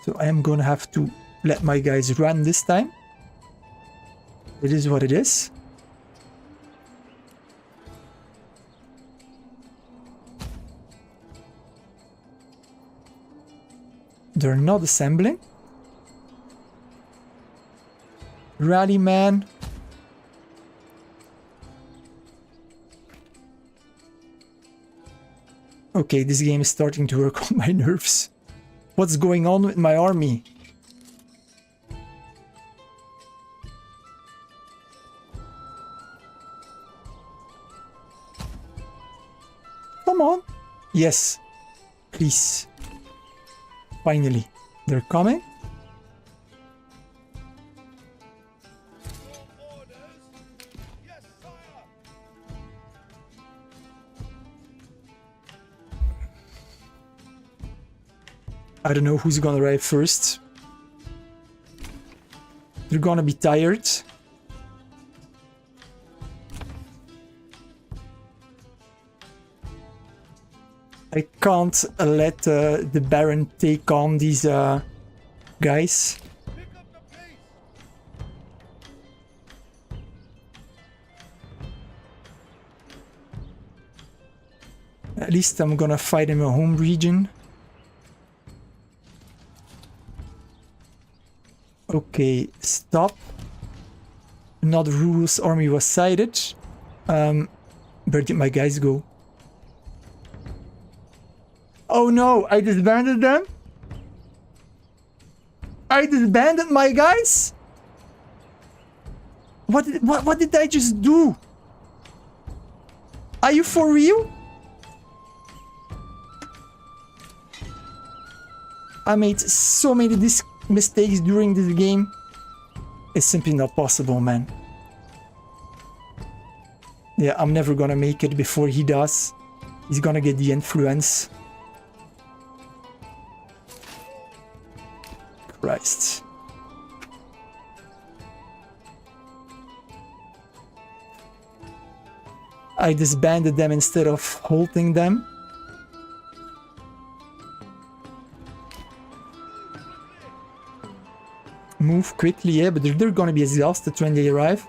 So I am gonna have to let my guys run this time. It is what it is. They're not assembling. Rally, man. Okay, this game is starting to work on my nerves. What's going on with my army? Come on. Yes. Please. Finally. They're coming. I don't know who's gonna arrive first. They're gonna be tired. I can't let the Baron take on these guys. At least I'm gonna fight in my home region. Okay, stop. Another rules army was sighted. Where did my guys go? Oh no, I disbanded them? I disbanded my guys? What did I just do? Are you for real? I made so many mistakes during this game. It's simply not possible, man. Yeah, I'm never gonna make it before he does. He's gonna get the influence. Christ. I disbanded them instead of halting them. Move quickly, yeah, but they're gonna be exhausted when they arrive.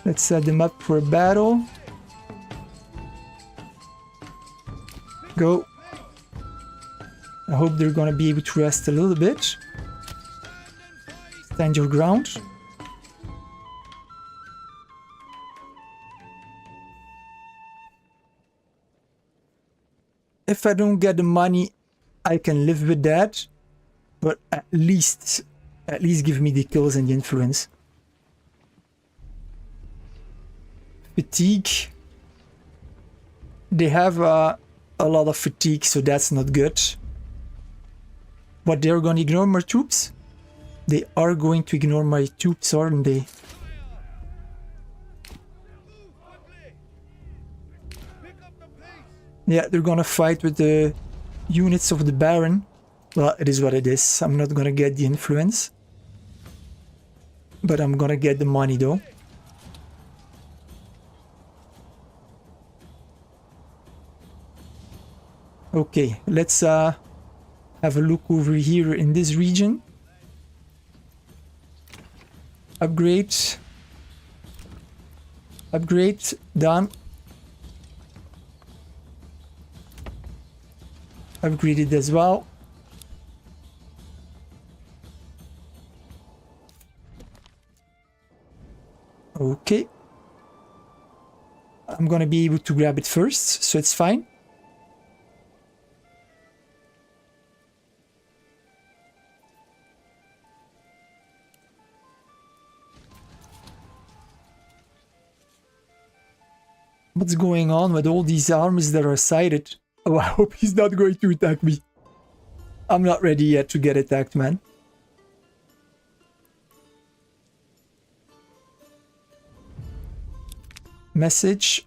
Let's set them up for a battle. Go. I hope they're gonna be able to rest a little bit. Stand your ground. If I don't get the money, I can live with that. But at least give me the kills and the influence. Fatigue. They have a lot of fatigue, so that's not good. But they're gonna ignore my troops? They are going to ignore my troops, aren't they? Yeah, they're gonna fight with the units of the Baron. Well, it is what it is. I'm not gonna get the influence. But I'm gonna get the money though. Okay, let's have a look over here in this region. Upgrade. Upgrade, done. upgraded as well. Okay. I'm gonna be able to grab it first, so it's fine. What's going on with all these armies that are sighted? Oh, I hope he's not going to attack me. I'm not ready yet to get attacked, man. Message.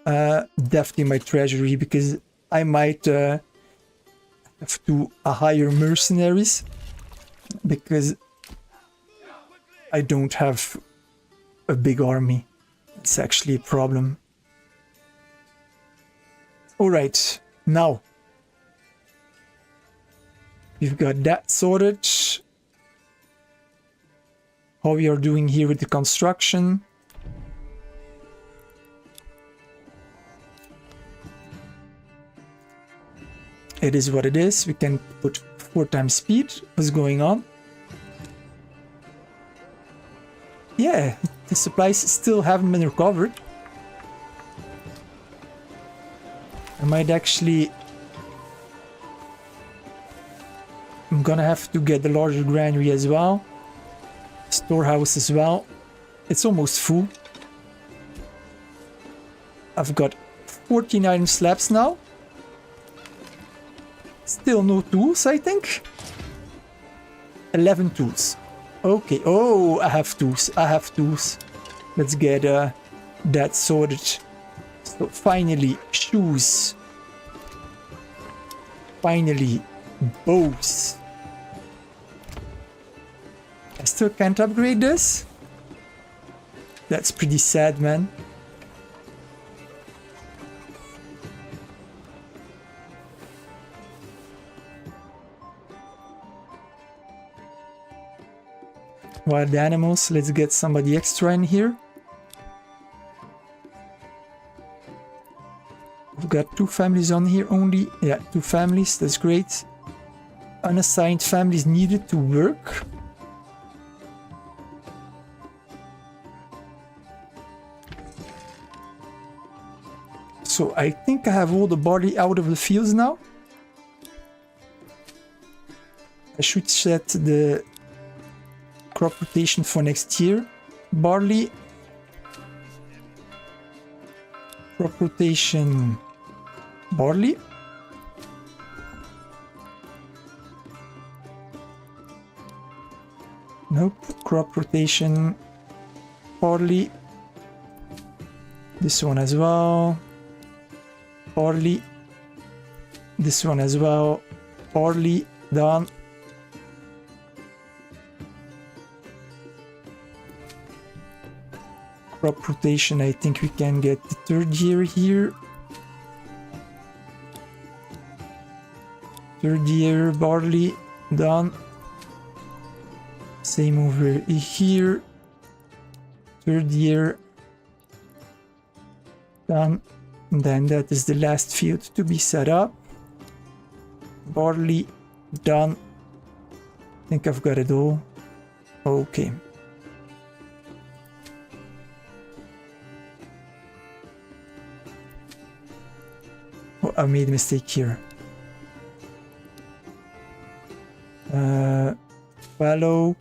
Definitely my treasury, because I might have to hire mercenaries, because I don't have a big army. It's actually a problem. Alright, now we've got that sorted. How we are doing here with the construction. It is what it is. We can put 4 times speed. What's going on? Yeah, the supplies still haven't been recovered. I might actually... I'm gonna have to get the larger granary as well. Storehouse as well. It's almost full. I've got 14 item slabs now. Still no tools, I think. 11 tools. Okay. Oh, I have tools. I have tools. Let's get that sorted. So finally, shoes. Finally, bows. I still can't upgrade this. That's pretty sad, man. Wild animals, let's get somebody extra in here. We've got 2 families on here only. Yeah, 2 families, that's great. Unassigned families needed to work. So I think I have all the barley out of the fields now. I should set the crop rotation for next year. Barley. Crop rotation. Barley. Nope. Crop rotation. Barley. This one as well. Barley. This one as well. Barley. Done. Crop rotation, I think we can get the 3rd year here. 3rd year, barley, done. Same over here. 3rd year, done. And then that is the last field to be set up. Barley, done. I think I've got it all. Okay. Oh, I made a mistake here. Fallow.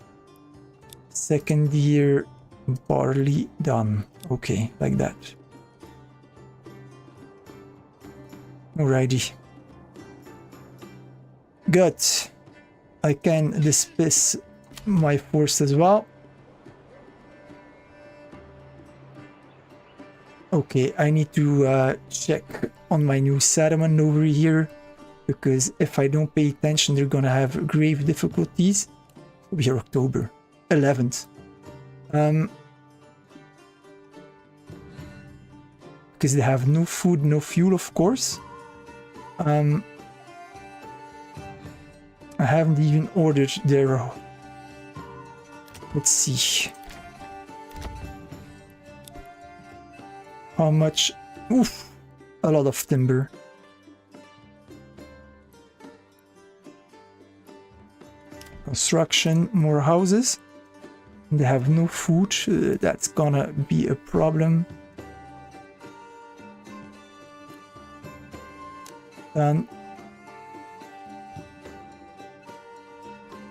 2nd year, barley, done. Okay, like that. Alrighty. Good. I can dismiss my force as well. Okay, I need to check on my new settlement over here, because if I don't pay attention, they're gonna have grave difficulties. We are October 11th. Because they have no food, no fuel, of course. I haven't even ordered their... Let's see. How much? Oof! A lot of timber. Construction, more houses. They have no food. That's gonna be a problem. Then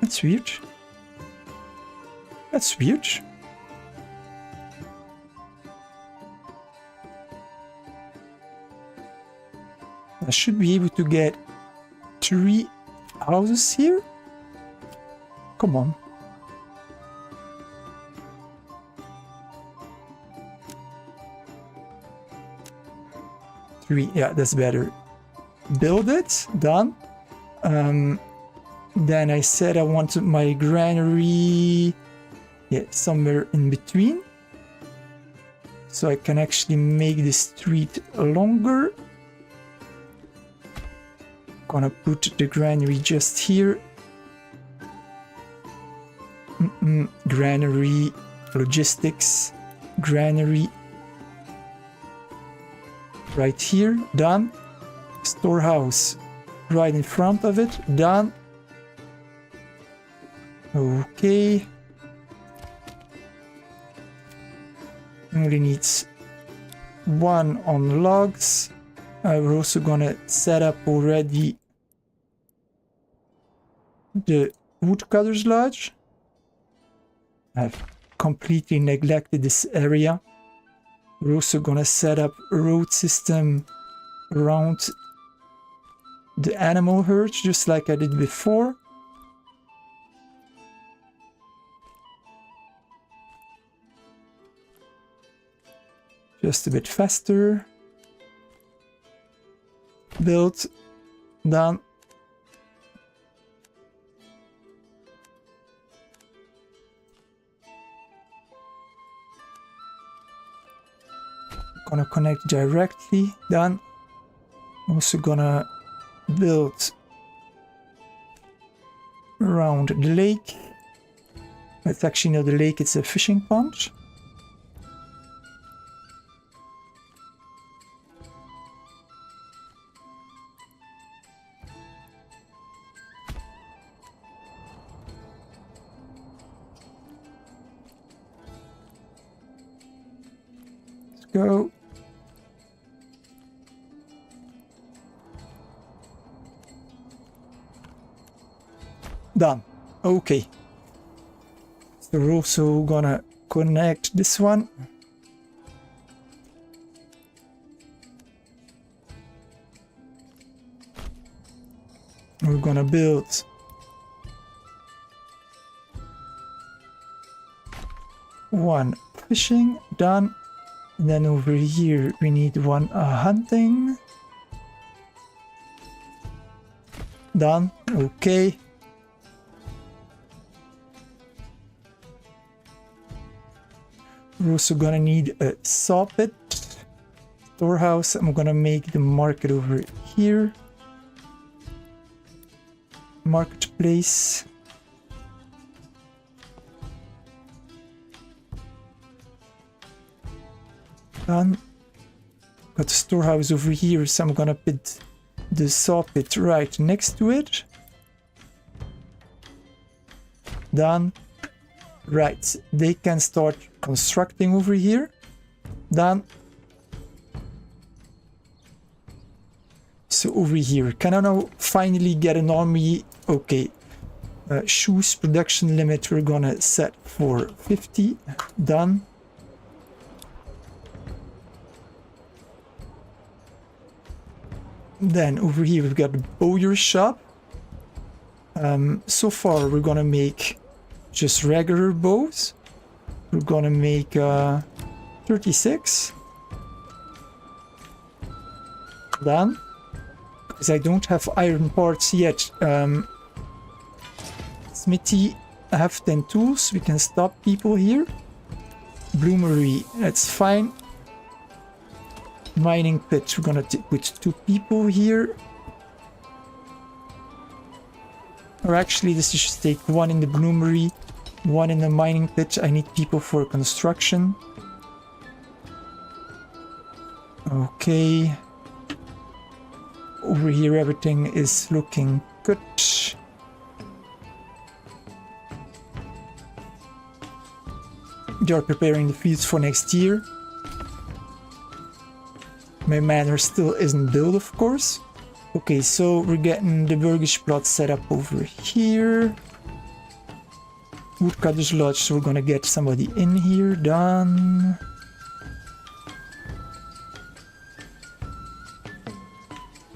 that's weird. That's weird. I should be able to get 3 houses here. Come on. Three, yeah, that's better. Build it, done. Then I said I wanted my granary, yeah, somewhere in between. So I can actually make the street longer. Gonna put the granary just here. Granary, logistics, granary. Right here, done. Storehouse, right in front of it, done. Okay. Only needs 1 on logs. We're also gonna set up already the woodcutter's lodge. I've completely neglected this area. We're also gonna set up a road system around the animal herd, just like I did before. Just a bit faster. Build. Done. Gonna connect directly. Done. Also gonna build around the lake. It's actually not the lake, it's a fishing pond. Let's go. Done. Okay. So we're also gonna connect this one. We're gonna build one fishing, done. And then over here we need one hunting. Done. Okay. We're also gonna need a saw pit, storehouse. I'm gonna make the market over here. Marketplace. Done. Got the storehouse over here, so I'm gonna put the saw pit right next to it. Done. Right, they can start constructing over here. Done. So over here, can I now finally get an army? Okay. Shoes production limit we're gonna set for 50. Done. Then over here we've got the bowyer shop. So far we're gonna make just regular bows. We're gonna make 36. Done. Because I don't have iron parts yet. Smithy, I have 10 tools. We can stop people here. Bloomery, that's fine. Mining pit, we're gonna put 2 people here. Or actually, this is just take 1 in the bloomery, 1 in the mining pit. I need people for construction. Okay. Over here, everything is looking good. They are preparing the fields for next year. My manor still isn't built, of course. Okay, so we're getting the Burgish plot set up over here. Woodcutter's Lodge, so we're gonna get somebody in here. Done.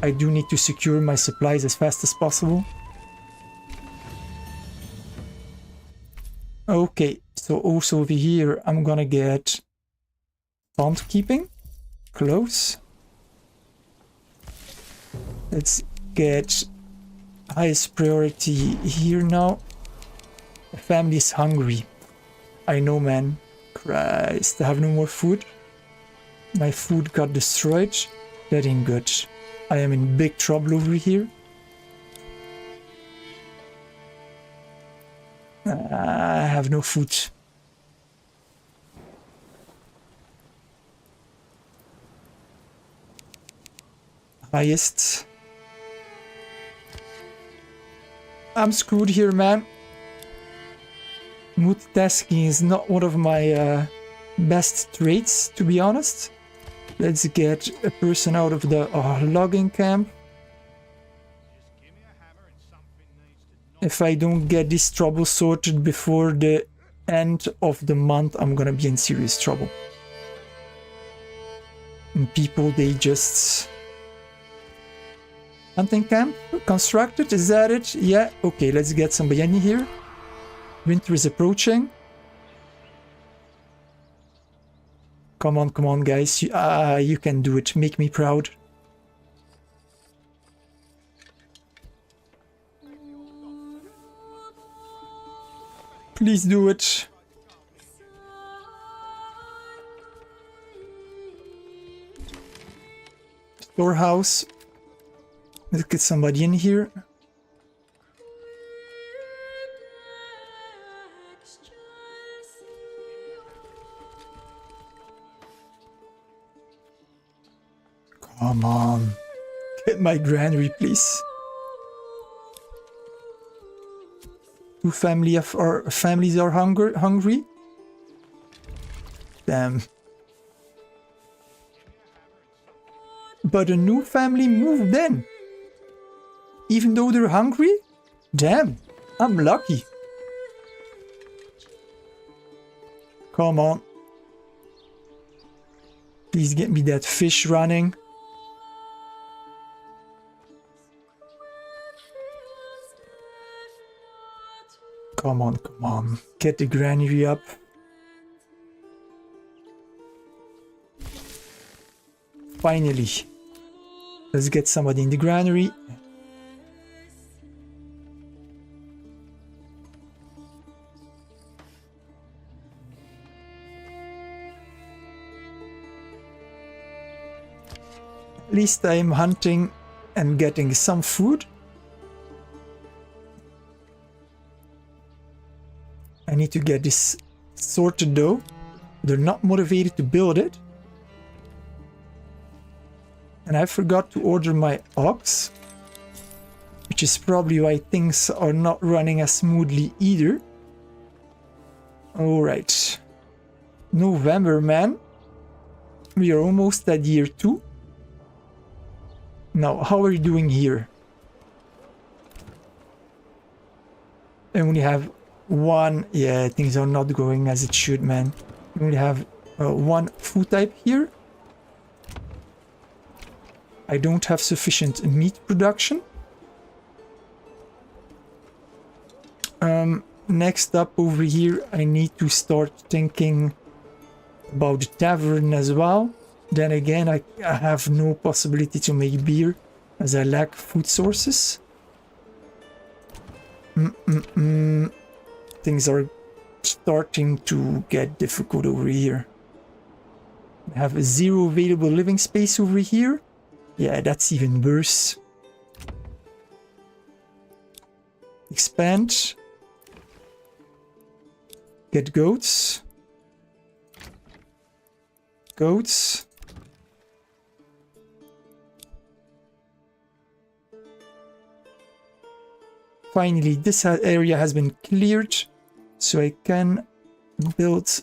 I do need to secure my supplies as fast as possible. Okay, so also over here I'm gonna get pond keeping. Close. Let's get highest priority here now. The family is hungry. I know, man. Christ, I have no more food. My food got destroyed. That ain't good. I am in big trouble over here. I have no food. Highest. I'm screwed here, man. Multitasking is not one of my best traits, to be honest. Let's get a person out of the logging camp. If I don't get this trouble sorted before the end of the month, I'm gonna be in serious trouble. And people, they just... Hunting camp? Constructed? Is that it? Yeah, okay, let's get somebody in here. Winter is approaching. Come on, guys. You can do it. Make me proud. Please do it. Storehouse. Let's get somebody in here. Come on. Get my granary, please. Two families are hungry. Damn. But a new family moved in. Even though they're hungry? Damn, I'm lucky. Come on. Please get me that fish running. Come on. Get the granary up. Finally. Let's get somebody in the granary. At least I am hunting and getting some food. I need to get this sorted though. They're not motivated to build it. And I forgot to order my ox, which is probably why things are not running as smoothly either. Alright. November, man. We are almost at year 2. Now, how are you doing here? I only have one. Yeah, things are not going as it should, man. We only have one food type here. I don't have sufficient meat production. Next up over here, I need to start thinking about the tavern as well. Then again, I have no possibility to make beer as I lack food sources. Things are starting to get difficult over here. I have 0 available living space over here. Yeah, that's even worse. Expand. Get goats. Goats. Finally, this area has been cleared, so I can build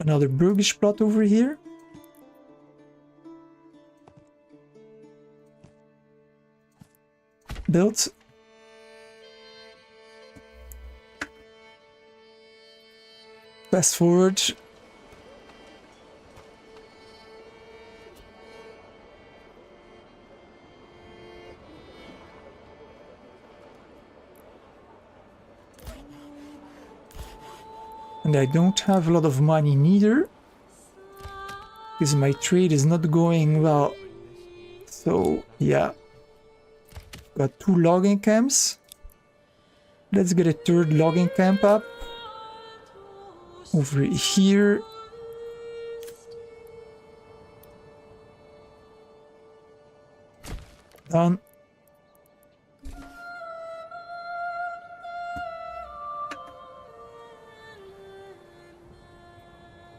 Another Burgish plot over here. Built. Fast forward. And I don't have a lot of money neither, because my trade is not going well. So yeah, got 2 logging camps. Let's get a 3rd logging camp up over here. Done.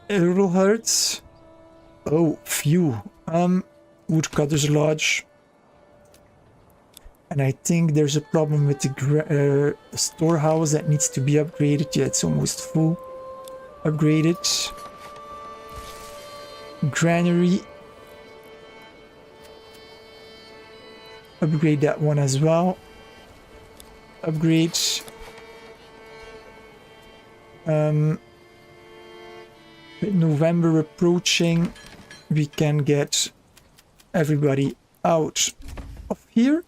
Braveheart. Oh, phew. Woodcutter's Lodge. And I think there's a problem with the storehouse that needs to be upgraded. Yeah, it's almost full. Upgraded. Granary. Upgrade that one as well. Upgrade. With November approaching, we can get everybody out of here.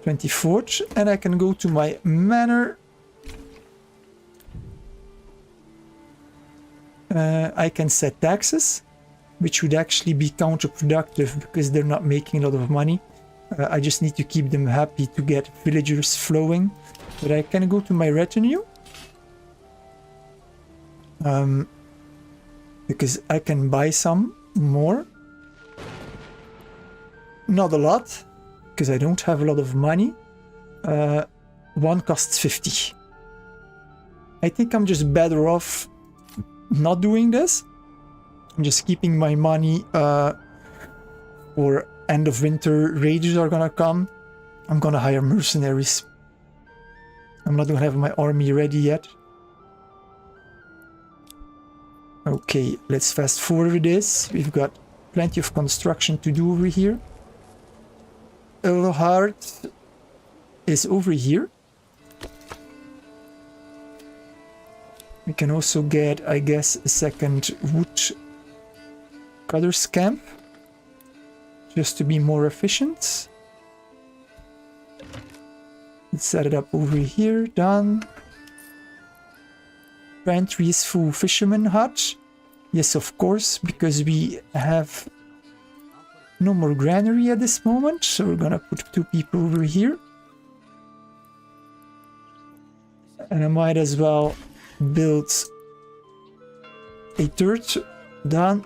'24th, and I can go to my manor. I can set taxes, which would actually be counterproductive because they're not making a lot of money. I just need to keep them happy to get villagers flowing. But I can go to my retinue. Because I can buy some more. Not a lot, because I don't have a lot of money. One costs 50. I think I'm just better off not doing this. I'm just keeping my money for end of winter rages are gonna come. I'm gonna hire mercenaries. I'm not gonna have my army ready yet. Okay, let's fast forward this. We've got plenty of construction to do over here. Braveheart is over here. We can also get, I guess, a second wood cutter's camp, just to be more efficient. Let's set it up over here. Done. Pantry is full. Fisherman hut. Yes, of course, because we have no more granary at this moment, so we're gonna put 2 people over here. And I might as well build a 3rd. Done.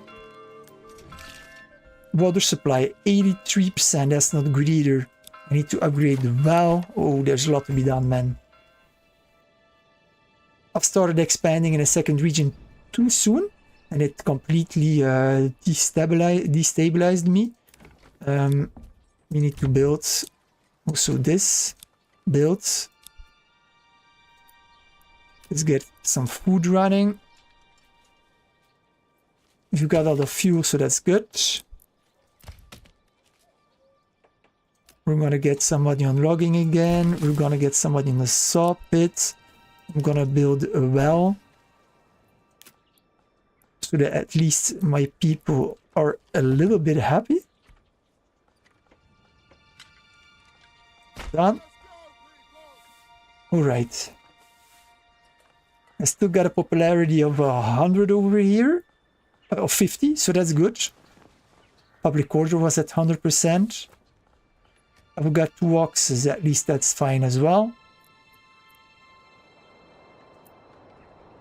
Water supply 83%. That's not good either. I need to upgrade the well. Oh, there's a lot to be done, man. I've started expanding in a second region too soon, and it completely destabilized me. We need to build also this. Build. Let's get some food running. We've got a lot of fuel, so that's good. We're gonna get somebody on logging again. We're gonna get somebody in the saw pit. I'm gonna build a well, so that at least my people are a little bit happy. Done. Alright. I still got a popularity of 100 over here. Of 50, so that's good. Public order was at 100%. I've got 2 oxes, at least that's fine as well.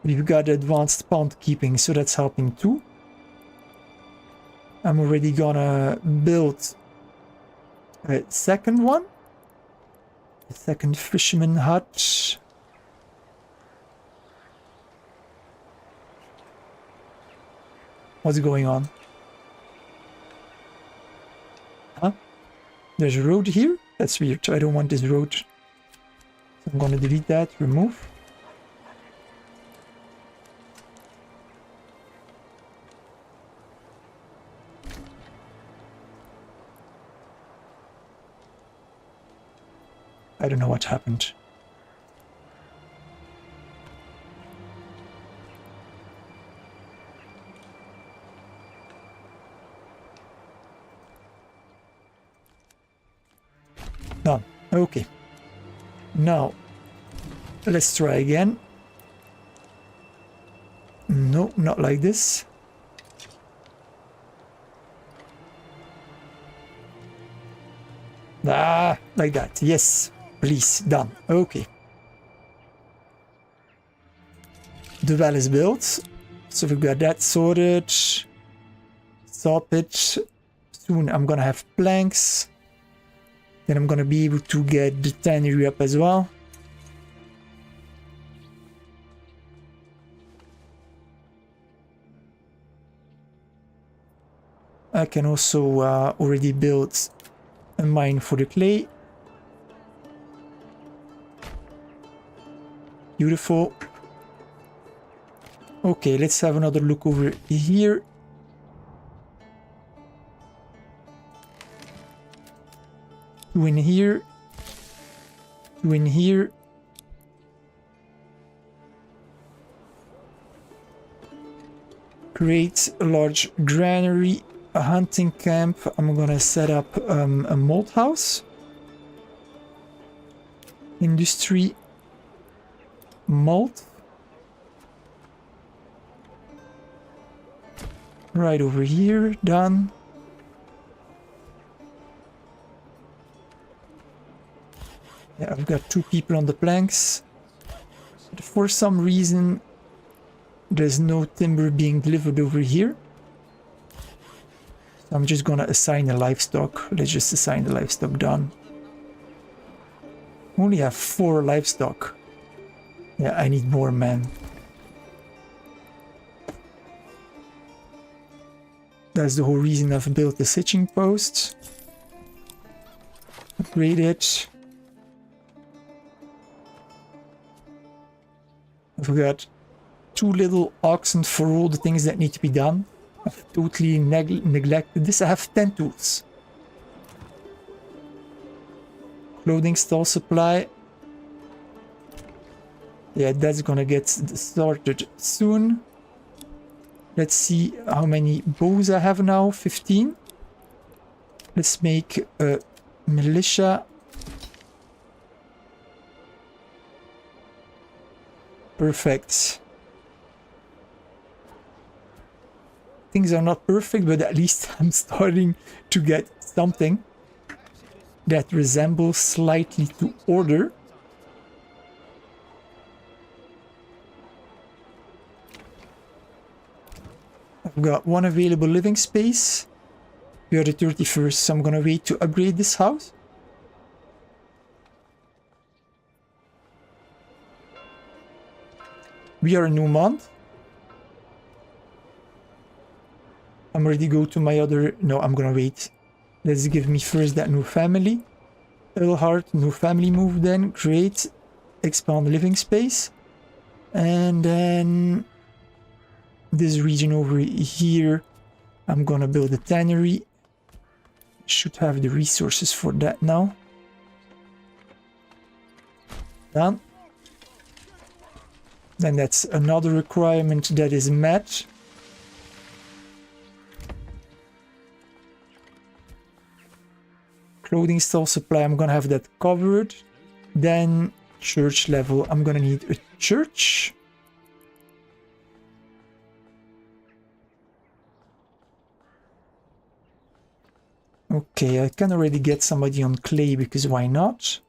We've got advanced pond keeping, so that's helping too. I'm already gonna build a second one. A second fisherman hut. What's going on? Huh? There's a road here? That's weird. I don't want this road. So I'm gonna delete that, remove. I don't know what happened. Done. Okay. Now, let's try again. No, not like this. Ah, like that. Yes, please. Done. Okay. The well is built. So we've got that sorted. Stop it. Soon I'm gonna have planks. Then I'm gonna be able to get the tannery up as well. I can also already build a mine for the clay. Beautiful. Okay, let's have another look over here. Two in here. Two in here. Create a large granary, a hunting camp. I'm gonna set up a mold house. Industry. Mold. Right over here, done. Yeah, I've got 2 people on the planks. But for some reason, there's no timber being delivered over here. So I'm just gonna assign a livestock. Let's just assign the livestock, done. Only have 4 livestock. Yeah, I need more men. That's the whole reason I've built the hitching post. Upgrade it. I've got 2 little oxen for all the things that need to be done. I've totally neglected this. I have 10 tools. Clothing stall supply. Yeah, that's gonna get started soon. Let's see how many bows I have now. 15. Let's make a militia. Perfect. Things are not perfect, but at least I'm starting to get something that resembles slightly to order. I've got 1 available living space. We are the 31st, so I'm gonna wait to upgrade this house. We are a new month. I'm ready to go to my other... No, I'm gonna wait. Let's give me first that new family. Braveheart, new family move then. Great. Expand living space. And then... this region over here, I'm gonna build a tannery. Should have the resources for that now. Done. Then that's another requirement that is met. Clothing stall supply, I'm gonna have that covered. Then church level, I'm gonna need a church. Okay, I can already get somebody on clay because why not?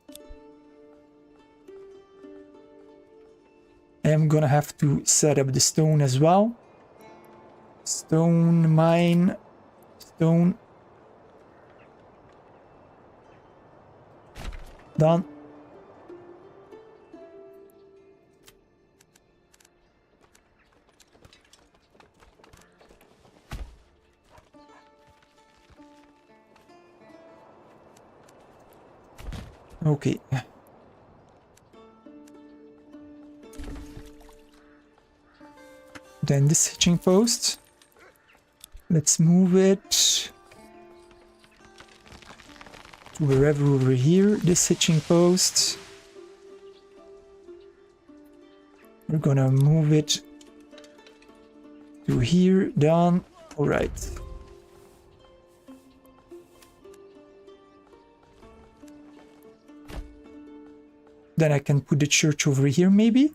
I'm gonna have to set up the stone as well. Stone, mine, stone. Done. Okay. Then this hitching post. Let's move it to wherever over here. This hitching post. We're gonna move it to here, down. Alright. Then I can put the church over here, maybe?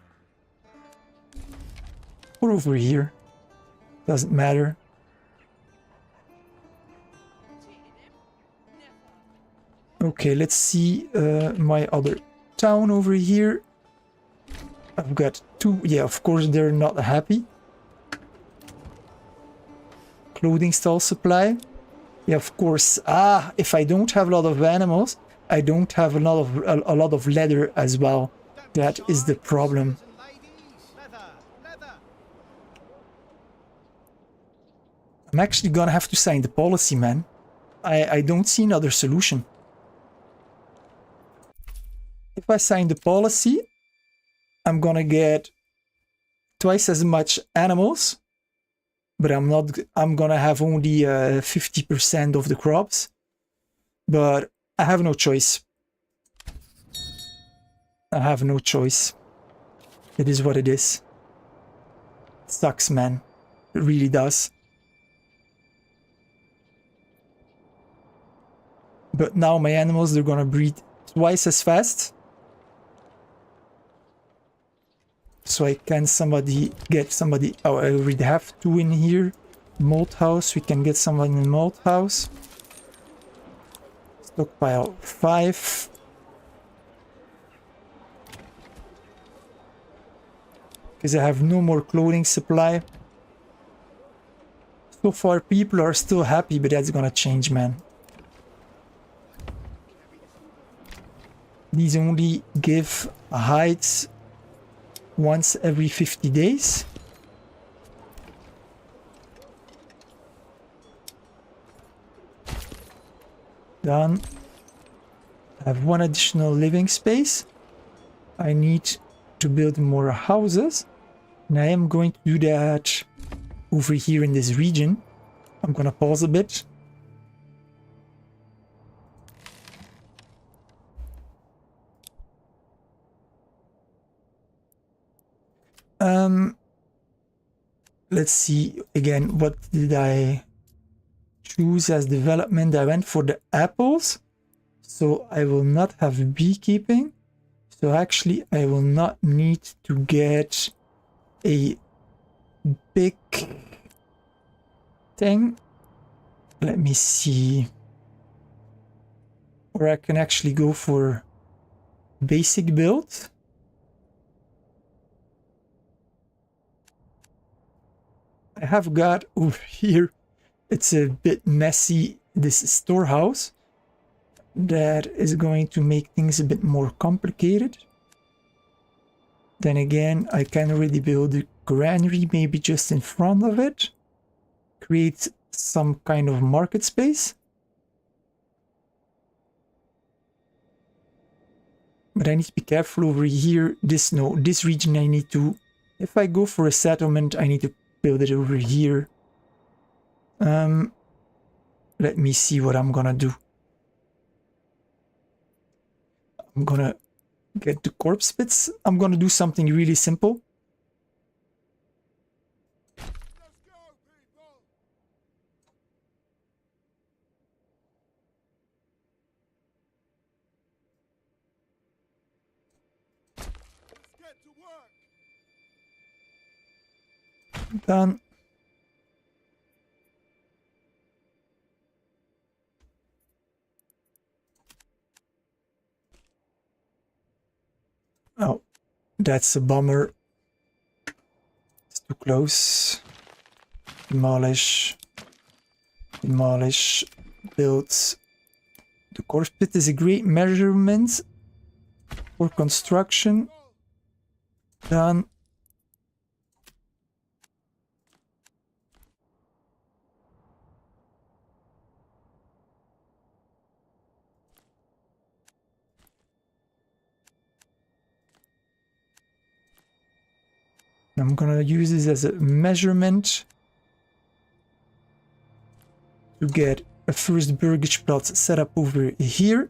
Or over here. Doesn't matter. Okay, let's see my other town over here. I've got two. Yeah, of course they're not happy. Clothing stall supply. Yeah, of course. Ah, if I don't have a lot of animals, I don't have a lot of leather as well. That is the problem. I'm actually gonna have to sign the policy, man. I don't see another solution. If I sign the policy, I'm gonna get twice as much animals, but I'm gonna have only 50% of the crops. But I have no choice. I have no choice. It is what it is. It sucks, man. It really does. But now my animals, they're gonna breed twice as fast. So I can get somebody. Oh, I already have two in here. Mold house. We can get someone in mold house. Stockpile 5. Because I have no more clothing supply. So far people are still happy, but that's gonna change, man. These only give hides once every 50 days. Done. I have one additional living space. I need to build more houses. And I am going to do that over here in this region. I'm gonna pause a bit. Let's see again, what did I choose as development? I went for the apples, so I will not have beekeeping. So actually I will not need to get a big thing. Let me see. Or I can actually go for basic build. I have got over here, it's a bit messy, this storehouse. That is going to make things a bit more complicated. Then again, I can already build a granary, maybe just in front of it. Create some kind of market space. But I need to be careful over here. This region I need to, if I go for a settlement, I need to build it over here. Let me see what I'm gonna do. I'm gonna get the corpse pits. I'm gonna do something really simple. Done. Oh, that's a bummer. It's too close. Demolish. Demolish. Build. The corpse pit is a great measurement for construction. Done. I'm gonna use this as a measurement to get a first burgage plot set up over here.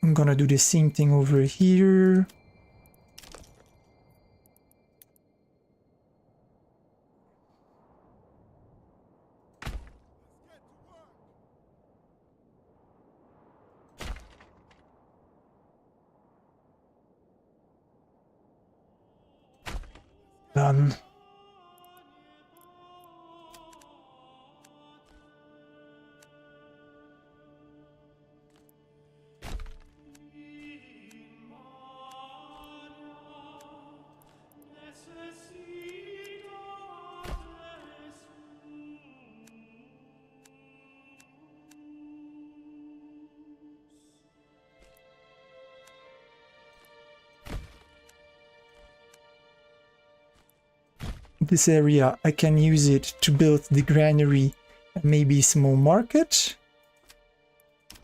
I'm gonna do the same thing over here. Done. This area, I can use it to build the granary and maybe a small market.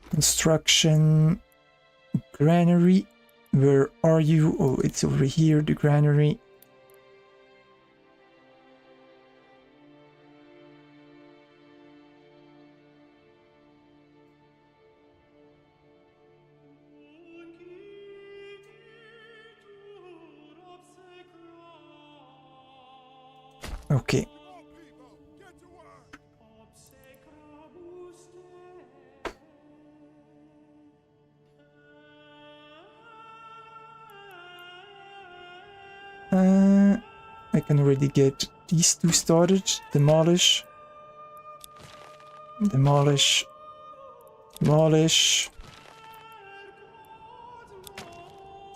Construction, granary. Where are you? Oh, it's over here, the granary. Okay. I can already get these two started. Demolish. Demolish. Demolish.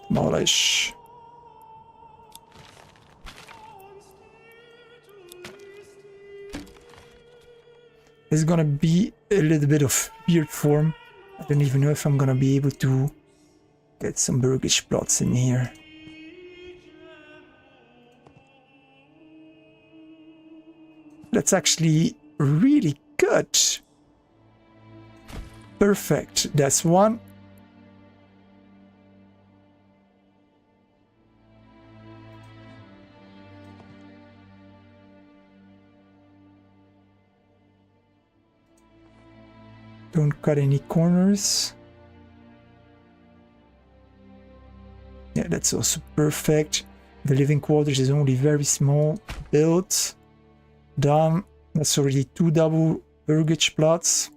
Demolish. It's gonna be a little bit of weird form. I don't even know if I'm gonna be able to get some burgage plots in here. That's actually really good. Perfect. That's one. Don't cut any corners. Yeah, that's also perfect. The living quarters is only very small. Built. Done. That's already 2 double burgage plots.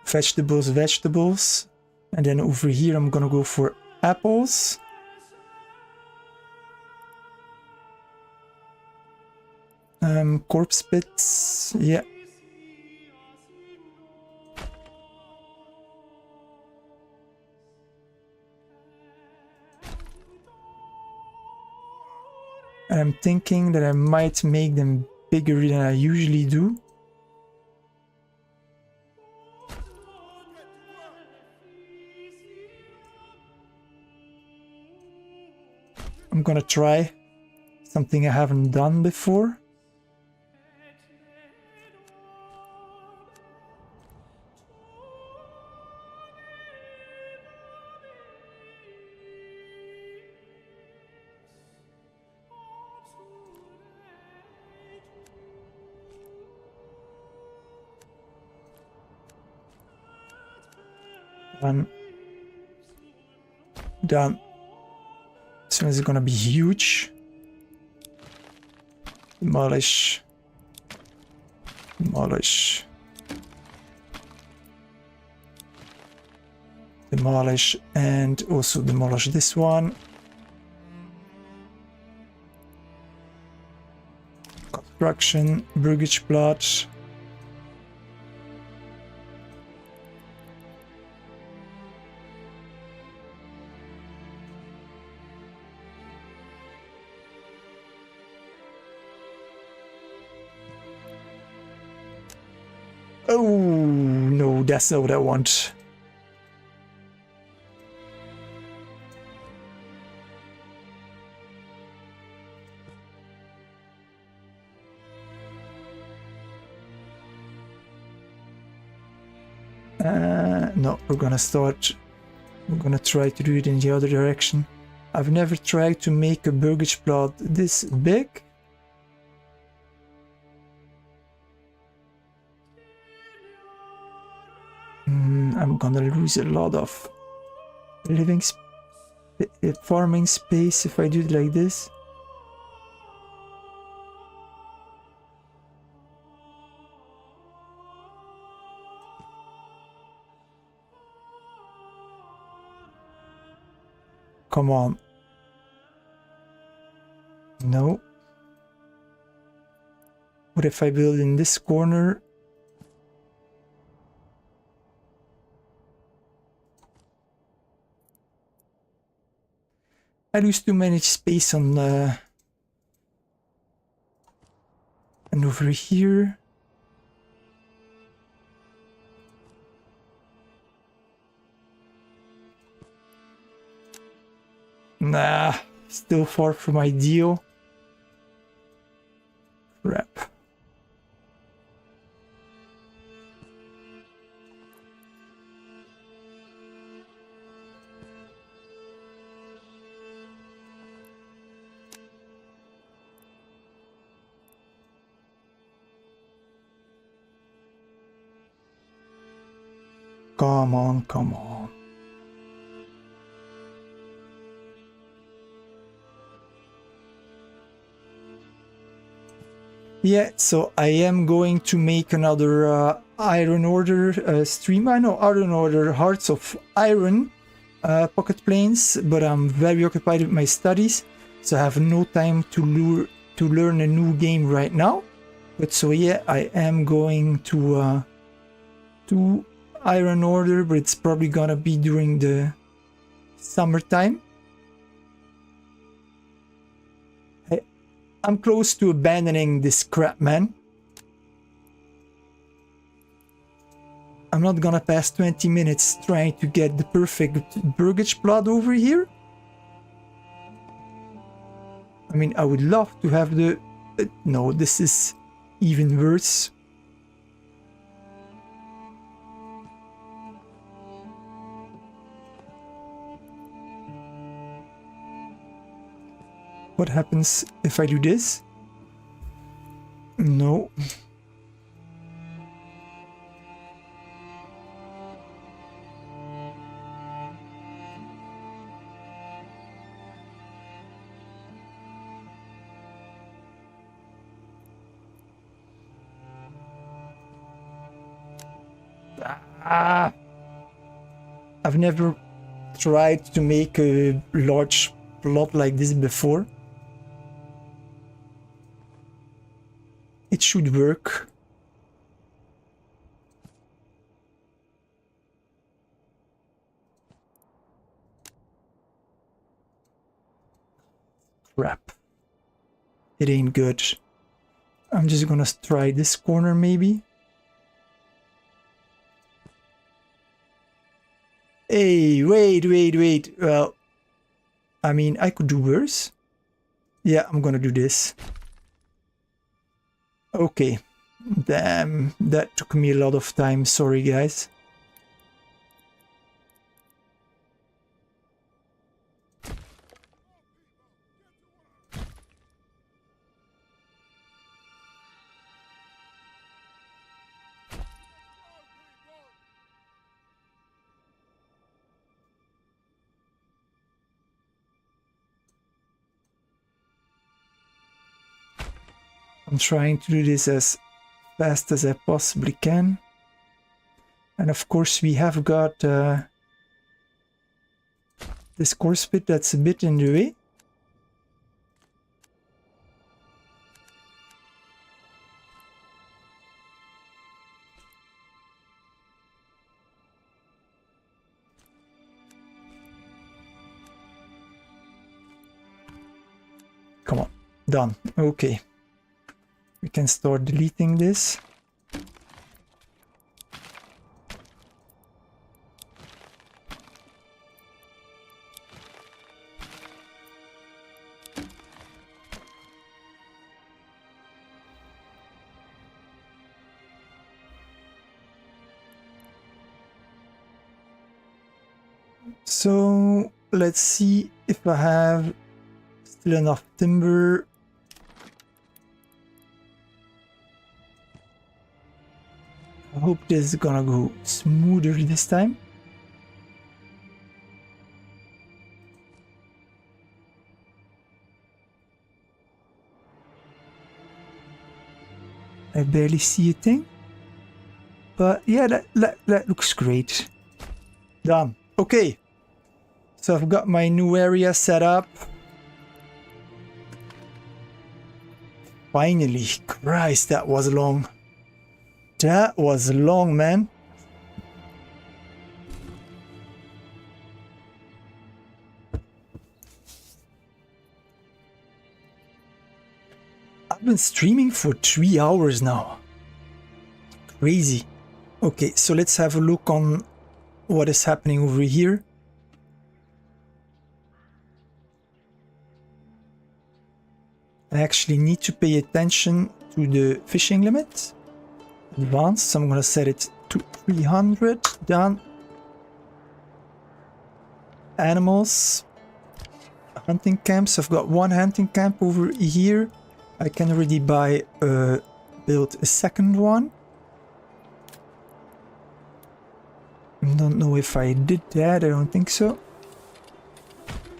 Vegetables, vegetables. And then over here I'm gonna go for apples. Corpse pits, yeah. And I'm thinking that I might make them bigger than I usually do. I'm gonna try something I haven't done before. Done. This one is gonna be huge. Demolish. Demolish. Demolish and also demolish this one. Construction, burgage plot. Oh, no, that's not what I want. No, we're gonna start. We're gonna try to do it in the other direction. I've never tried to make a burgage plot this big. I'm gonna lose a lot of farming space if I do it like this. Come on. No. What if I build in this corner? I lose too much space on and over here. Nah, still far from ideal. Crap. Come on, come on. Yeah, so I am going to make another Iron Order stream. I know Iron Order Hearts of Iron pocket planes, but I'm very occupied with my studies, so I have no time to learn a new game right now. But so yeah, I am going to Iron Order, but it's probably gonna be during the summertime. I'm close to abandoning this crap, man. I'm not gonna pass 20 minutes trying to get the perfect burgage plot over here. I mean, I would love to have the... no, this is even worse. What happens if I do this? No. I've never tried to make a large plot like this before. It should work. Crap. It ain't good. I'm just gonna try this corner maybe. Hey, wait. Well, I mean, I could do worse. Yeah, I'm gonna do this. Okay. Damn, that took me a lot of time. Sorry, guys. I'm trying to do this as fast as I possibly can. And of course we have got this course bit that's a bit in the way. Come on, done. Okay. We can start deleting this. So let's see if I have still enough timber. I hope this is gonna go smoother this time. I barely see a thing. But yeah, that looks great. Done. Okay. So I've got my new area set up. Finally. Christ, that was long. That was long, man. I've been streaming for 3 hours now. Crazy. Okay, so let's have a look on what is happening over here. I actually need to pay attention to the fishing limit. Advanced, so I'm gonna set it to 300. Done. Animals. Hunting camps. I've got one hunting camp over here. I can already build a second one. I don't know if I did that. I don't think so.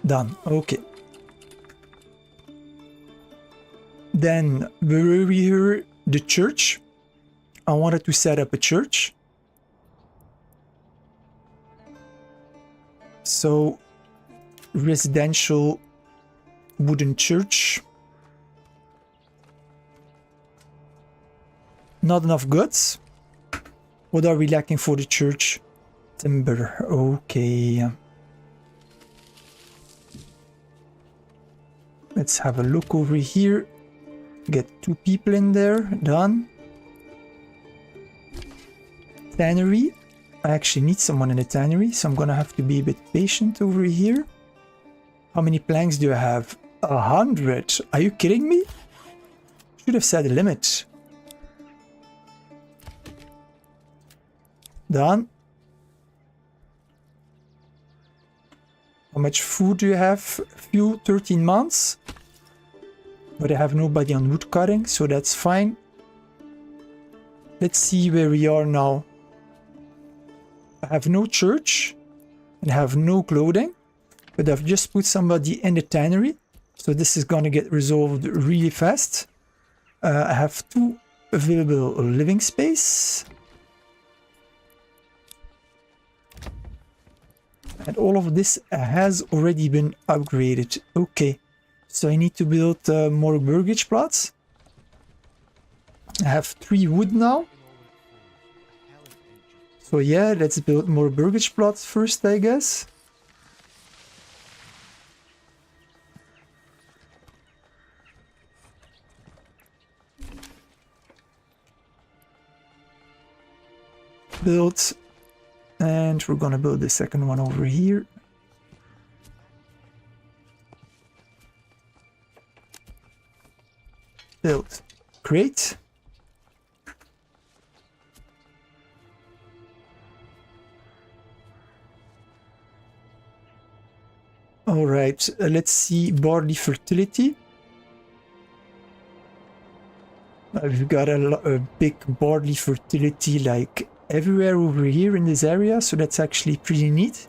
Done. Okay. Then we're here, the church. I wanted to set up a church. So, residential wooden church. Not enough goods. What are we lacking for the church? Timber. Okay. Let's have a look over here. Get 2 people in there. Done. Tannery. I actually need someone in the tannery, so I'm gonna have to be a bit patient over here. How many planks do I have? 100. Are you kidding me? Should have set a limit. Done. How much food do you have? Fuel, 13 months. But I have nobody on wood cutting, so that's fine. Let's see where we are now. I have no church and I have no clothing, but I've just put somebody in the tannery, so this is gonna get resolved really fast. I have 2 available living space. And all of this has already been upgraded. Okay, so I need to build more burgage plots. I have 3 wood now. So yeah, let's build more burgage plots first, I guess. Build. And we're gonna build the second one over here. Build. Great. All right, let's see barley fertility. We've got a big barley fertility like everywhere over here in this area, so that's actually pretty neat.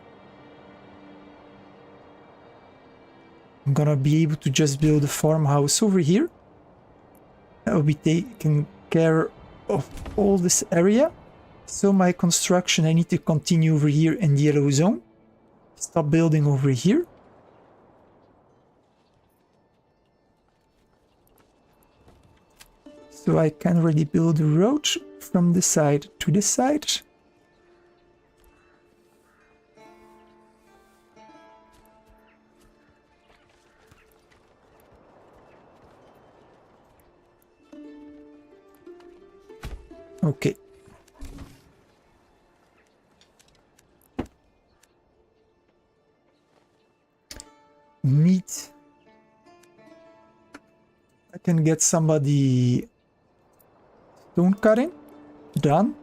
I'm gonna be able to just build a farmhouse over here. That will be taking care of all this area. So my construction, I need to continue over here in the yellow zone. Stop building over here. So I can already build a road from this side to this side. Okay. Meat. I can get somebody stone cutting. Done.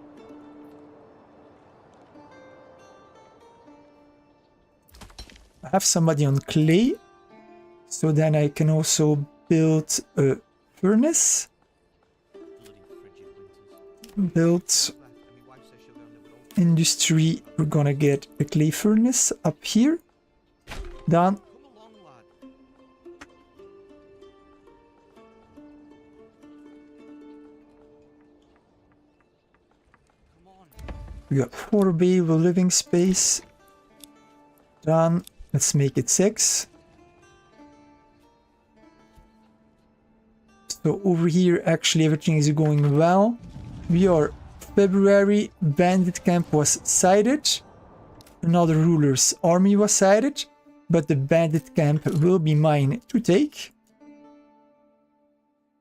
I have somebody on clay, so then I can also build a furnace. Build industry. We're gonna get a clay furnace up here. Done. We got 4 available living space. Done. Let's make it 6. So over here, actually everything is going well. We are February. Bandit camp was sighted. Another ruler's army was sighted. But the bandit camp will be mine to take.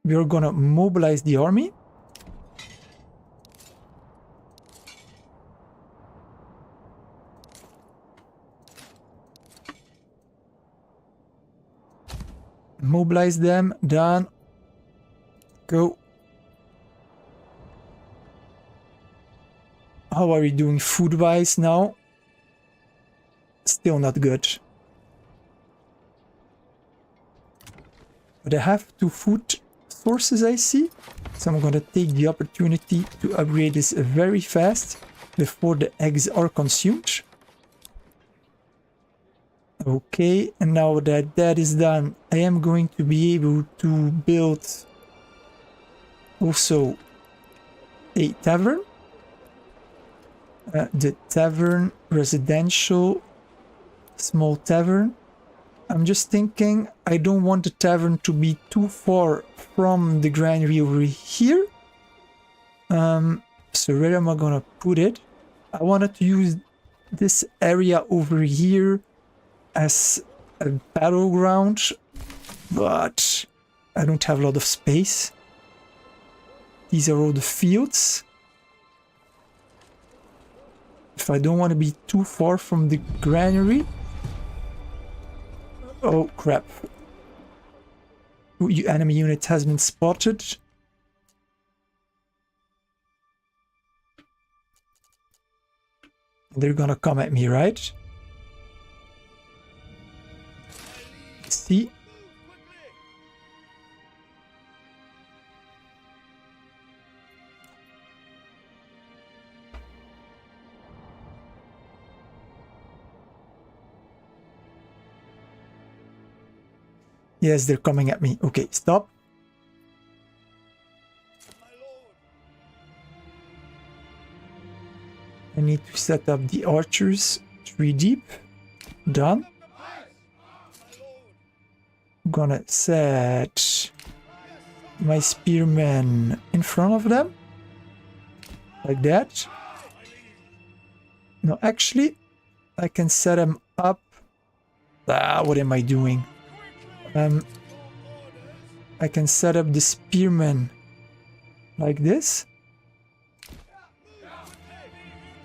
We are gonna mobilize the army. Mobilize them. Done. Go. How are we doing food-wise now? Still not good. But I have 2 food sources, I see. So I'm gonna take the opportunity to upgrade this very fast before the eggs are consumed. Okay, and now that that is done, I am going to be able to build also a tavern. The tavern, residential, small tavern. I'm just thinking I don't want the tavern to be too far from the granary over here. So where am I gonna put it? I wanted to use this area over here as a battleground, but I don't have a lot of space. These are all the fields. If I don't want to be too far from the granary... Oh crap. Enemy unit has been spotted. They're gonna come at me, right? See? Yes, they're coming at me. Okay, stop. I need to set up the archers 3 deep. Done. I'm gonna set my spearmen in front of them. Like that. No, actually, I can set them up. What am I doing? I can set up the spearmen like this.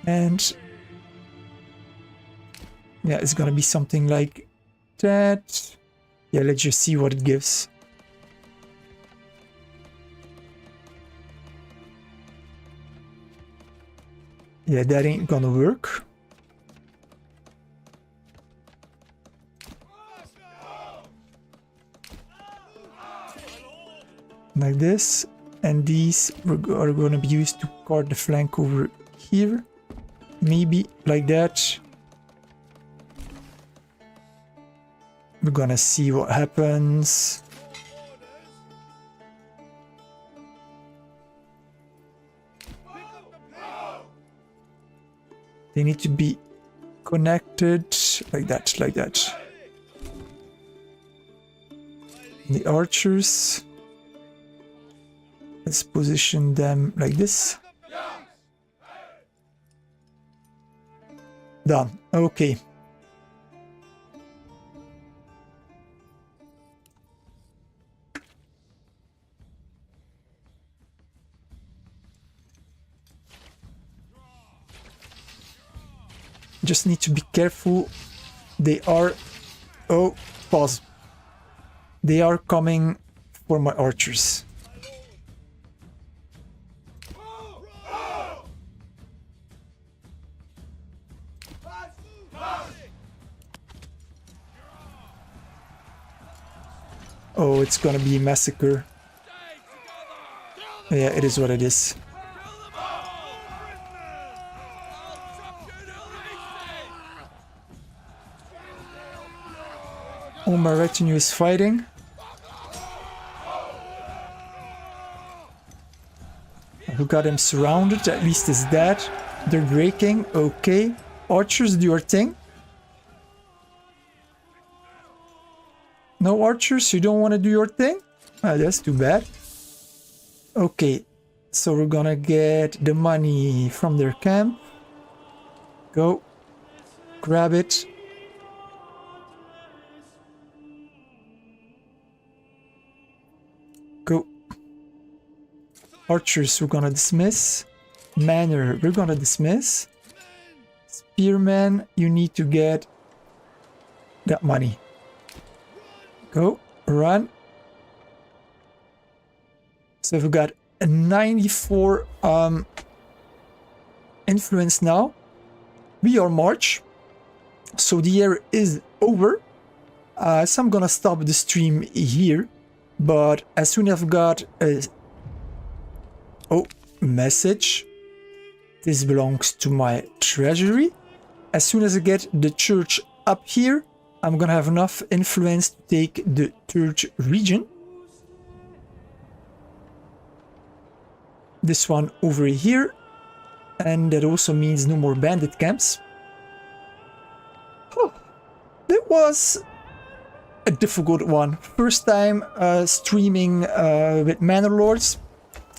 And yeah, it's gonna be something like that. Yeah, let's just see what it gives. Yeah, that ain't gonna work. Like this. And these are gonna be used to guard the flank over here. Maybe like that. We're gonna see what happens. They need to be connected like that, like that. The archers, let's position them like this. Done. Okay. Just need to be careful. They are... Oh, pause. They are coming for my archers. Oh, it's gonna be a massacre. Yeah, it is what it is. All my retinue is fighting. Who got him surrounded? At least is dead. They're breaking. Okay. Archers, do your thing. No archers? You don't want to do your thing? Ah, that's too bad. Okay. So we're gonna get the money from their camp. Go. Grab it. Go. Archers, we're gonna dismiss. Manor, we're gonna dismiss. Spearman, you need to get that money. Go, run. So we've got a 94 influence now. We are March, so the year is over. So I'm gonna stop the stream here, but as soon as I've got a message, this belongs to my treasury. As soon as I get the church up here, I'm gonna have enough influence to take the third region. This one over here, and that also means no more bandit camps. Oh, that was a difficult one. First time streaming with Manor Lords.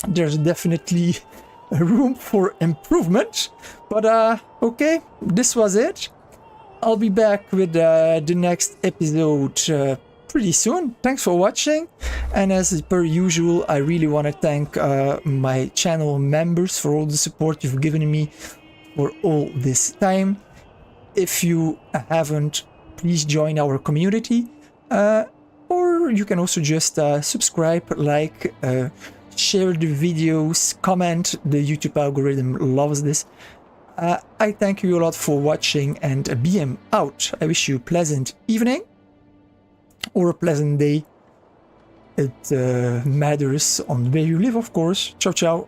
There's definitely room for improvement, but okay, this was it. I'll be back with the next episode pretty soon. Thanks for watching, and as per usual, I really want to thank my channel members for all the support you've given me for all this time. If you haven't, please join our community, or you can also just subscribe, like, share the videos, comment. The YouTube algorithm loves this. I thank you a lot for watching, and BM out. I wish you a pleasant evening or a pleasant day. It matters on where you live, of course. Ciao, ciao.